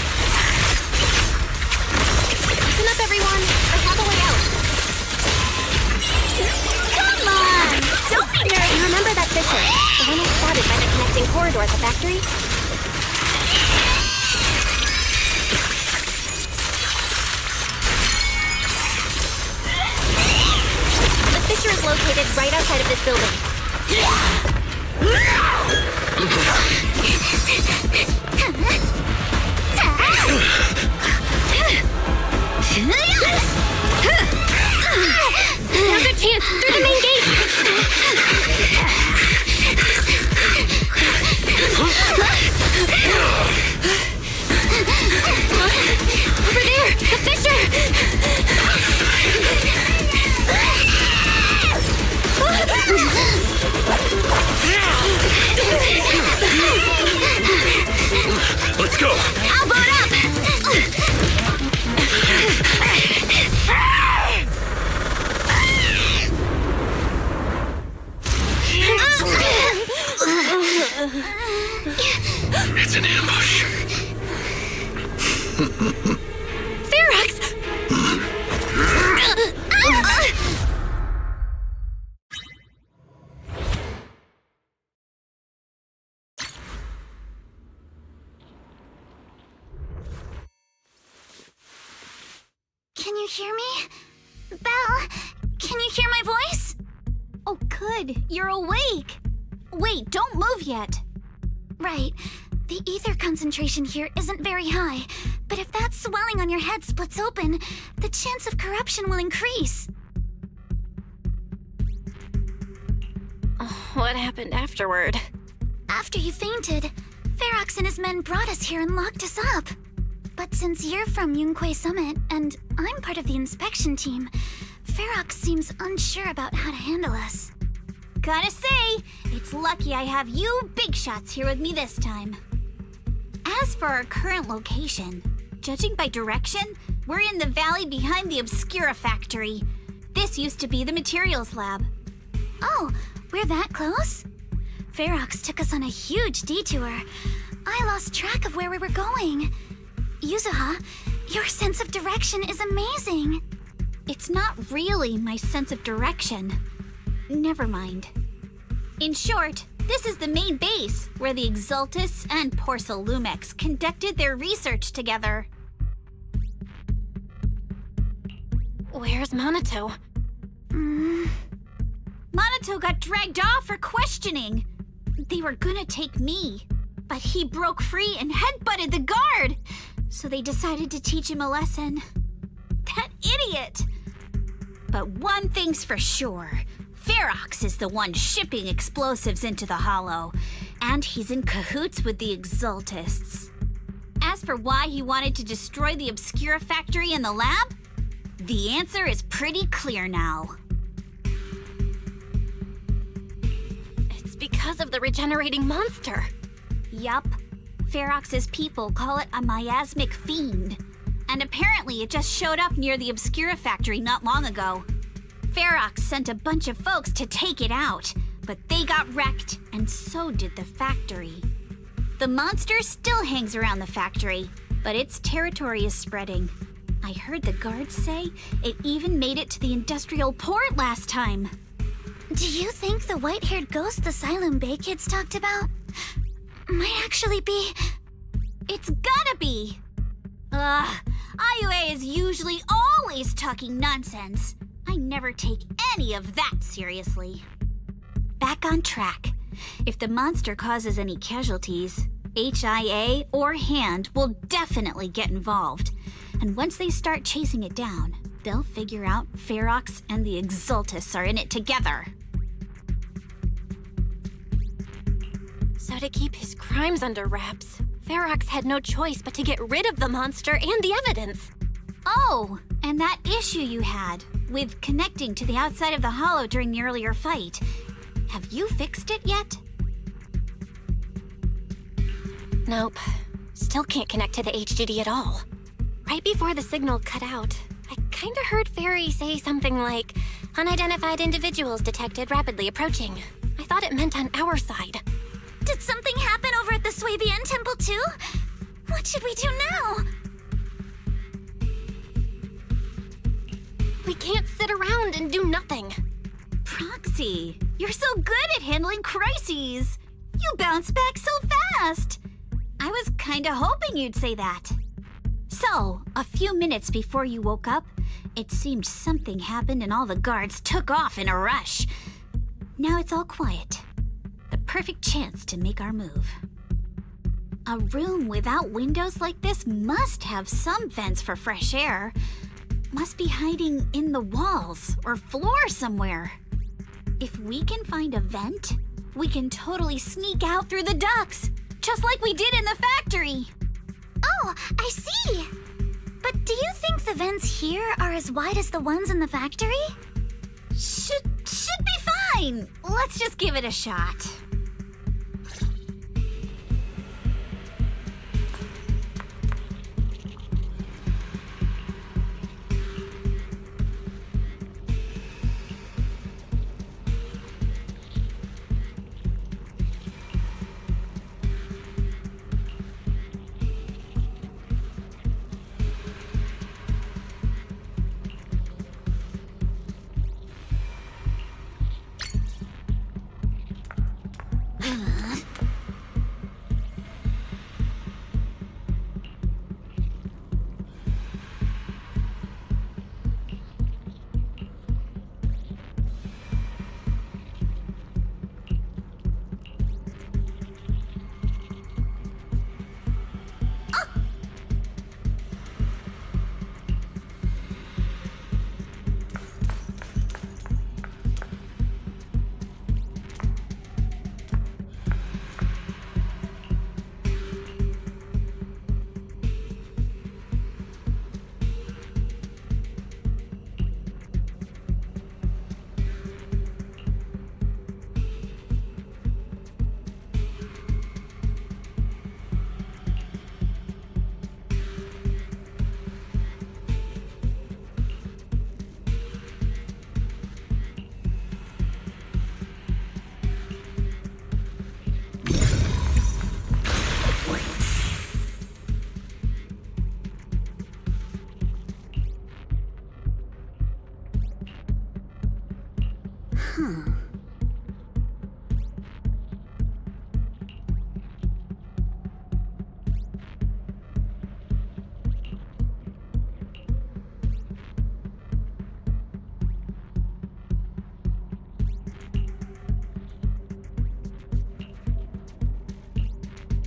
outside of this building. Now's our chance! Through the main gate! Over there! The fissure! Let's go! I'll boat up! It's an ambush. Ferox! Can you hear me? Belle, can you hear my voice? Oh, good. You're awake. Wait, don't move yet. Right. The ether concentration here isn't very high, but if that swelling on your head splits open, the chance of corruption will increase. What happened afterward? After you fainted, Ferox and his men brought us here and locked us up. But since you're from Yunque Summit, and I'm part of the inspection team, Ferox seems unsure about how to handle us. Gotta say, it's lucky I have you big shots here with me this time. As for our current location, judging by direction, we're in the valley behind the Obscura factory. This used to be the materials lab. Oh, we're that close? Ferox took us on a huge detour. I lost track of where we were going. Yuzuha, your sense of direction is amazing. It's not really my sense of direction. Never mind. In short, this is the main base where the Exultus and Porsalumex conducted their research together. Where's Monato? Monato got dragged off for questioning. They were gonna take me, but he broke free and headbutted the guard. So they decided to teach him a lesson. That idiot! But one thing's for sure. Ferox is the one shipping explosives into the Hollow, and he's in cahoots with the Exultists. As for why he wanted to destroy the Obscura factory and the lab, the answer is pretty clear now. It's because of the regenerating monster. Yup. Ferox's people call it a miasmic fiend. And apparently it just showed up near the Obscura factory not long ago. Ferox sent a bunch of folks to take it out, but they got wrecked, and so did the factory. The monster still hangs around the factory, but its territory is spreading. I heard the guards say it even made it to the industrial port last time. Do you think the white-haired ghost the Sailume Bay kids talked about might actually be... It's gotta be! IUA is usually always talking nonsense. I never take any of that seriously. Back on track. If the monster causes any casualties, HIA or Hand will definitely get involved. And once they start chasing it down, they'll figure out Ferox and the Exultus are in it together. So to keep his crimes under wraps, Ferox had no choice but to get rid of the monster and the evidence. Oh, and that issue you had with connecting to the outside of the Hollow during the earlier fight. Have you fixed it yet? Nope. Still can't connect to the HGD at all. Right before the signal cut out, I kinda heard Fairy say something like, "Unidentified individuals detected rapidly approaching." I thought it meant on our side. Did something happen over at the Swabian Temple too? What should we do now? We can't sit around and do nothing. Proxy, you're so good at handling crises. You bounce back so fast. I was kinda hoping you'd say that. So, a few minutes before you woke up, it seemed something happened and all the guards took off in a rush. Now it's all quiet. The perfect chance to make our move. A room without windows like this must have some vents for fresh air. Must be hiding in the walls or floor somewhere. If we can find a vent, we can totally sneak out through the ducts, just like we did in the factory. Oh, I see! But do you think the vents here are as wide as the ones in the factory? Should be fine. Let's just give it a shot.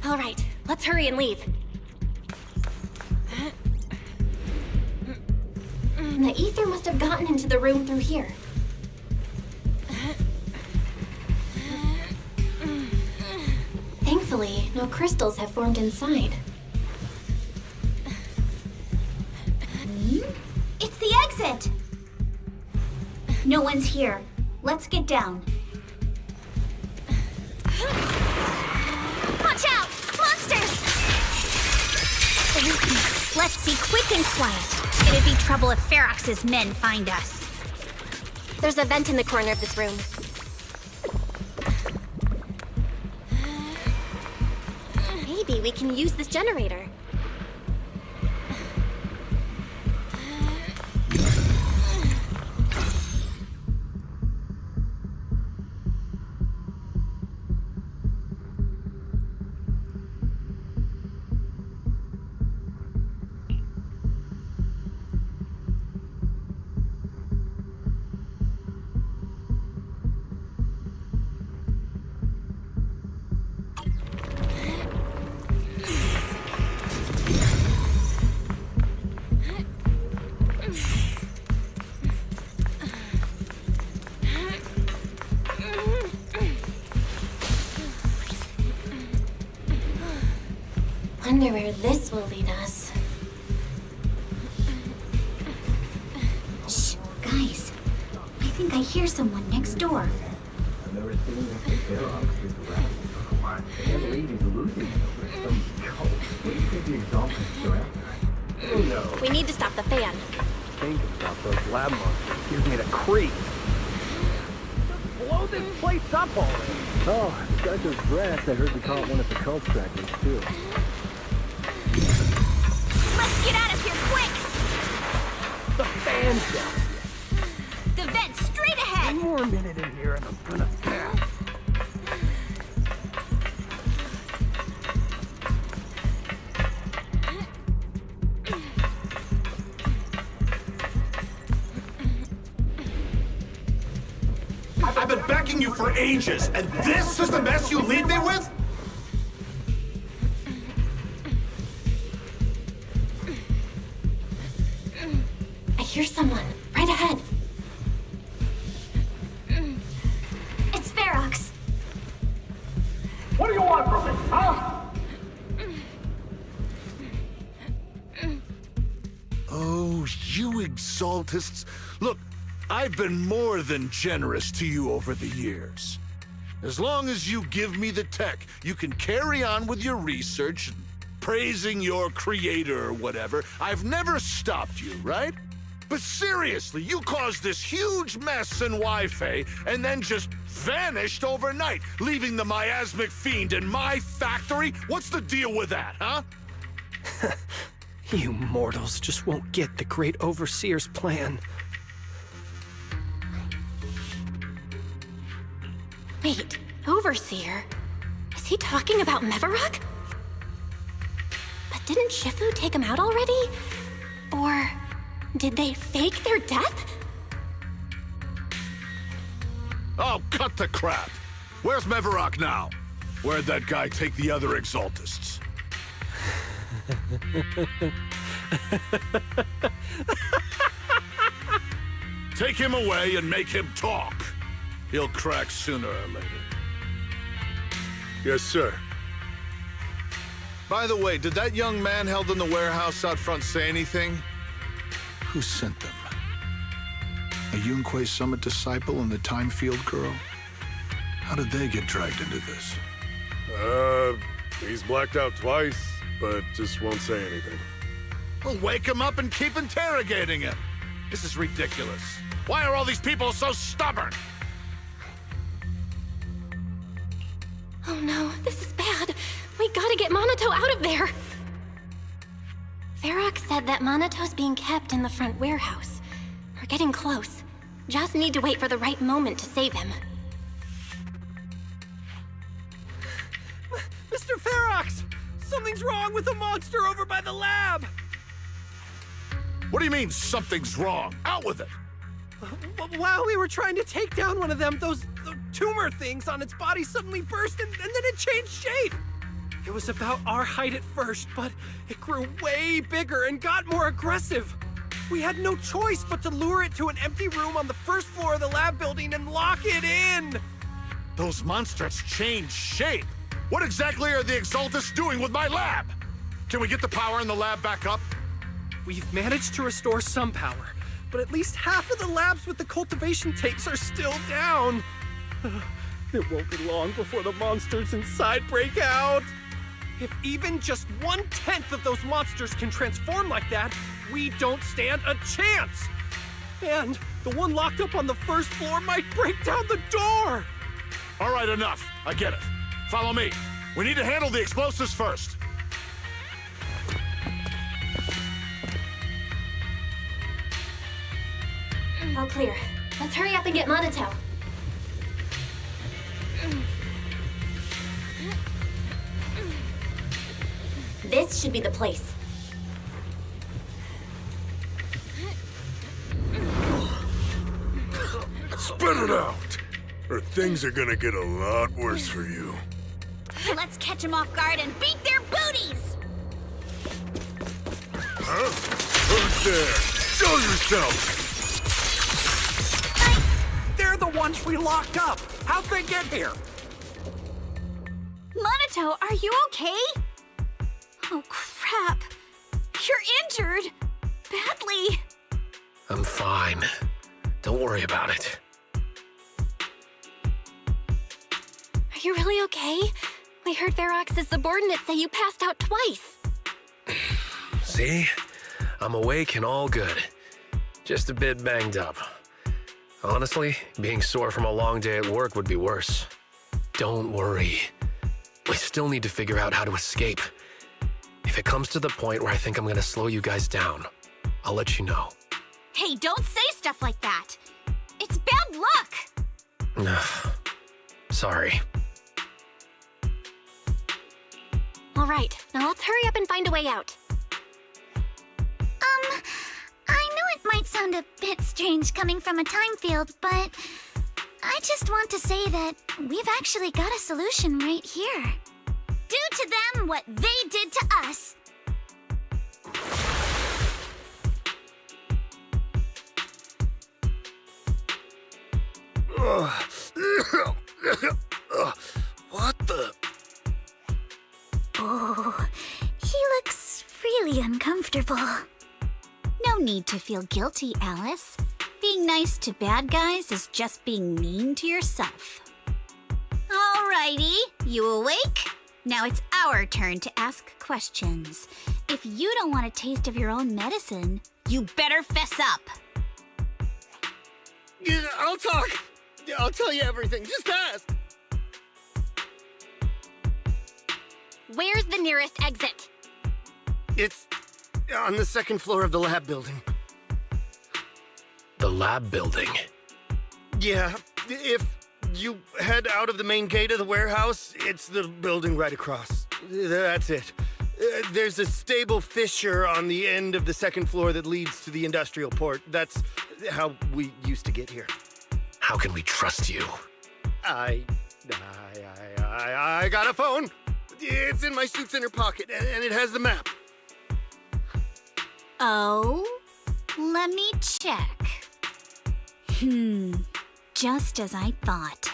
All right, let's hurry and leave. The ether must have gotten into the room through here. Thankfully, no crystals have formed inside. It's the exit! No one's here. Let's get down. Watch out! Monsters! Let's be quick and quiet. It'd be trouble if Ferox's men find us. There's a vent in the corner of this room. Maybe we can use this generator. Wonder where this will lead us. Shh, guys. I think I hear someone next door. We need to stop the fan. Think about those lab monsters gives me the creep. Blow this place up already. Oh, judge those breaths. I heard we caught one of the cult trackers too. Let's get out of here quick! The fan's down. The vent straight ahead! One more minute in here and I'm gonna pass. I've been backing you for ages, and this is the mess you leave me with? I hear someone. Right ahead. It's Ferox. What do you want from me, huh? Oh, you exaltists. Look, I've been more than generous to you over the years. As long as you give me the tech, you can carry on with your research, praising your creator or whatever. I've never stopped you, right? But seriously, you caused this huge mess in Wi-Fi and then just vanished overnight, leaving the miasmic fiend in my factory? What's the deal with that, huh? You mortals just won't get the great overseer's plan. Wait, Overseer? Is he talking about Mevarok? But didn't Shifu take him out already? Or did they fake their death? Oh, cut the crap! Where's Mevarok now? Where'd that guy take the other exaltists? Take him away and make him talk. He'll crack sooner or later. Yes, sir. By the way, did that young man held in the warehouse out front say anything? Who sent them? A Yunque Summit disciple and the Time Field girl? How did they get dragged into this? He's blacked out twice, but just won't say anything. Well, wake him up and keep interrogating him. This is ridiculous. Why are all these people so stubborn? Oh no, this is bad. We gotta get Monato out of there. Ferox said that Monato's being kept in the front warehouse. We're getting close. Just need to wait for the right moment to save him. Mr. Ferox! Something's wrong with the monster over by the lab! What do you mean, something's wrong? Out with it! While we were trying to take down one of them, those tumor things on its body suddenly burst and then it changed shape. It was about our height at first, but it grew way bigger and got more aggressive. We had no choice but to lure it to an empty room on the first floor of the lab building and lock it in. Those monsters changed shape. What exactly are the Exaltists doing with my lab? Can we get the power in the lab back up? We've managed to restore some power, but at least half of the labs with the cultivation tanks are still down. It won't be long before the monsters inside break out. If even just 1/10 of those monsters can transform like that, we don't stand a chance. And the one locked up on the first floor might break down the door. All right, enough. I get it. Follow me. We need to handle the explosives first. All clear. Let's hurry up and get Monato. This should be the place. Spit it out, or things are gonna get a lot worse for you. Let's catch them off guard and beat their booties! Huh? Who's there? Show yourself! They're the ones we locked up. How'd they get here? Monato, are you okay? Oh, crap. You're injured. Badly. I'm fine. Don't worry about it. Are you really okay? We heard Ferox's subordinates say you passed out twice. See? I'm awake and all good. Just a bit banged up. Honestly, being sore from a long day at work would be worse. Don't worry. We still need to figure out how to escape. If it comes to the point where I think I'm gonna slow you guys down, I'll let you know. Hey, don't say stuff like that. It's bad luck. Sorry. All right, now let's hurry up and find a way out. I know it might sound a bit strange coming from a time field, but I'd just want to say that we've actually got a solution right here. Do to them what they did to us. What the? Oh, he looks really uncomfortable. No need to feel guilty, Alice. Being nice to bad guys is just being mean to yourself. Alrighty, you awake? Now it's our turn to ask questions. If you don't want a taste of your own medicine, you better fess up. Yeah, I'll talk. Yeah, I'll tell you everything. Just ask. Where's the nearest exit? It's on the second floor of the lab building. The lab building? Yeah, if you head out of the main gate of the warehouse, it's the building right across. That's it. There's a stable fissure on the end of the second floor that leads to the industrial port. That's how we used to get here. How can we trust you? I got a phone. It's in my suit's inner pocket, and it has the map. Oh? Let me check. Just as I thought.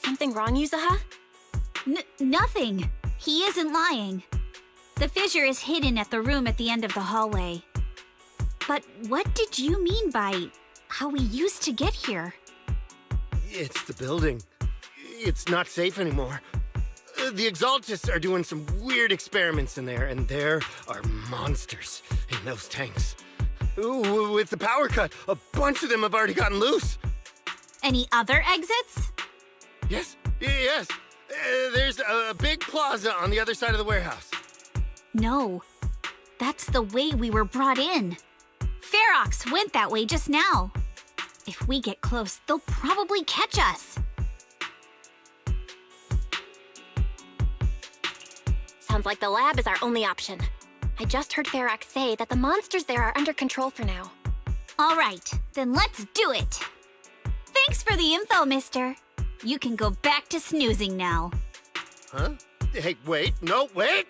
Something wrong, Yuzuha? Nothing. He isn't lying. The fissure is hidden at the room at the end of the hallway. But what did you mean by how we used to get here? It's the building. It's not safe anymore. The Exaltists are doing some weird experiments in there, and there are monsters in those tanks. Ooh, with the power cut, a bunch of them have already gotten loose. Any other exits? Yes. There's a big plaza on the other side of the warehouse. No. That's the way we were brought in. Ferox went that way just now. If we get close, they'll probably catch us. Sounds like the lab is our only option. I just heard Ferox say that the monsters there are under control for now. All right, then let's do it. Thanks for the info, mister. You can go back to snoozing now. Huh? Hey, wait. No, wait!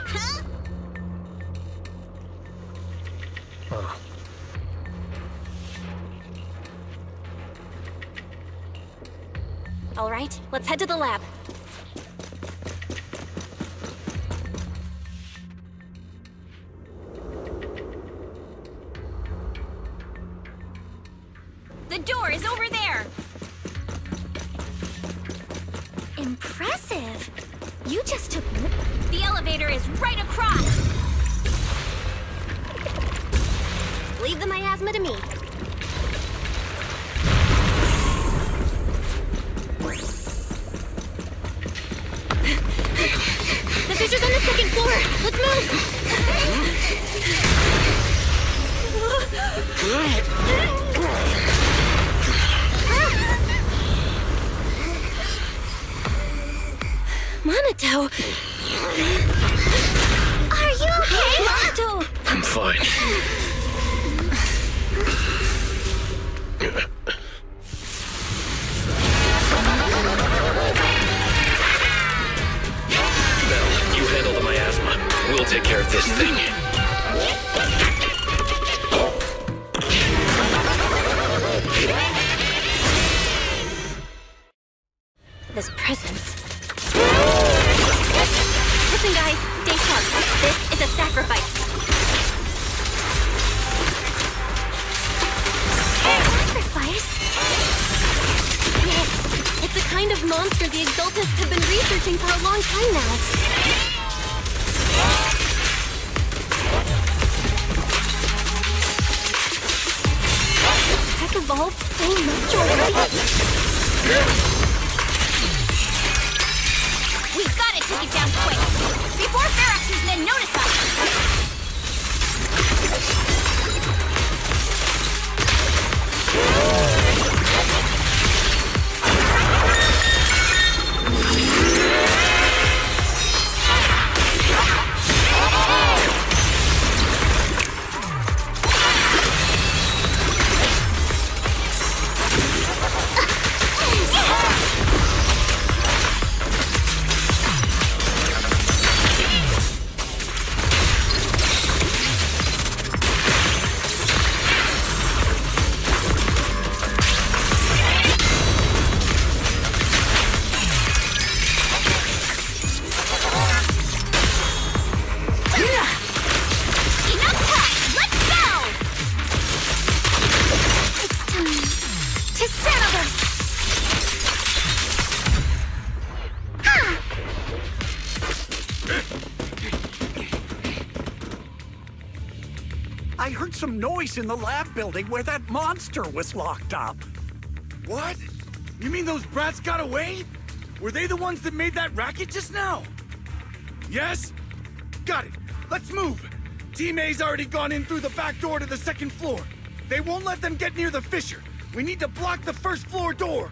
Huh? Oh. All right, let's head to the lab. The door is over there. Impressive. You just took... The elevator is right across. Leave the miasma to me. The fissure's on the second floor. Let's move. Monato. Are you okay? Monato. I'm fine. Belle, you handle the miasma. We'll take care of this thing. This presence. Listen, guys, stay sharp. This is a sacrifice. Sacrifice? Yes, it's a kind of monster the Exaltists have been researching for a long time now. Tech evolved so much already. We've got to take it down quick, before Ferox's men notice us! some noise in the lab building where that monster was locked up. What? You mean those brats got away? Were they the ones that made that racket just now? Yes? Got it. Let's move. Team A's already gone in through the back door to the second floor. They won't let them get near the fissure. We need to block the first floor door.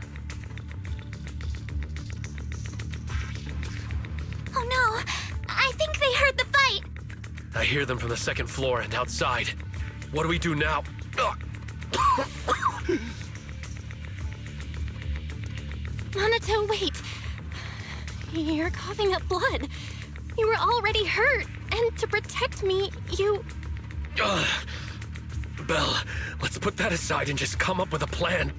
Oh no! I think they heard the fight! I hear them from the second floor and outside. What do we do now? Minato, wait. You're coughing up blood. You were already hurt, and to protect me, you... Belle, let's put that aside and just come up with a plan.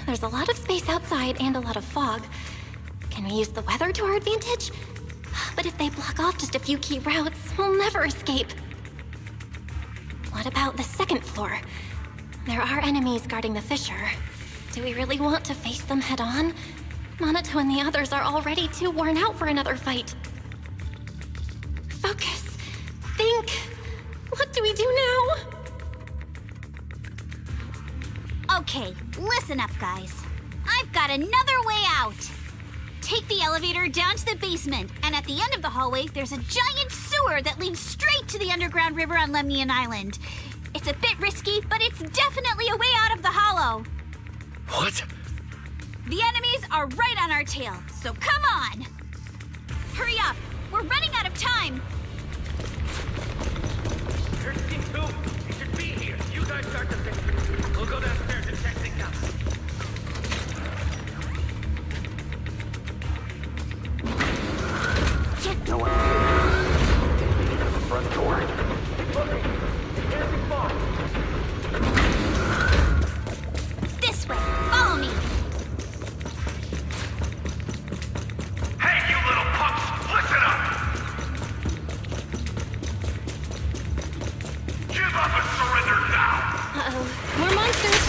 There's a lot of space outside and a lot of fog. Can we use the weather to our advantage? But if they block off just a few key routes, we'll never escape. What about the second floor? There are enemies guarding the fissure. Do we really want to face them head on? Minato and the others are already too worn out for another fight. Focus. Think. What do we do now? Okay, listen up, guys. I've got another way out. Take the elevator down to the basement, and at the end of the hallway, there's a giant sewer that leads straight to the underground river on Lemnian Island. It's a bit risky, but it's definitely a way out of the hollow. What? The enemies are right on our tail, so come on! Hurry up! We're running out of time! Here's Team 2. You should be here. You guys start the thing. We'll go downstairs and check things out. No one here. The front door. Keep looking. Can't be far. This way. Follow me. Hey, you little punks! Listen up! Give up and surrender now! Uh-oh. More monsters!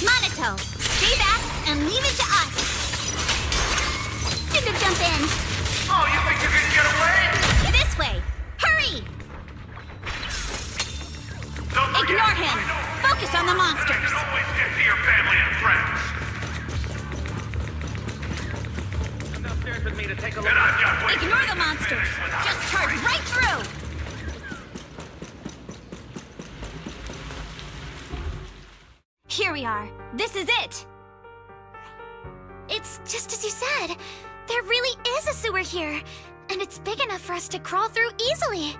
Minato, stay back and leave it to us. Finger jump in. Oh, you think you can get away? This way. Hurry! Don't forget, Ignore him. Focus on the monsters. You can always get to your family and friends. Come downstairs with me to take a look. And I've got way Ignore the monsters. Just charge right through. Here we are. This is it. It's just as you said. There really is a sewer here, and it's big enough for us to crawl through easily.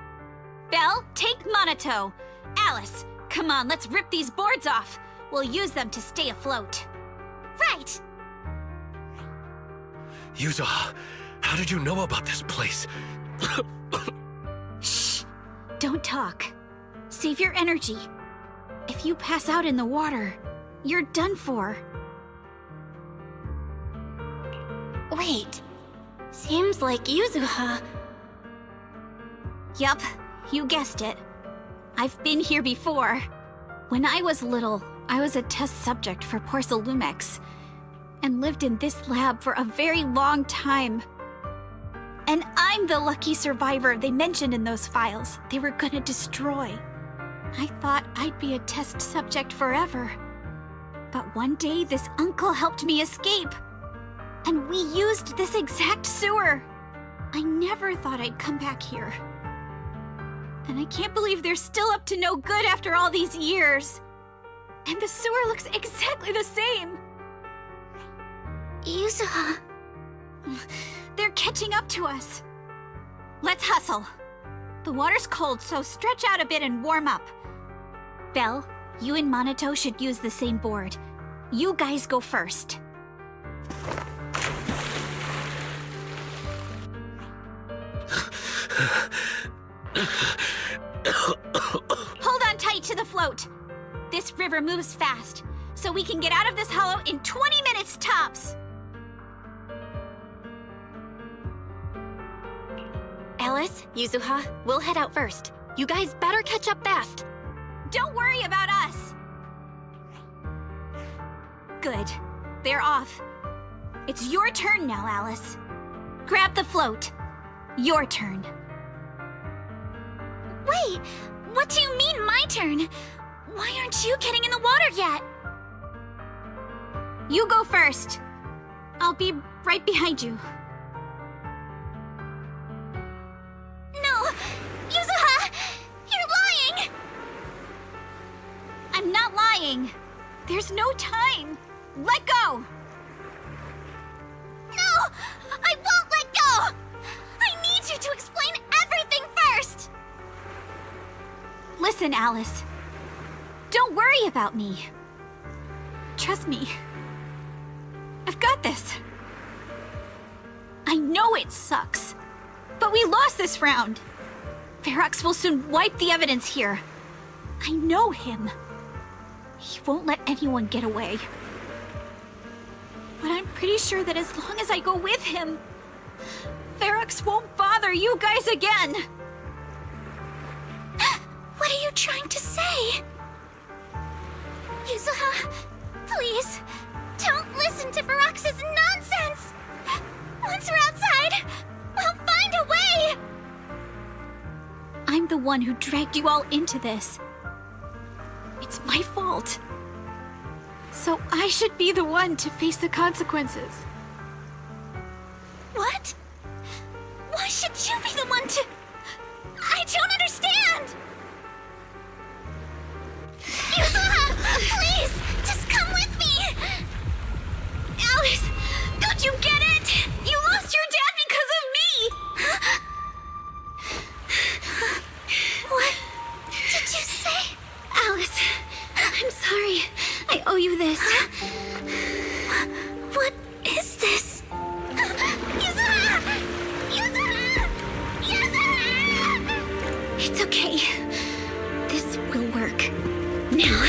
Belle, take Minato. Alice, come on, let's rip these boards off. We'll use them to stay afloat. Right. Yuza, how did you know about this place? Shh. Don't talk. Save your energy. If you pass out in the water, you're done for. Wait. Seems like Yuzuha. Yup, you guessed it. I've been here before. When I was little, I was a test subject for Sailume and lived in this lab for a very long time. And I'm the lucky survivor they mentioned in those files they were gonna destroy. I thought I'd be a test subject forever. But one day this uncle helped me escape. And we used this exact sewer. I never thought I'd come back here. And I can't believe they're still up to no good after all these years. And the sewer looks exactly the same. Yuzuha. They're catching up to us. Let's hustle. The water's cold, so stretch out a bit and warm up. Belle, you and Minato should use the same board. You guys go first. Hold on tight to the float. This river moves fast, so we can get out of this hollow in 20 minutes tops. Alice, Yuzuha, we'll head out first. You guys better catch up fast. Don't worry about us. Good. They're off. It's your turn now, Alice. grab the float. Your turn. Wait, what do you mean my turn? Why aren't you getting in the water yet? You go first. I'll be right behind you. No! Yuzuha! You're lying! I'm not lying. There's no time. Let go! No! I won't let go! I need you to explain everything first! Listen, Alice. Don't worry about me. Trust me. I've got this. I know it sucks, but we lost this round. Ferox will soon wipe the evidence here. I know him. He won't let anyone get away. But I'm pretty sure that as long as I go with him, Ferox won't bother you guys again. What are you trying to say? Yuzuha, please, don't listen to Ferox's nonsense! Once we're outside, we'll find a way! I'm the one who dragged you all into this. It's my fault. So I should be the one to face the consequences. What? Why should you be the one to... I don't understand! Yuzuha, please, just come with me! Alice, don't you get it? You lost your dad because of me! What did you say? Alice, I'm sorry. I owe you this. What is this? Yuzuha! Yuzuha! Yuzuha! It's okay. This will work. Now,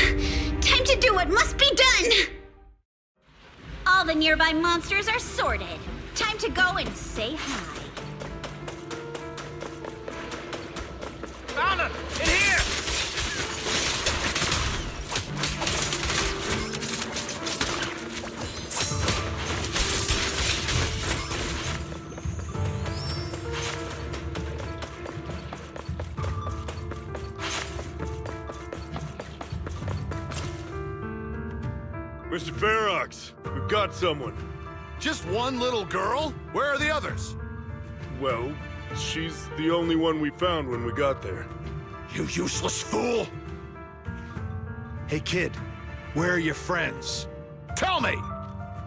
time to do what must be done! All the nearby monsters are sorted. Time to go and say hi. Found him! In here! Mr. Ferox, we've got someone. Just one little girl? Where are the others? Well, she's the only one we found when we got there. You useless fool! Hey kid, where are your friends? Tell me!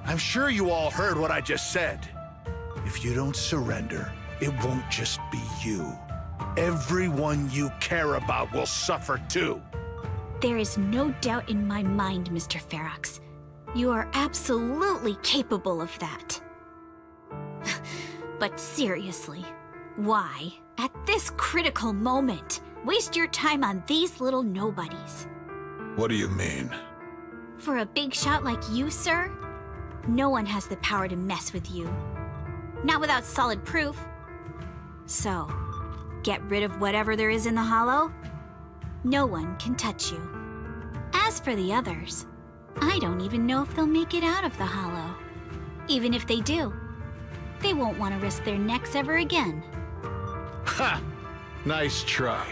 I'm sure you all heard what I just said. If you don't surrender, it won't just be you. Everyone you care about will suffer too. There is no doubt in my mind, Mr. Ferox. You are absolutely capable of that. But seriously, why, at this critical moment, waste your time on these little nobodies? What do you mean? For a big shot like you, sir, no one has the power to mess with you. Not without solid proof. So, get rid of whatever there is in the hollow. No one can touch you. As for the others, I don't even know if they'll make it out of the hollow. Even if they do, they won't want to risk their necks ever again. Ha! Nice try.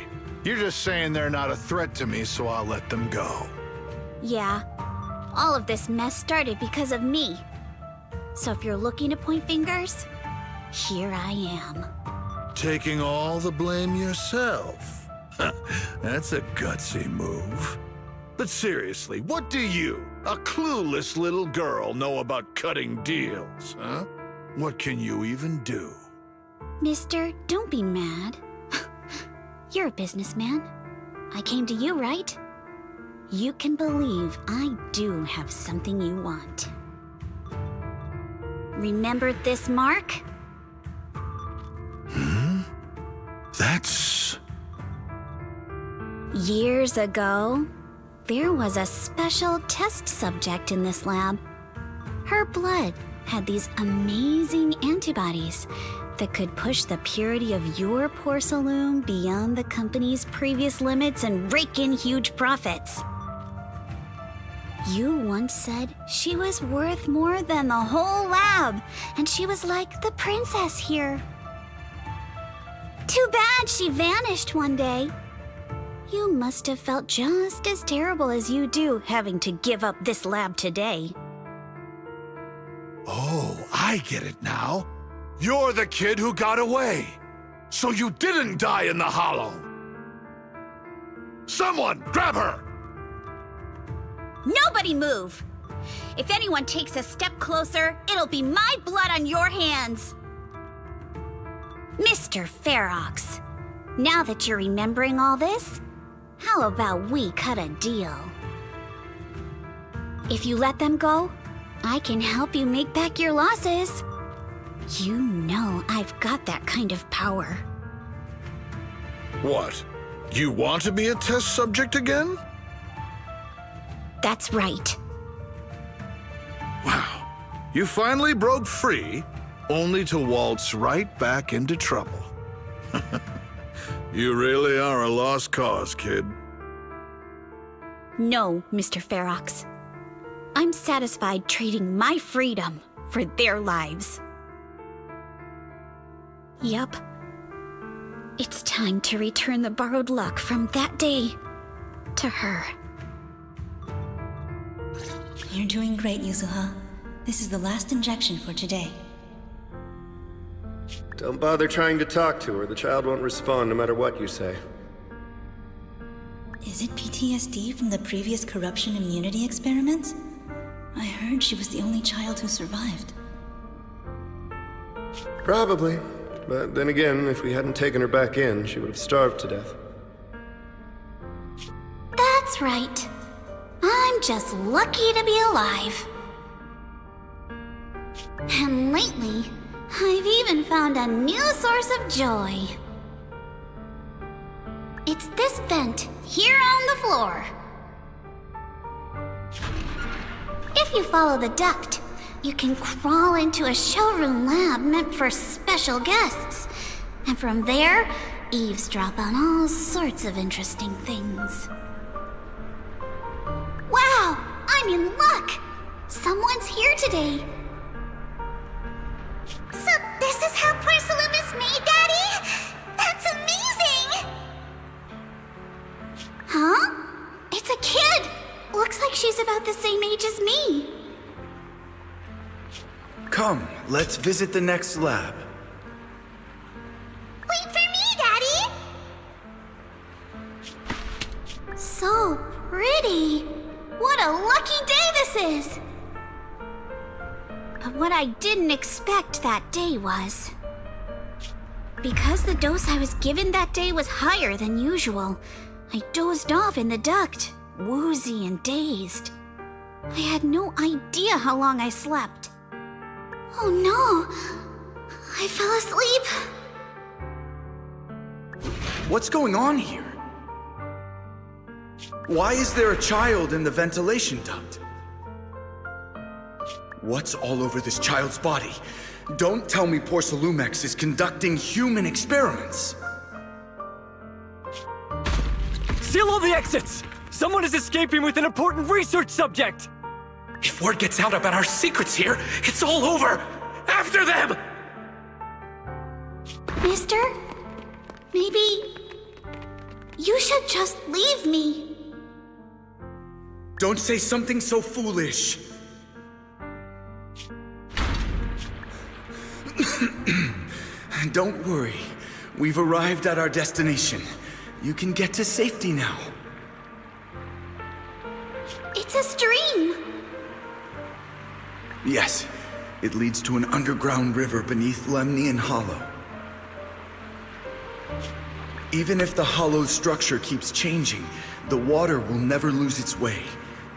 You're just saying they're not a threat to me, so I'll let them go. Yeah, all of this mess started because of me. So if you're looking to point fingers, here I am. Taking all the blame yourself. That's a gutsy move. But seriously, what do you, a clueless little girl, know about cutting deals, huh? What can you even do? Mister, don't be mad. You're a businessman. I came to you, right? You can believe I do have something you want. Remember this mark? That's... Years ago, there was a special test subject in this lab. Her blood had these amazing antibodies that could push the purity of your Sailume beyond the company's previous limits and rake in huge profits. You once said she was worth more than the whole lab, and she was like the princess here. Too bad she vanished one day. You must have felt just as terrible as you do having to give up this lab today. Oh, I get it now. You're the kid who got away. So you didn't die in the hollow. Someone, grab her! Nobody move! If anyone takes a step closer, it'll be my blood on your hands. Mr. Ferox, now that you're remembering all this, how about we cut a deal? If you let them go, I can help you make back your losses. You know I've got that kind of power. What? You want to be a test subject again? That's right. Wow. You finally broke free, only to waltz right back into trouble. You really are a lost cause, kid. No, Mr. Ferox. I'm satisfied trading my freedom for their lives. Yup. It's time to return the borrowed luck from that day to her. You're doing great, Yuzuha. This is the last injection for today. Don't bother trying to talk to her. The child won't respond no matter what you say. Is it PTSD from the previous corruption immunity experiments? I heard she was the only child who survived. Probably. But then again, if we hadn't taken her back in, she would have starved to death. That's right. I'm just lucky to be alive. And lately, I've even found a new source of joy. It's this vent here on the floor. If you follow the duct, you can crawl into a showroom lab meant for special guests. And from there, eavesdrop on all sorts of interesting things. Wow! I'm in luck! Someone's here today. So this is how Sailume is made, Daddy? That's amazing! Huh? It's a kid! Looks like she's about the same age as me. Come, let's visit the next lab. Wait for me, Daddy! So pretty. What a lucky day this is! But what I didn't expect that day was... because the dose I was given that day was higher than usual, I dozed off in the duct, woozy and dazed. I had no idea how long I slept. Oh no! I fell asleep. What's going on here? Why is there a child in the ventilation duct? What's all over this child's body? Don't tell me Sailume is conducting human experiments. Seal all the exits! Someone is escaping with an important research subject! If word gets out about our secrets here, it's all over! After them! Mister? Maybe... you should just leave me. Don't say something so foolish. Don't worry. We've arrived at our destination. You can get to safety now. It's a stream. Yes, it leads to an underground river beneath Lemnian Hollow. Even if the hollow's structure keeps changing, the water will never lose its way.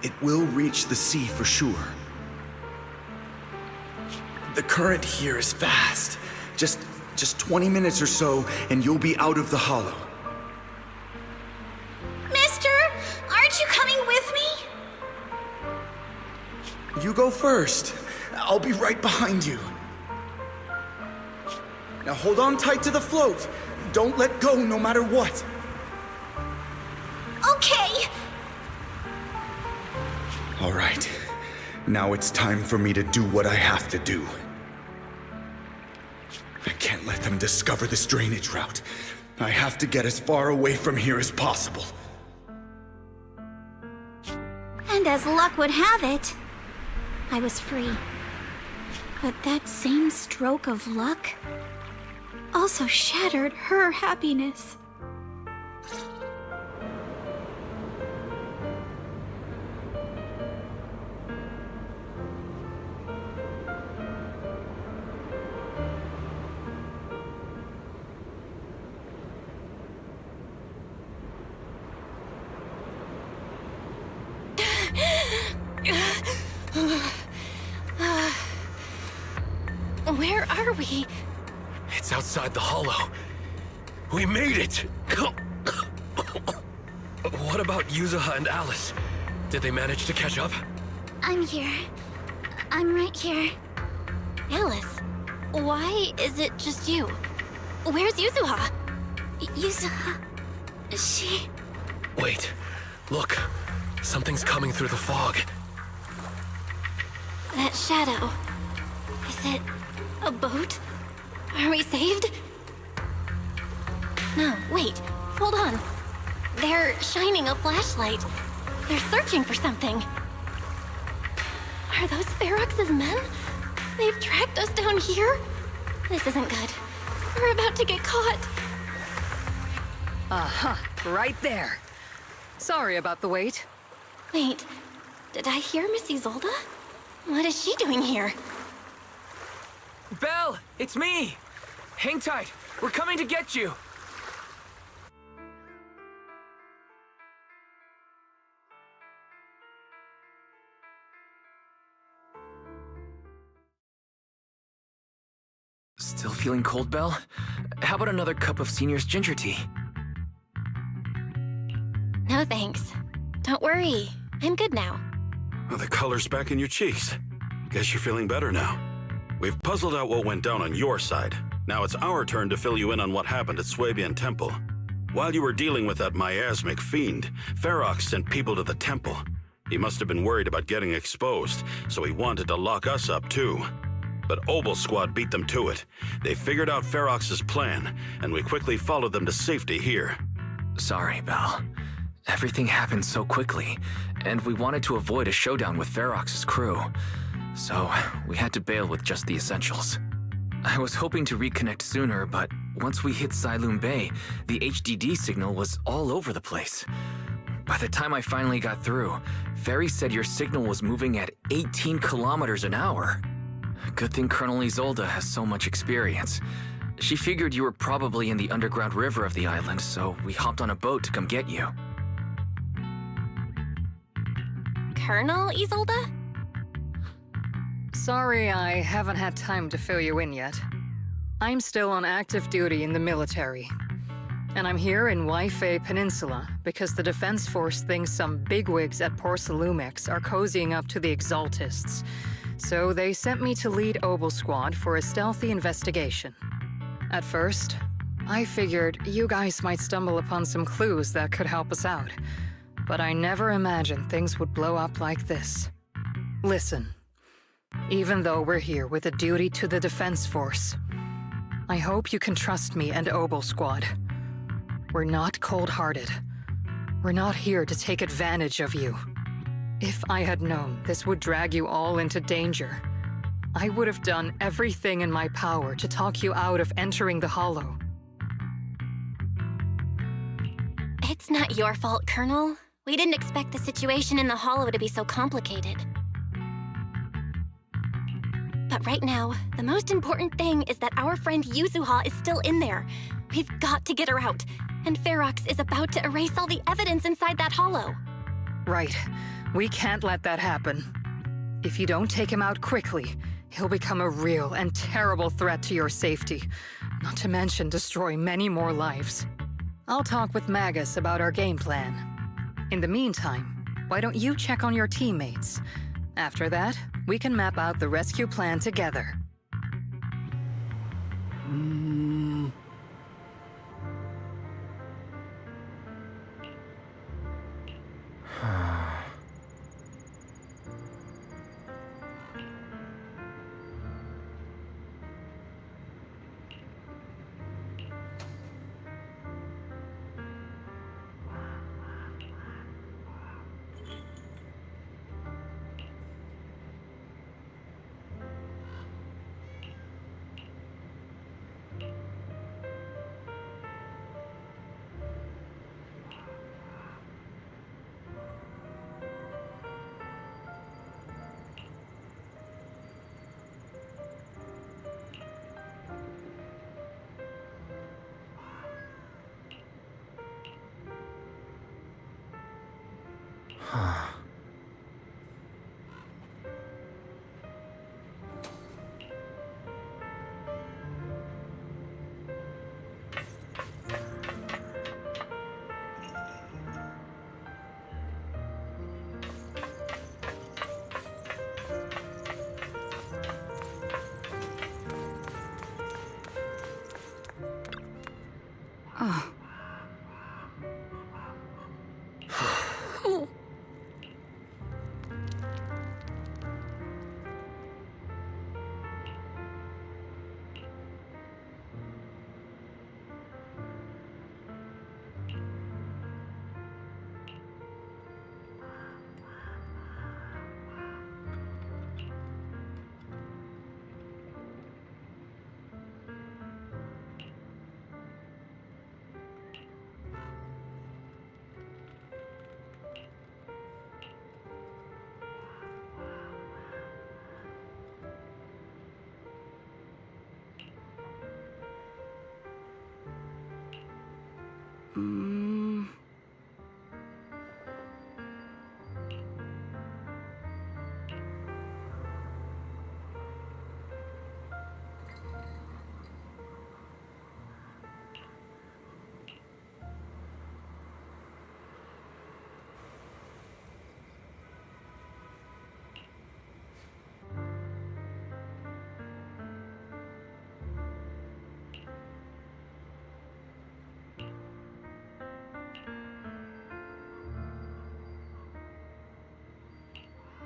It will reach the sea for sure. The current here is fast. Just 20 minutes or so, and you'll be out of the hollow. Mister, aren't you coming with me? You go first. I'll be right behind you. Now hold on tight to the float. Don't let go no matter what. Okay. All right. Now it's time for me to do what I have to do. I can't let them discover this drainage route. I have to get as far away from here as possible. And as luck would have it, I was free. But that same stroke of luck also shattered her happiness. Where are we? It's outside the hollow. We made it! What about Yuzuha and Alice? Did they manage to catch up? I'm here. I'm right here. Alice, why is it just you? Where's Yuzuha? Yuzuha... she... Wait. Look. Something's coming through the fog. That shadow. Is it a boat? Are we saved? No, wait. Hold on. They're shining a flashlight. They're searching for something. Are those Ferox's men? They've tracked us down here? This isn't good. We're about to get caught. Uh-huh. Right there. Sorry about the wait. Wait. Did I hear Miss Isolde? What is she doing here? Belle, it's me! Hang tight. We're coming to get you. Still feeling cold, Belle? How about another cup of Senior's ginger tea? No thanks. Don't worry. I'm good now. Well, the color's back in your cheeks. Guess you're feeling better now. We've puzzled out what went down on your side. Now it's our turn to fill you in on what happened at Swabian Temple. While you were dealing with that miasmic fiend, Ferox sent people to the temple. He must have been worried about getting exposed, so he wanted to lock us up too. But Obel Squad beat them to it. They figured out Ferox's plan, and we quickly followed them to safety here. Sorry, Belle. Everything happened so quickly, and we wanted to avoid a showdown with Ferox's crew. So, we had to bail with just the essentials. I was hoping to reconnect sooner, but once we hit Sailume Bay, the HDD signal was all over the place. By the time I finally got through, Ferry said your signal was moving at 18 kilometers an hour. Good thing Colonel Isolde has so much experience. She figured you were probably in the underground river of the island, so we hopped on a boat to come get you. Colonel Isolde? Sorry I haven't had time to fill you in yet. I'm still on active duty in the military. And I'm here in Waifei Peninsula because the Defense Force thinks some bigwigs at Porsalumex are cozying up to the Exaltists. So they sent me to lead Obel Squad for a stealthy investigation. At first, I figured you guys might stumble upon some clues that could help us out. But I never imagined things would blow up like this. Listen. Even though we're here with a duty to the Defense Force, I hope you can trust me and Obel Squad. We're not cold-hearted. We're not here to take advantage of you. If I had known this would drag you all into danger, I would have done everything in my power to talk you out of entering the Hollow. It's not your fault, Colonel. We didn't expect the situation in the Hollow to be so complicated. But right now, the most important thing is that our friend Yuzuha is still in there. We've got to get her out. And Ferox is about to erase all the evidence inside that hollow. Right. We can't let that happen. If you don't take him out quickly, he'll become a real and terrible threat to your safety. Not to mention destroy many more lives. I'll talk with Magus about our game plan. In the meantime, why don't you check on your teammates? After that, we can map out the rescue plan together. Oh.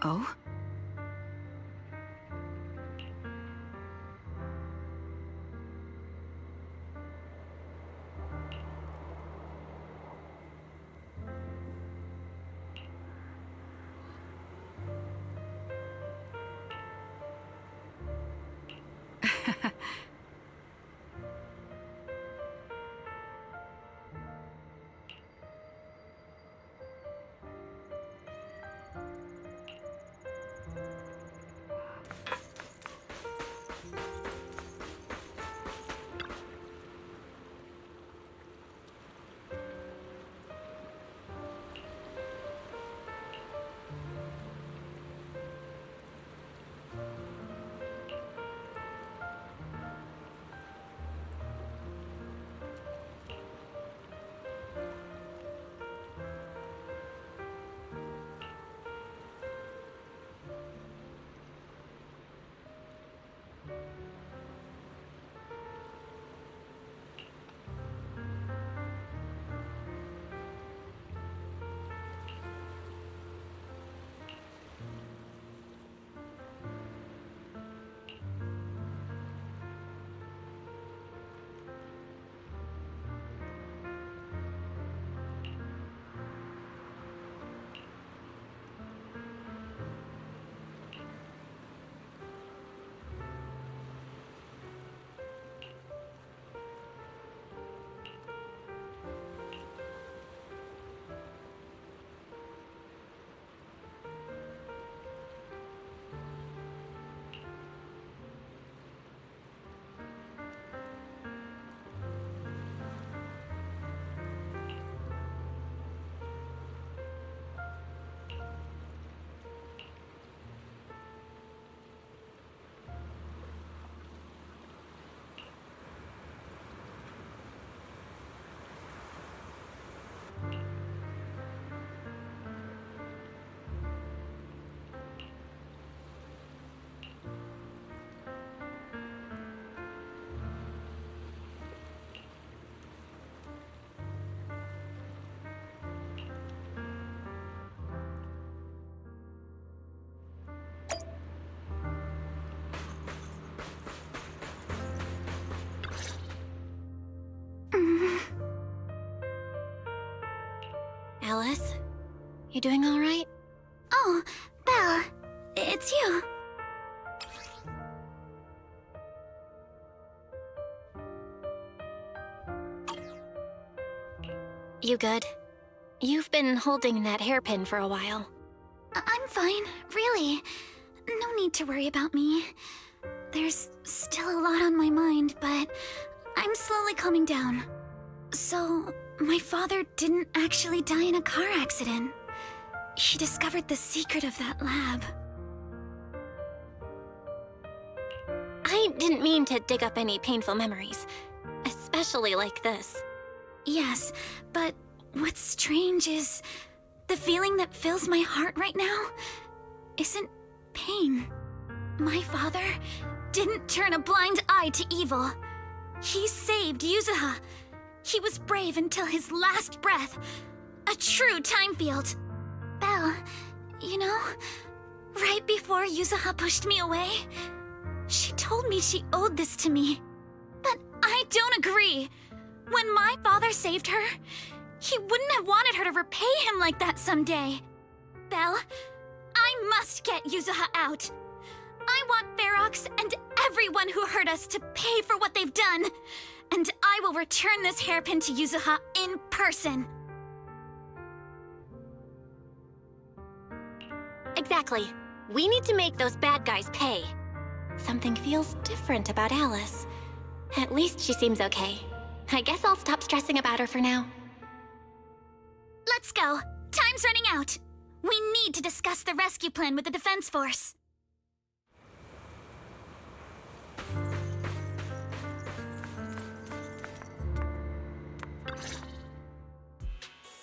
Oh? Alice, you doing all right? Oh, Belle, it's you. You good? You've been holding that hairpin for a while. I'm fine, really. No need to worry about me. There's still a lot on my mind, but I'm slowly calming down. So, my father didn't actually die in a car accident. he discovered the secret of that lab. I didn't mean to dig up any painful memories, especially like this. Yes, but what's strange is the feeling that fills my heart right now isn't pain. My father didn't turn a blind eye to evil. He saved Yuzuha. He was brave until his last breath. A true time field. Belle, you know, right before Yuzuha pushed me away, she told me she owed this to me. But I don't agree. When my father saved her, he wouldn't have wanted her to repay him like that someday. Belle, I must get Yuzuha out. I want Ferox and everyone who hurt us to pay for what they've done. And I will return this hairpin to Yuzuha in person. Exactly. We need to make those bad guys pay. Something feels different about Alice. At least she seems okay. I guess I'll stop stressing about her for now. Let's go. Time's running out. We need to discuss the rescue plan with the Defense Force.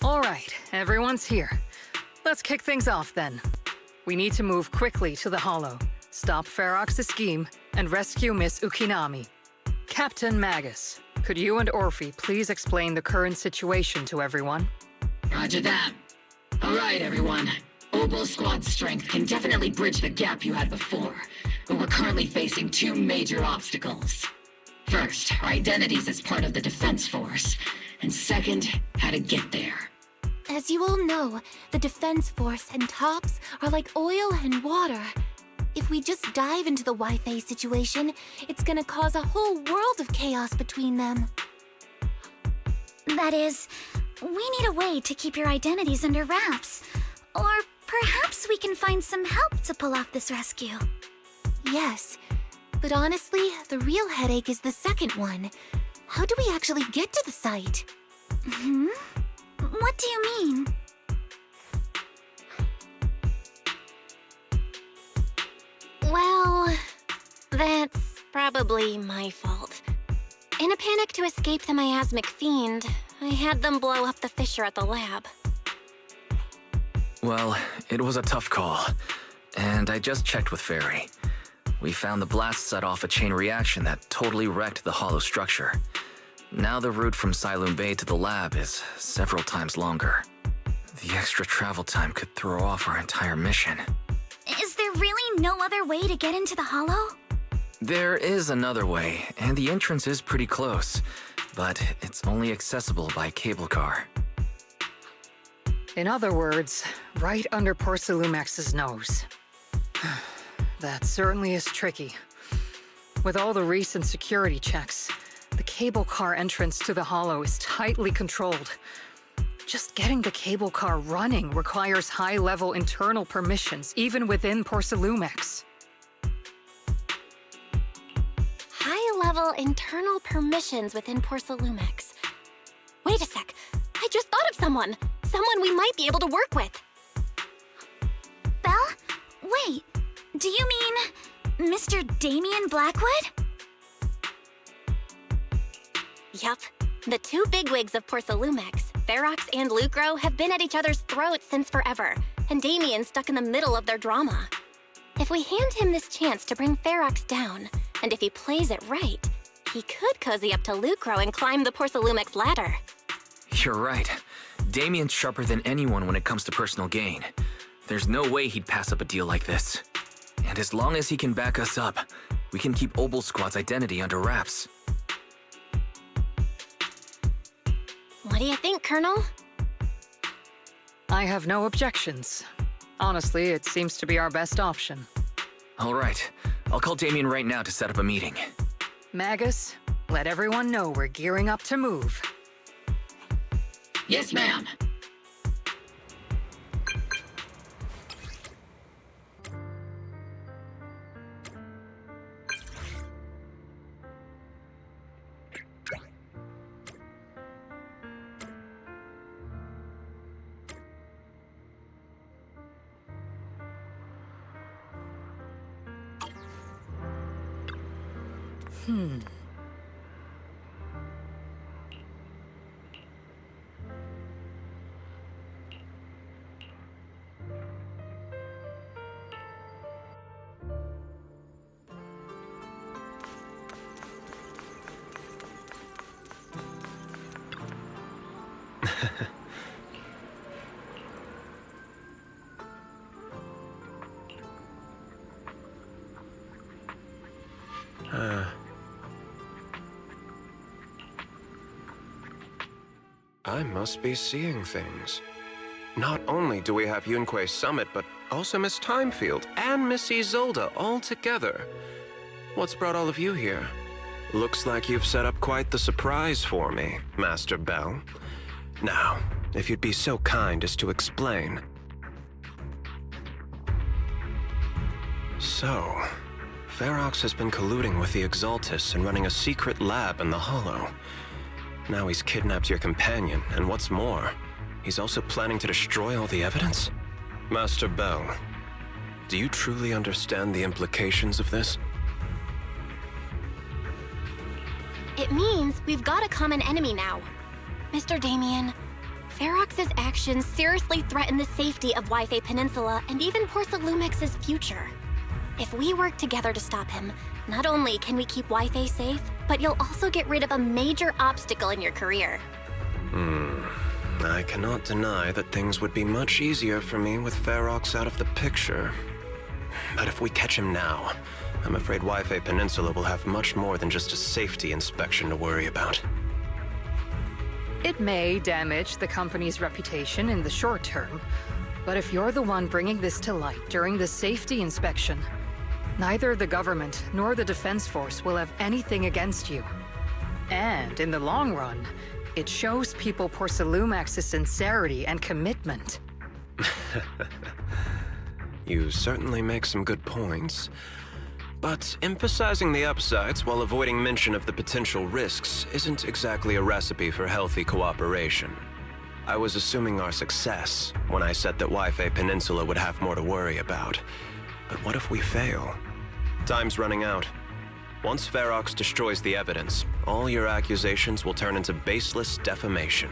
All right, everyone's here. Let's kick things off then. We need to move quickly to the Hollow, stop Ferox's scheme, and rescue Miss Ukinami. Captain Magus, could you and Orphe please explain the current situation to everyone? Roger that. All right, everyone. Obel Squad's strength can definitely bridge the gap you had before, but we're currently facing two major obstacles. First, our identities as part of the Defense Force, and second, how to get there. As you all know, the Defense Force and TOPS are like oil and water. If we just dive into the Wi-Fi situation, it's gonna cause a whole world of chaos between them. That is, we need a way to keep your identities under wraps. Or perhaps we can find some help to pull off this rescue. Yes, but honestly, the real headache is the second one. How do we actually get to the site? What do you mean? Well, that's probably my fault. In a panic to escape the miasmic fiend, I had them blow up the fissure at the lab. Well, it was a tough call, and I just checked with Fairy. We found the blast set off a chain reaction that totally wrecked the hollow structure. Now the route from Sailume Bay to the lab is several times longer. The extra travel time could throw off our entire mission. Is there really no other way to get into the Hollow? There is another way, and the entrance is pretty close, but it's only accessible by cable car. In other words, right under Porcelumex's nose. That certainly is tricky. With all the recent security checks, the cable car entrance to the Hollow is tightly controlled. Just getting the cable car running requires high-level internal permissions, even within Porcelumex. High-level internal permissions within Porcelumex. Wait a sec, I just thought of someone! Someone we might be able to work with! Belle? Wait, do you mean Mr. Damien Blackwood? Yup. The two bigwigs of Porcelumex, Ferox and Lucro, have been at each other's throats since forever, and Damien's stuck in the middle of their drama. If we hand him this chance to bring Ferox down, and if he plays it right, he could cozy up to Lucro and climb the Porcelumex ladder. You're right. Damien's sharper than anyone when it comes to personal gain. There's no way he'd pass up a deal like this. And as long as he can back us up, we can keep Obel Squad's identity under wraps. What do you think, Colonel? I have no objections. Honestly, it seems to be our best option. All right. I'll call Damien right now to set up a meeting. Magus, let everyone know we're gearing up to move. Yes, ma'am. I must be seeing things. Not only do we have Yunque's summit, but also Miss Timefield and Miss Isolde all together. What's brought all of you here? Looks like you've set up quite the surprise for me, Master Bell. Now, if you'd be so kind as to explain. So, Ferox has been colluding with the Exaltus and running a secret lab in the Hollow. Now he's kidnapped your companion, and what's more, he's also planning to destroy all the evidence? Master Bell, do you truly understand the implications of this? It means we've got a common enemy now. Mr. Damien, Ferox's actions seriously threaten the safety of Wi-Fi Peninsula and even Porsalumex's future. If we work together to stop him, not only can we keep Wi-Fi safe, but you'll also get rid of a major obstacle in your career. I cannot deny that things would be much easier for me with Ferox out of the picture. But if we catch him now, I'm afraid Wi-Fi Peninsula will have much more than just a safety inspection to worry about. It may damage the company's reputation in the short term, but if you're the one bringing this to light during the safety inspection, neither the government nor the Defense Force will have anything against you. And in the long run, it shows people Porsalumex's sincerity and commitment. You certainly make some good points. But emphasizing the upsides while avoiding mention of the potential risks isn't exactly a recipe for healthy cooperation. I was assuming our success when I said that Wi-Fi Peninsula would have more to worry about. But what if we fail? Time's running out. Once Ferox destroys the evidence, all your accusations will turn into baseless defamation.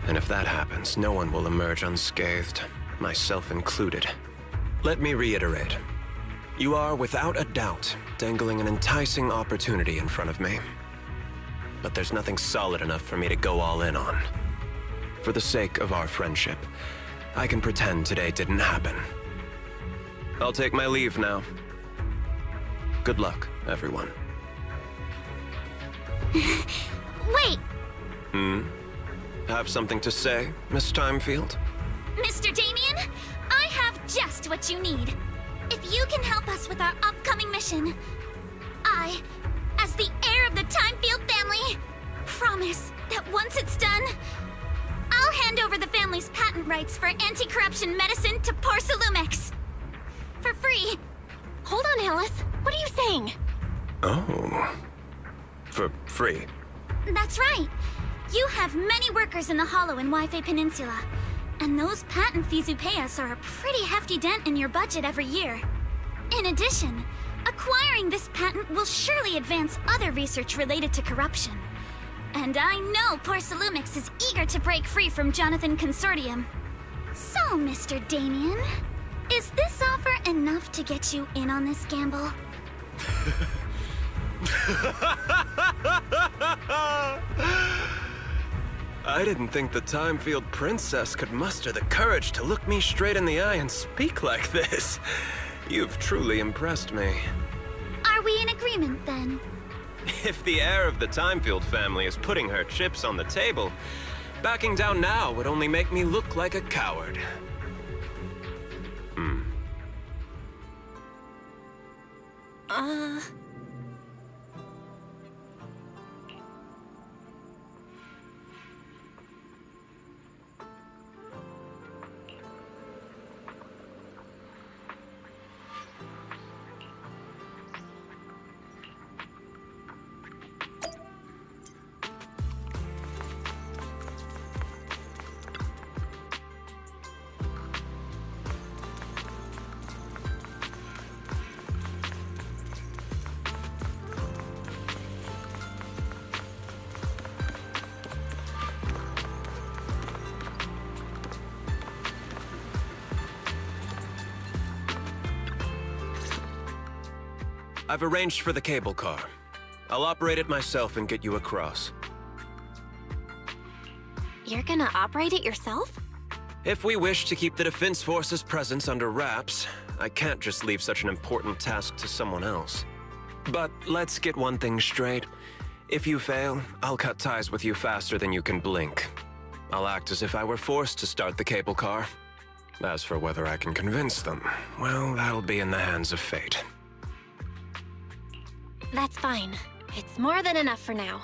And if that happens, no one will emerge unscathed, myself included. Let me reiterate. You are, without a doubt, dangling an enticing opportunity in front of me. But there's nothing solid enough for me to go all in on. For the sake of our friendship, I can pretend today didn't happen. I'll take my leave now. Good luck, everyone. Wait! Have something to say, Miss Timefield? Mr. Damien, I have just what you need. If you can help us with our upcoming mission, I, as the heir of the Timefield family, promise that once it's done, I'll hand over the family's patent rights for anti-corruption medicine to Porsalumex. For free. Hold on, Alice. What are you saying? Oh. For free? That's right. You have many workers in the Hollow and Wi-Fi Peninsula. And those patent fees you pay us are a pretty hefty dent in your budget every year. In addition, acquiring this patent will surely advance other research related to corruption. And I know Porsalumex is eager to break free from Jonathan Consortium. So, Mr. Damien, is this offer enough to get you in on this gamble? I didn't think the Timefield Princess could muster the courage to look me straight in the eye and speak like this. You've truly impressed me. Are we in agreement, then? If the heir of the Timefield family is putting her chips on the table, backing down now would only make me look like a coward. I've arranged for the cable car. I'll operate it myself and get you across. You're gonna operate it yourself? If we wish to keep the Defense Force's presence under wraps, I can't just leave such an important task to someone else. But let's get one thing straight. If you fail, I'll cut ties with you faster than you can blink. I'll act as if I were forced to start the cable car. As for whether I can convince them, well, that'll be in the hands of fate. That's fine. It's more than enough for now.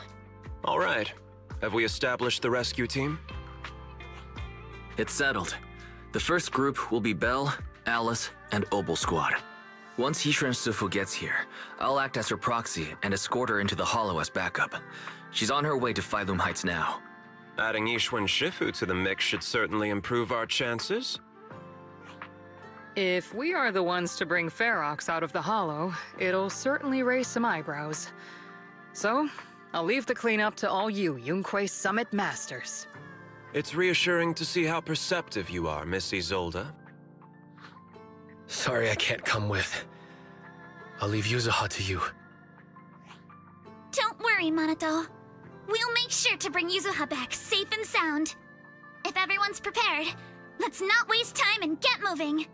All right. Have we established the rescue team? It's settled. The first group will be Belle, Alice, and Obel Squad. Once Hishran Sufu gets here, I'll act as her proxy and escort her into the Hollow as backup. She's on her way to Sailume Heights now. Adding Ishwan Shifu to the mix should certainly improve our chances. If we are the ones to bring Ferox out of the Hollow, it'll certainly raise some eyebrows. So, I'll leave the cleanup to all you Yunque Summit Masters. It's reassuring to see how perceptive you are, Miss Isolde. Sorry I can't come with. I'll leave Yuzuha to you. Don't worry, Manato. We'll make sure to bring Yuzuha back safe and sound. If everyone's prepared, let's not waste time and get moving.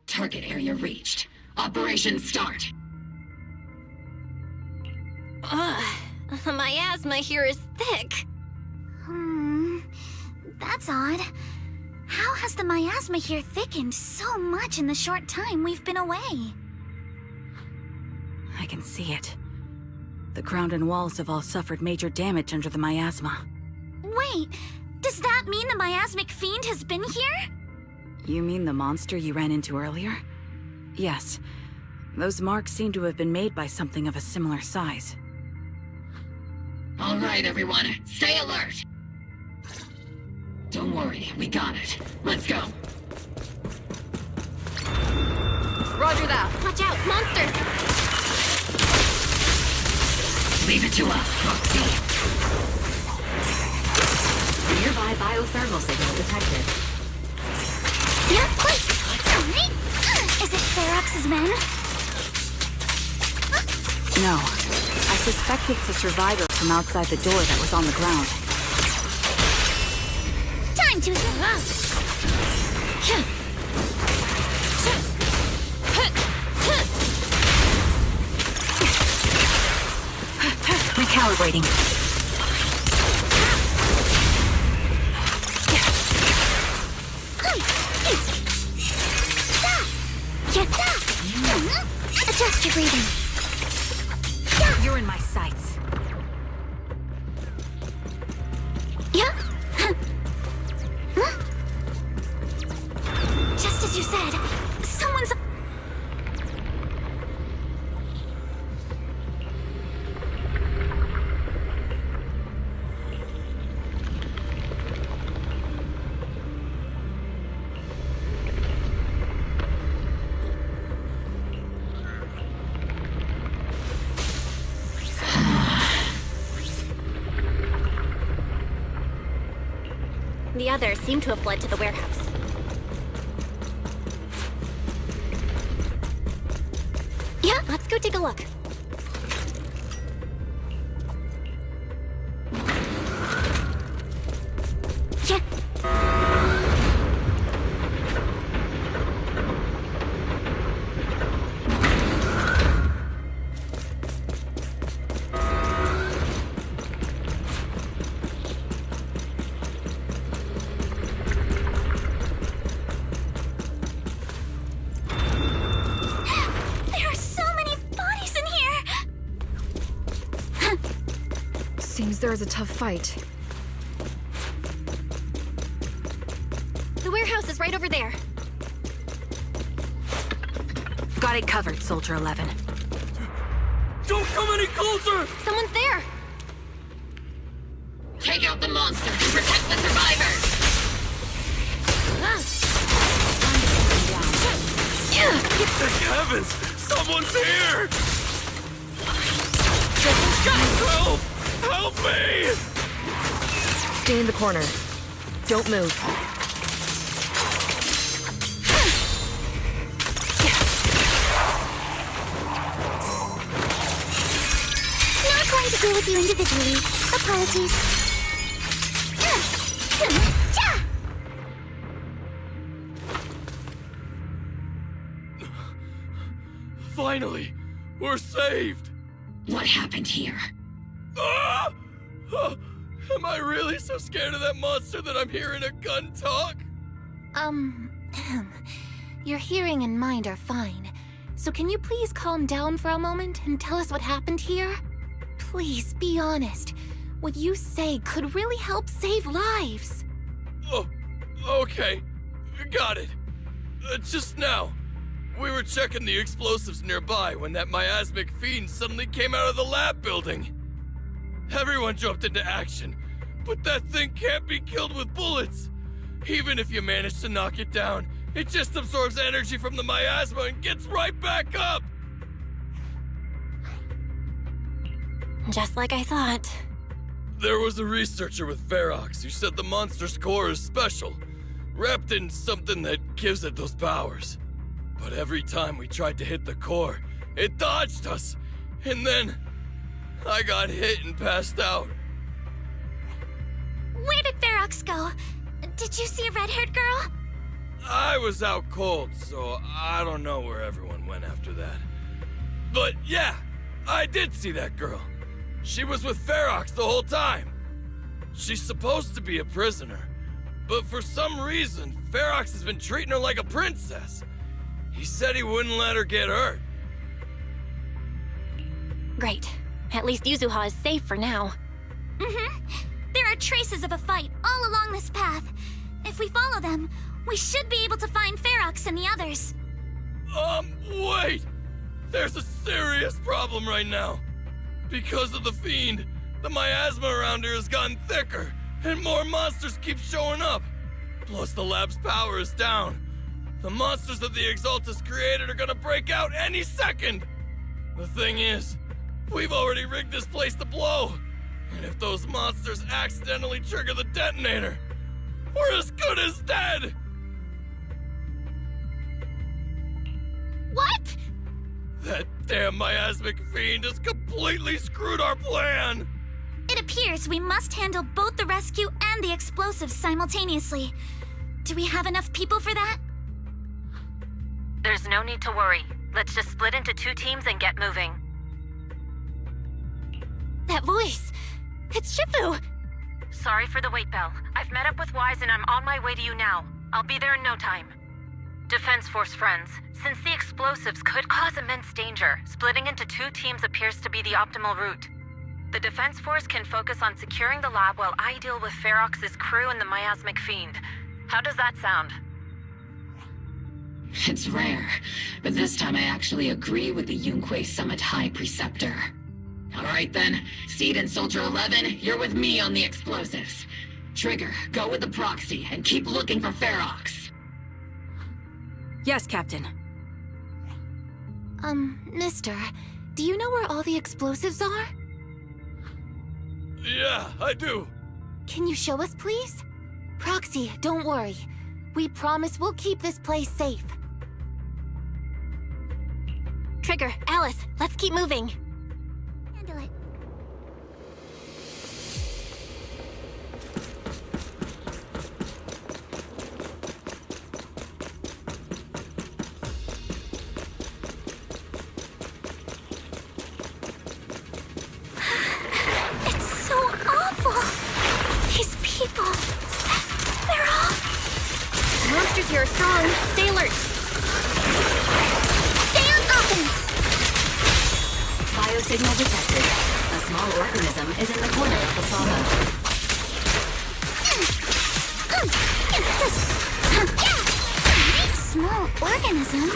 Target area reached. Operation start. My asthma here is thick. That's odd. How has the miasma here thickened so much in the short time we've been away? I can see it. The ground and walls have all suffered major damage under the miasma. Wait, does that mean the miasmic fiend has been here? You mean the monster you ran into earlier? Yes. Those marks seem to have been made by something of a similar size. All right, everyone, stay alert. Don't worry, we got it. Let's go. Roger that. Watch out, monsters! Leave it to us, Proxy. Nearby biothermal signal detected. Yeah, wait! Is it Ferox's men? No. I suspect it's the survivor from outside the door that was on the ground. Time to Recalibrating. Adjust your breathing. You're in my sights. Yeah. Just as you said, someone's... The others seem to have fled to the warehouse. Yeah, let's go take a look. There is a tough fight. The warehouse is right over there. Got it covered, Soldier 11. Don't come any closer! Someone's there! Take out the monster to protect the survivors! Thank heavens! Someone's here! Help! Help me! Stay in the corner. Don't move. Not going to deal with you individually. Apologies. Finally! We're saved! What happened here? Ah! Oh, am I really so scared of that monster that I'm hearing a gun talk? Your hearing and mind are fine. So can you please calm down for a moment and tell us what happened here? Please, be honest. What you say could really help save lives. Oh, okay. Got it. Just now, we were checking the explosives nearby when that miasmic fiend suddenly came out of the lab building. Everyone jumped into action, but that thing can't be killed with bullets. Even if you manage to knock it down, it just absorbs energy from the miasma and gets right back up. Just like I thought. There was a researcher with Ferox who said the monster's core is special, wrapped in something that gives it those powers. But every time we tried to hit the core, it dodged us, and then I got hit and passed out. Where did Ferox go? Did you see a red-haired girl? I was out cold, so I don't know where everyone went after that. But yeah, I did see that girl. She was with Ferox the whole time. She's supposed to be a prisoner, but for some reason, Ferox has been treating her like a princess. He said he wouldn't let her get hurt. Great. At least Yuzuha is safe for now. There are traces of a fight all along this path. If we follow them, we should be able to find Ferox and the others. Wait! There's a serious problem right now. Because of the fiend, the miasma around here has gotten thicker, and more monsters keep showing up. Plus the lab's power is down. The monsters that the Exaltus created are gonna break out any second! The thing is, we've already rigged this place to blow. And if those monsters accidentally trigger the detonator, we're as good as dead! What? That damn miasmic fiend has completely screwed our plan! It appears we must handle both the rescue and the explosives simultaneously. Do we have enough people for that? There's no need to worry. Let's just split into 2 teams and get moving. That voice! It's Shifu! Sorry for the wait, Belle. I've met up with Wise and I'm on my way to you now. I'll be there in no time. Defense Force friends, since the explosives could cause immense danger, splitting into 2 teams appears to be the optimal route. The Defense Force can focus on securing the lab while I deal with Ferox's crew and the miasmic fiend. How does that sound? It's rare, but this time I actually agree with the Yunque Summit High Preceptor. Alright then, Seed and Soldier 11, you're with me on the explosives. Trigger, go with the proxy and keep looking for Ferox. Yes, Captain. Mister, do you know where all the explosives are? Yeah, I do. Can you show us, please? Proxy, don't worry. We promise we'll keep this place safe. Trigger, Alice, let's keep moving. Handle it. It's so awful. These people, they're all... Monsters here are strong. Stay alert. Stay on offense. Biosignal detected. A small organism is in the corner of the plaza. Small organism?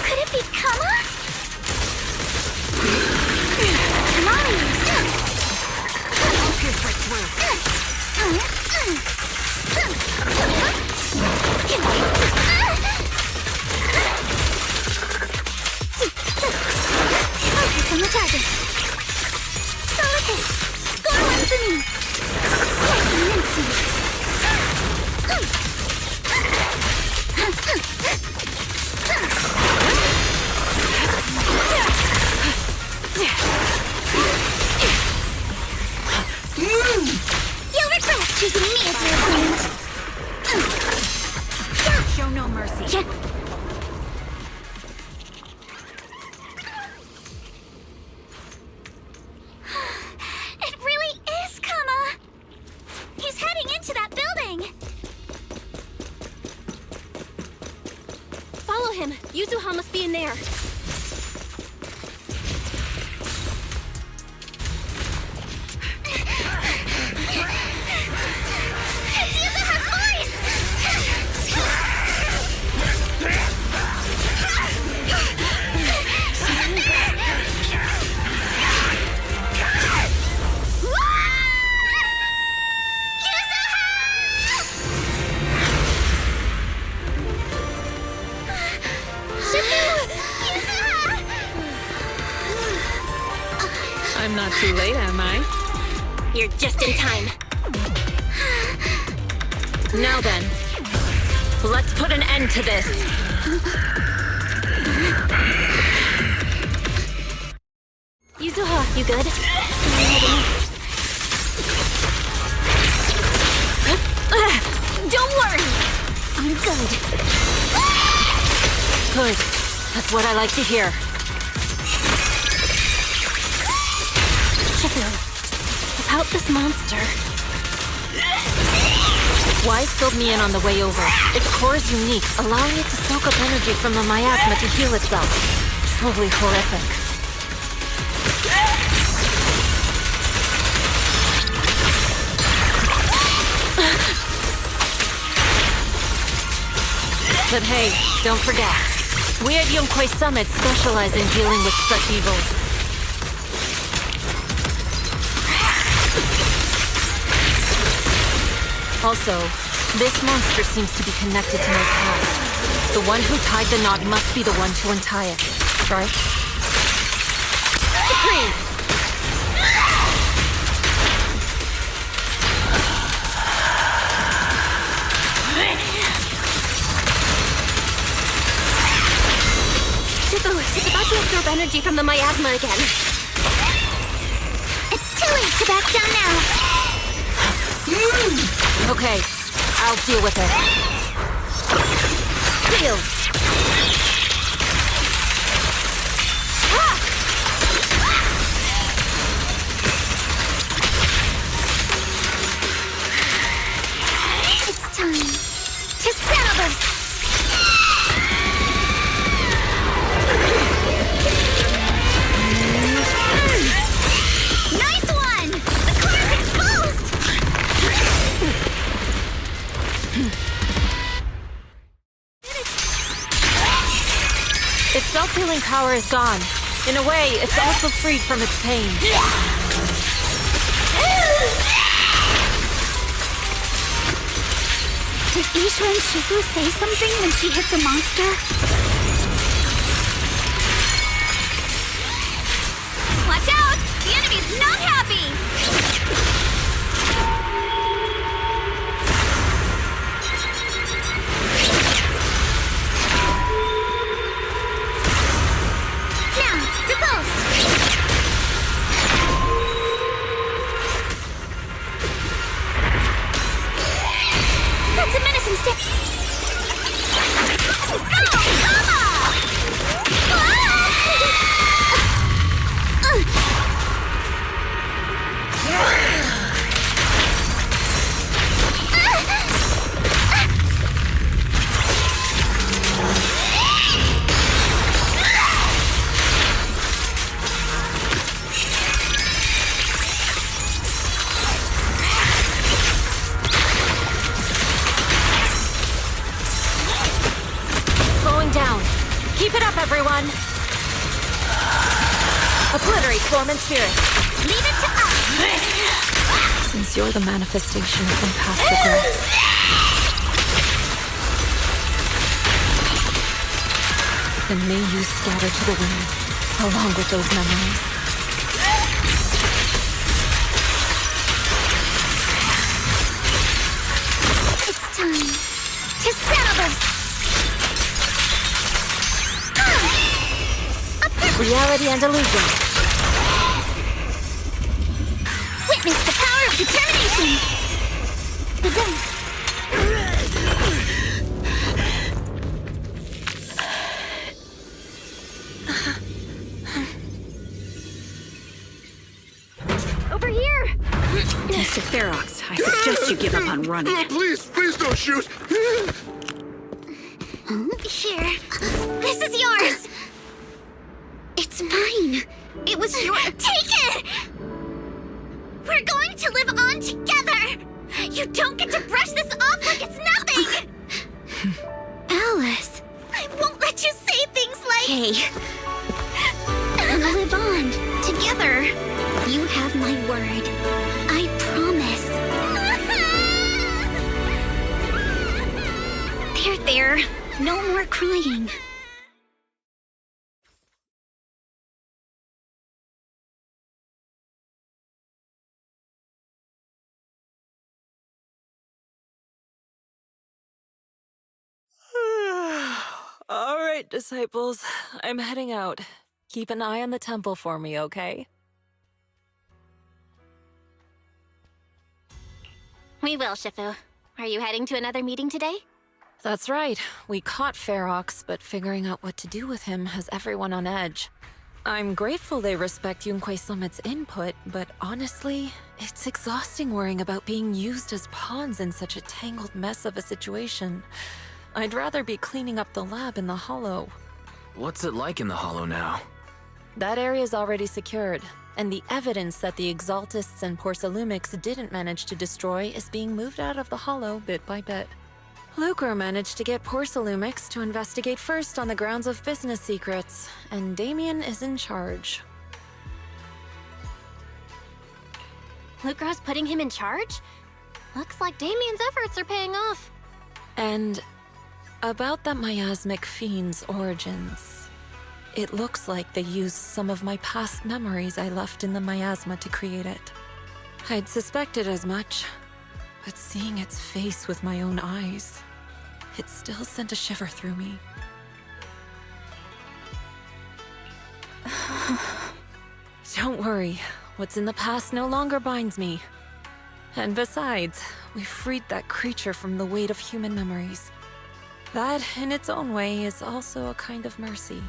Could it be Kama? Come on. Yuzuha must be in there. I'm not too late, am I? You're just in time. Now then, let's put an end to this. Yuzuha, you good? Don't worry! I'm good. Good. That's what I like to hear. About this monster. Wise filled me in on the way over. Its core is unique, allowing it to soak up energy from the miasma to heal itself. Truly horrific. But hey, don't forget, we at Yonkwei Summit specialize in dealing with such evils. Also, this monster seems to be connected to my past. The one who tied the knot must be the one to untie it, right? Supreme! Shifu, it's about to absorb energy from the miasma again. It's too late to back down now. Okay, I'll deal with it. Seal! It's time to Zenless! Nice one! The core is exposed! Its self-healing power is gone. In a way, it's also freed from its pain. Did Isha and Shifu say something when she hit the monster? Watch out! The enemy's not happy! That's a menacing stick! Keep it up, everyone! Obliterate form and spirit. Leave it to us! Since you're the manifestation from past regrets, then may you scatter to the wind, along with those memories. It's time to Zenless! Reality and illusion. Witness the power of determination! Over here! Mr. Ferox, I suggest you give up on running. Please don't shoot! Here. This is yours! It's mine. It was your— Take it! We're going to live on together! You don't get to brush this off like it's nothing! Alice. I won't let you say things like— Hey. We'll live on together. You have my word. I promise. There. No more crying. All right, disciples. I'm heading out. Keep an eye on the temple for me, okay? We will, Shifu. Are you heading to another meeting today? That's right. We caught Ferox, but figuring out what to do with him has everyone on edge. I'm grateful they respect Yunque Summit's input, but honestly, it's exhausting worrying about being used as pawns in such a tangled mess of a situation. I'd rather be cleaning up the lab in the Hollow. What's it like in the Hollow now? That area's already secured, and the evidence that the Exaltists and Porcelumix didn't manage to destroy is being moved out of the Hollow bit by bit. Lucre managed to get Porcelumix to investigate first on the grounds of business secrets, and Damien is in charge. Lucre's putting him in charge? Looks like Damien's efforts are paying off. And about that miasmic fiend's origins. It looks like they used some of my past memories I left in the miasma to create it. I'd suspected as much, but seeing its face with my own eyes, it still sent a shiver through me. Don't worry, what's in the past no longer binds me. And besides, we freed that creature from the weight of human memories. That, in its own way, is also a kind of mercy.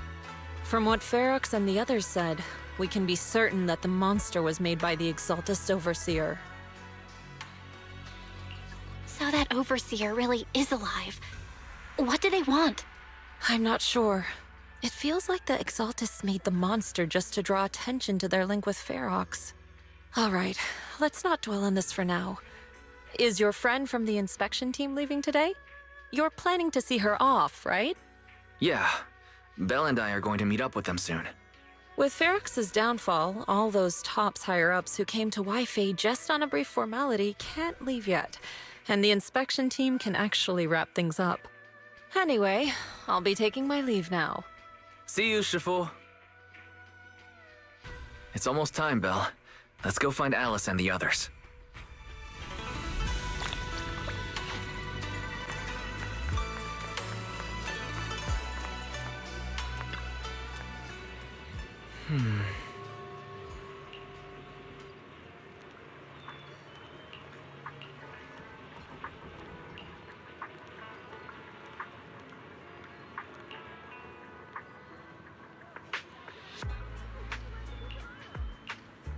From what Ferox and the others said, we can be certain that the monster was made by the Exaltist Overseer. So that Overseer really is alive. What do they want? I'm not sure. It feels like the Exaltists made the monster just to draw attention to their link with Ferox. All right, let's not dwell on this for now. Is your friend from the inspection team leaving today? You're planning to see her off, right? Yeah. Belle and I are going to meet up with them soon. With Ferox's downfall, all those tops higher-ups who came to Wi-Fi just on a brief formality can't leave yet, and the inspection team can actually wrap things up. Anyway, I'll be taking my leave now. See you, Shifu. It's almost time, Belle. Let's go find Alice and the others.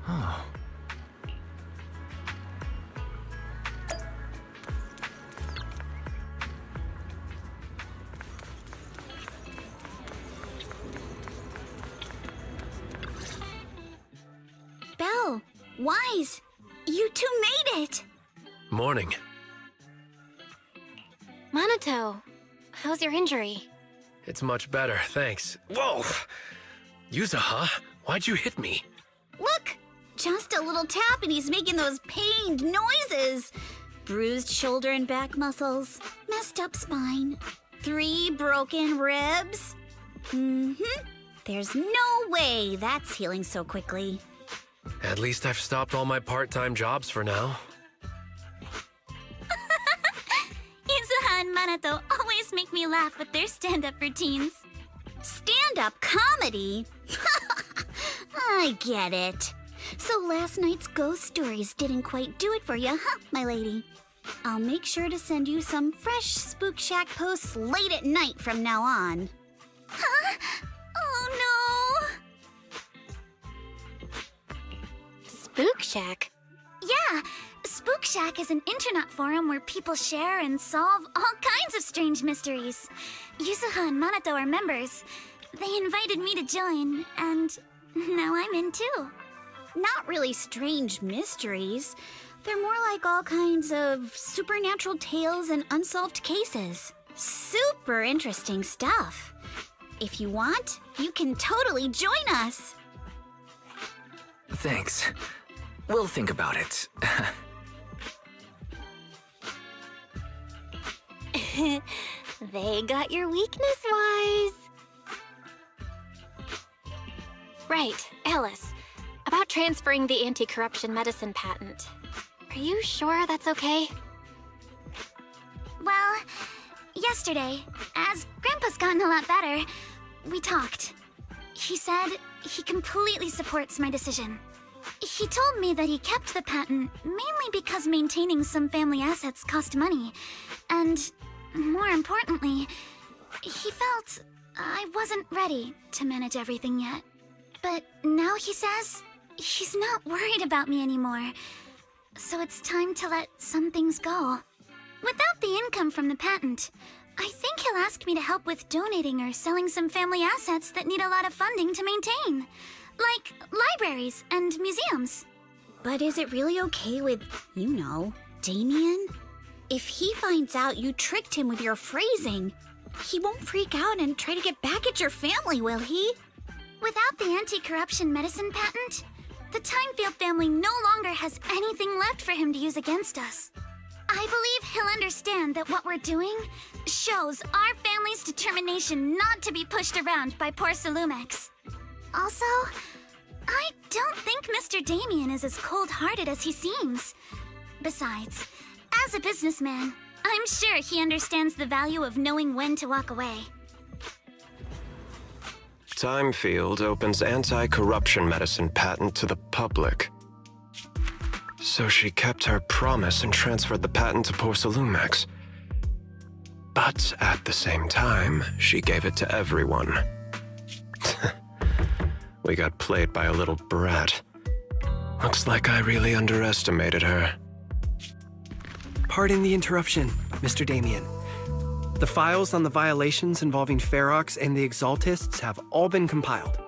Oh. Belle, Wise, you two made it! Morning. Minato, how's your injury? It's much better, thanks. Whoa! Yuza, huh? Why'd you hit me? Look! Just a little tap and he's making those pained noises. Bruised shoulder and back muscles, messed up spine, 3 broken ribs. There's no way that's healing so quickly. At least I've stopped all my part-time jobs for now. Izuha and Minato always make me laugh with their stand-up routines. Stand-up comedy? I get it. So last night's ghost stories didn't quite do it for you, huh, my lady? I'll make sure to send you some fresh Spook Shack posts late at night from now on. Huh? Oh no! Spook Shack? Yeah, Spook Shack is an internet forum where people share and solve all kinds of strange mysteries. Yusuha and Manato are members. They invited me to join, and now I'm in too. Not really strange mysteries. They're more like all kinds of supernatural tales and unsolved cases. Super interesting stuff. If you want, you can totally join us. Thanks. We'll think about it. They got your weakness, Wise. Right, Alice. About transferring the anti-corruption medicine patent. Are you sure that's okay? Well, yesterday, as Grandpa's gotten a lot better, we talked. He said he completely supports my decision. He told me that he kept the patent mainly because maintaining some family assets cost money. And, more importantly, he felt I wasn't ready to manage everything yet. But now he says he's not worried about me anymore. So it's time to let some things go. Without the income from the patent, I think he'll ask me to help with donating or selling some family assets that need a lot of funding to maintain. Like libraries and museums. But is it really okay with, Damien? If he finds out you tricked him with your phrasing, he won't freak out and try to get back at your family, will he? Without the anti-corruption medicine patent, the Timefield family no longer has anything left for him to use against us. I believe he'll understand that what we're doing shows our family's determination not to be pushed around by poor Sailumex. Also, I don't think Mr. Damien is as cold-hearted as he seems. Besides, as a businessman, I'm sure he understands the value of knowing when to walk away. Timefield opens anti-corruption medicine patent to the public. So she kept her promise and transferred the patent to poor Sailumex. But at the same time, she gave it to everyone. We got played by a little brat. Looks like I really underestimated her. Pardon the interruption, Mr. Damien. The files on the violations involving Ferox and the Exaltists have all been compiled.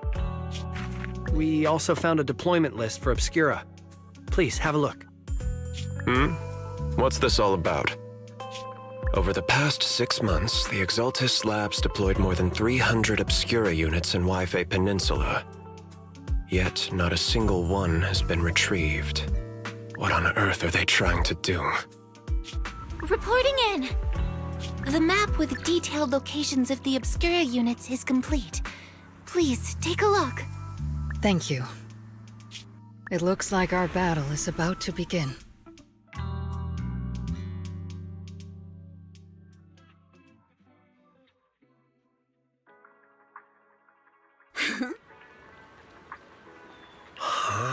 We also found a deployment list for Obscura. Please, have a look. What's this all about? Over the past 6 months, the Exaltist Labs deployed more than 300 Obscura units in Wi-Fi Peninsula. Yet, not a single one has been retrieved. What on earth are they trying to do? Reporting in! The map with detailed locations of the Obscura units is complete. Please, take a look. Thank you. It looks like our battle is about to begin. Huh?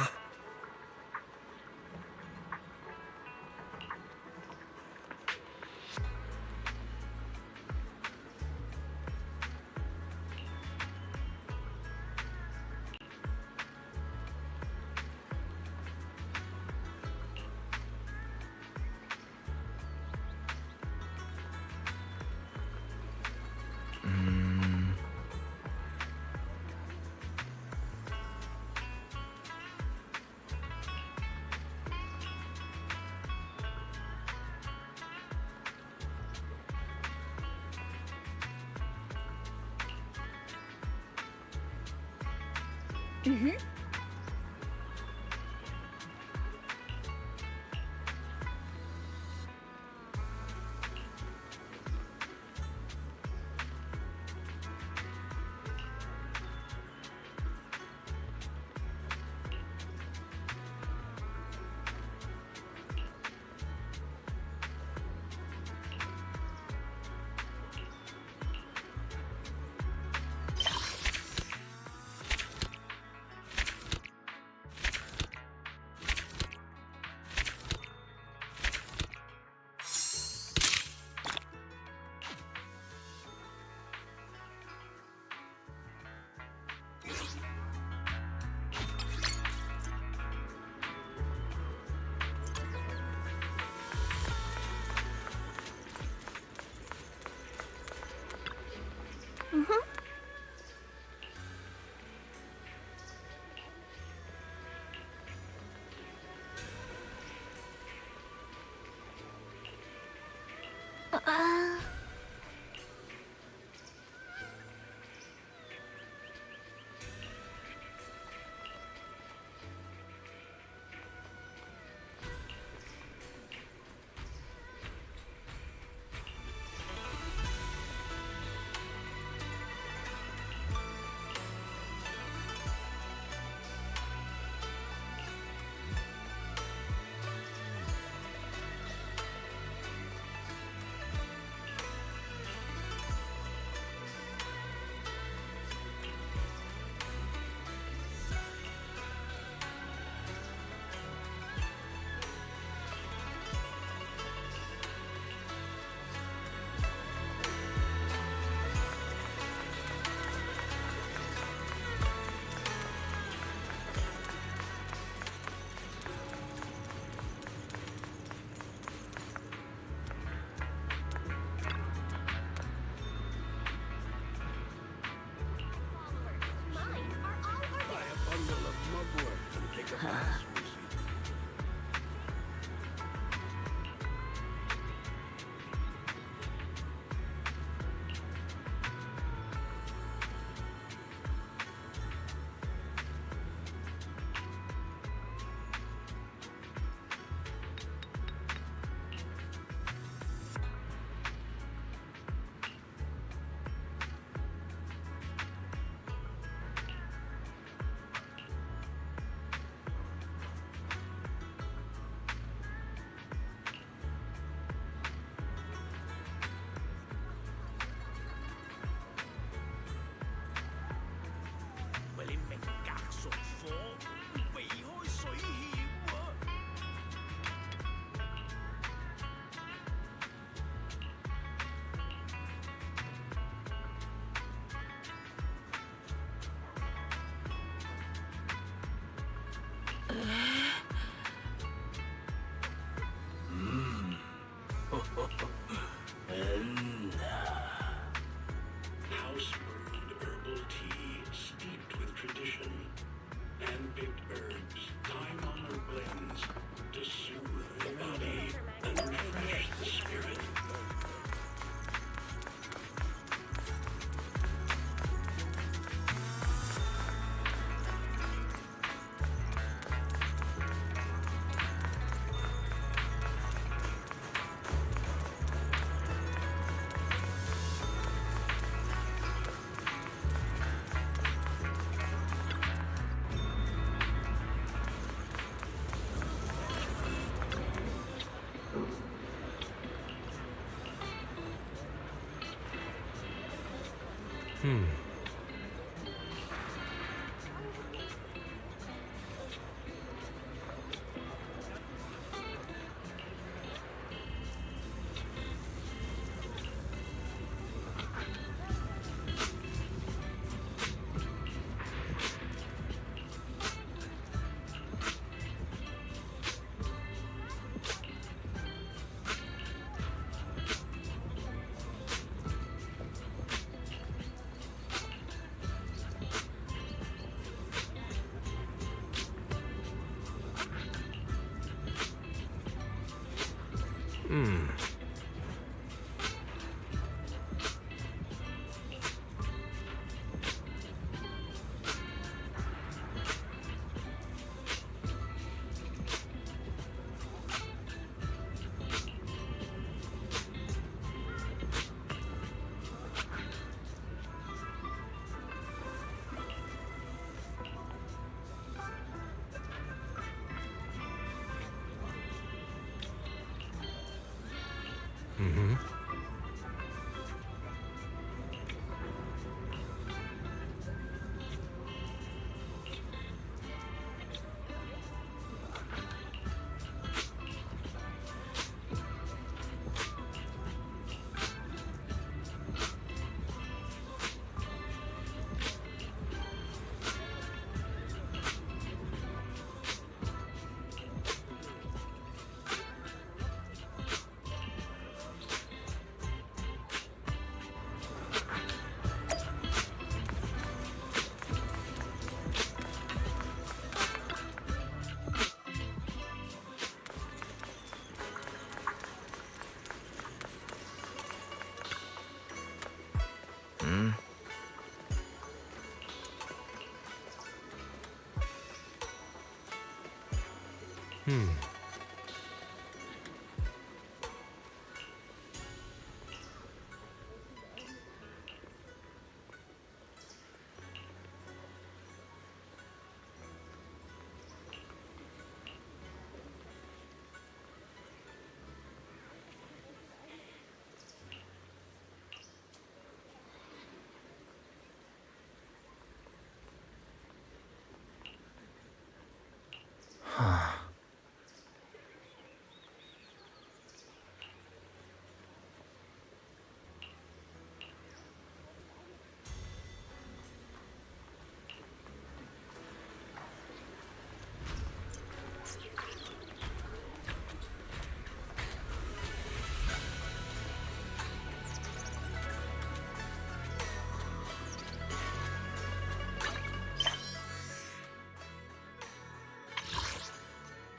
House-brewed herbal tea steeped with tradition. Hand-picked herbs, time-honored blends to soothe the body and refresh the spirit. Hmm.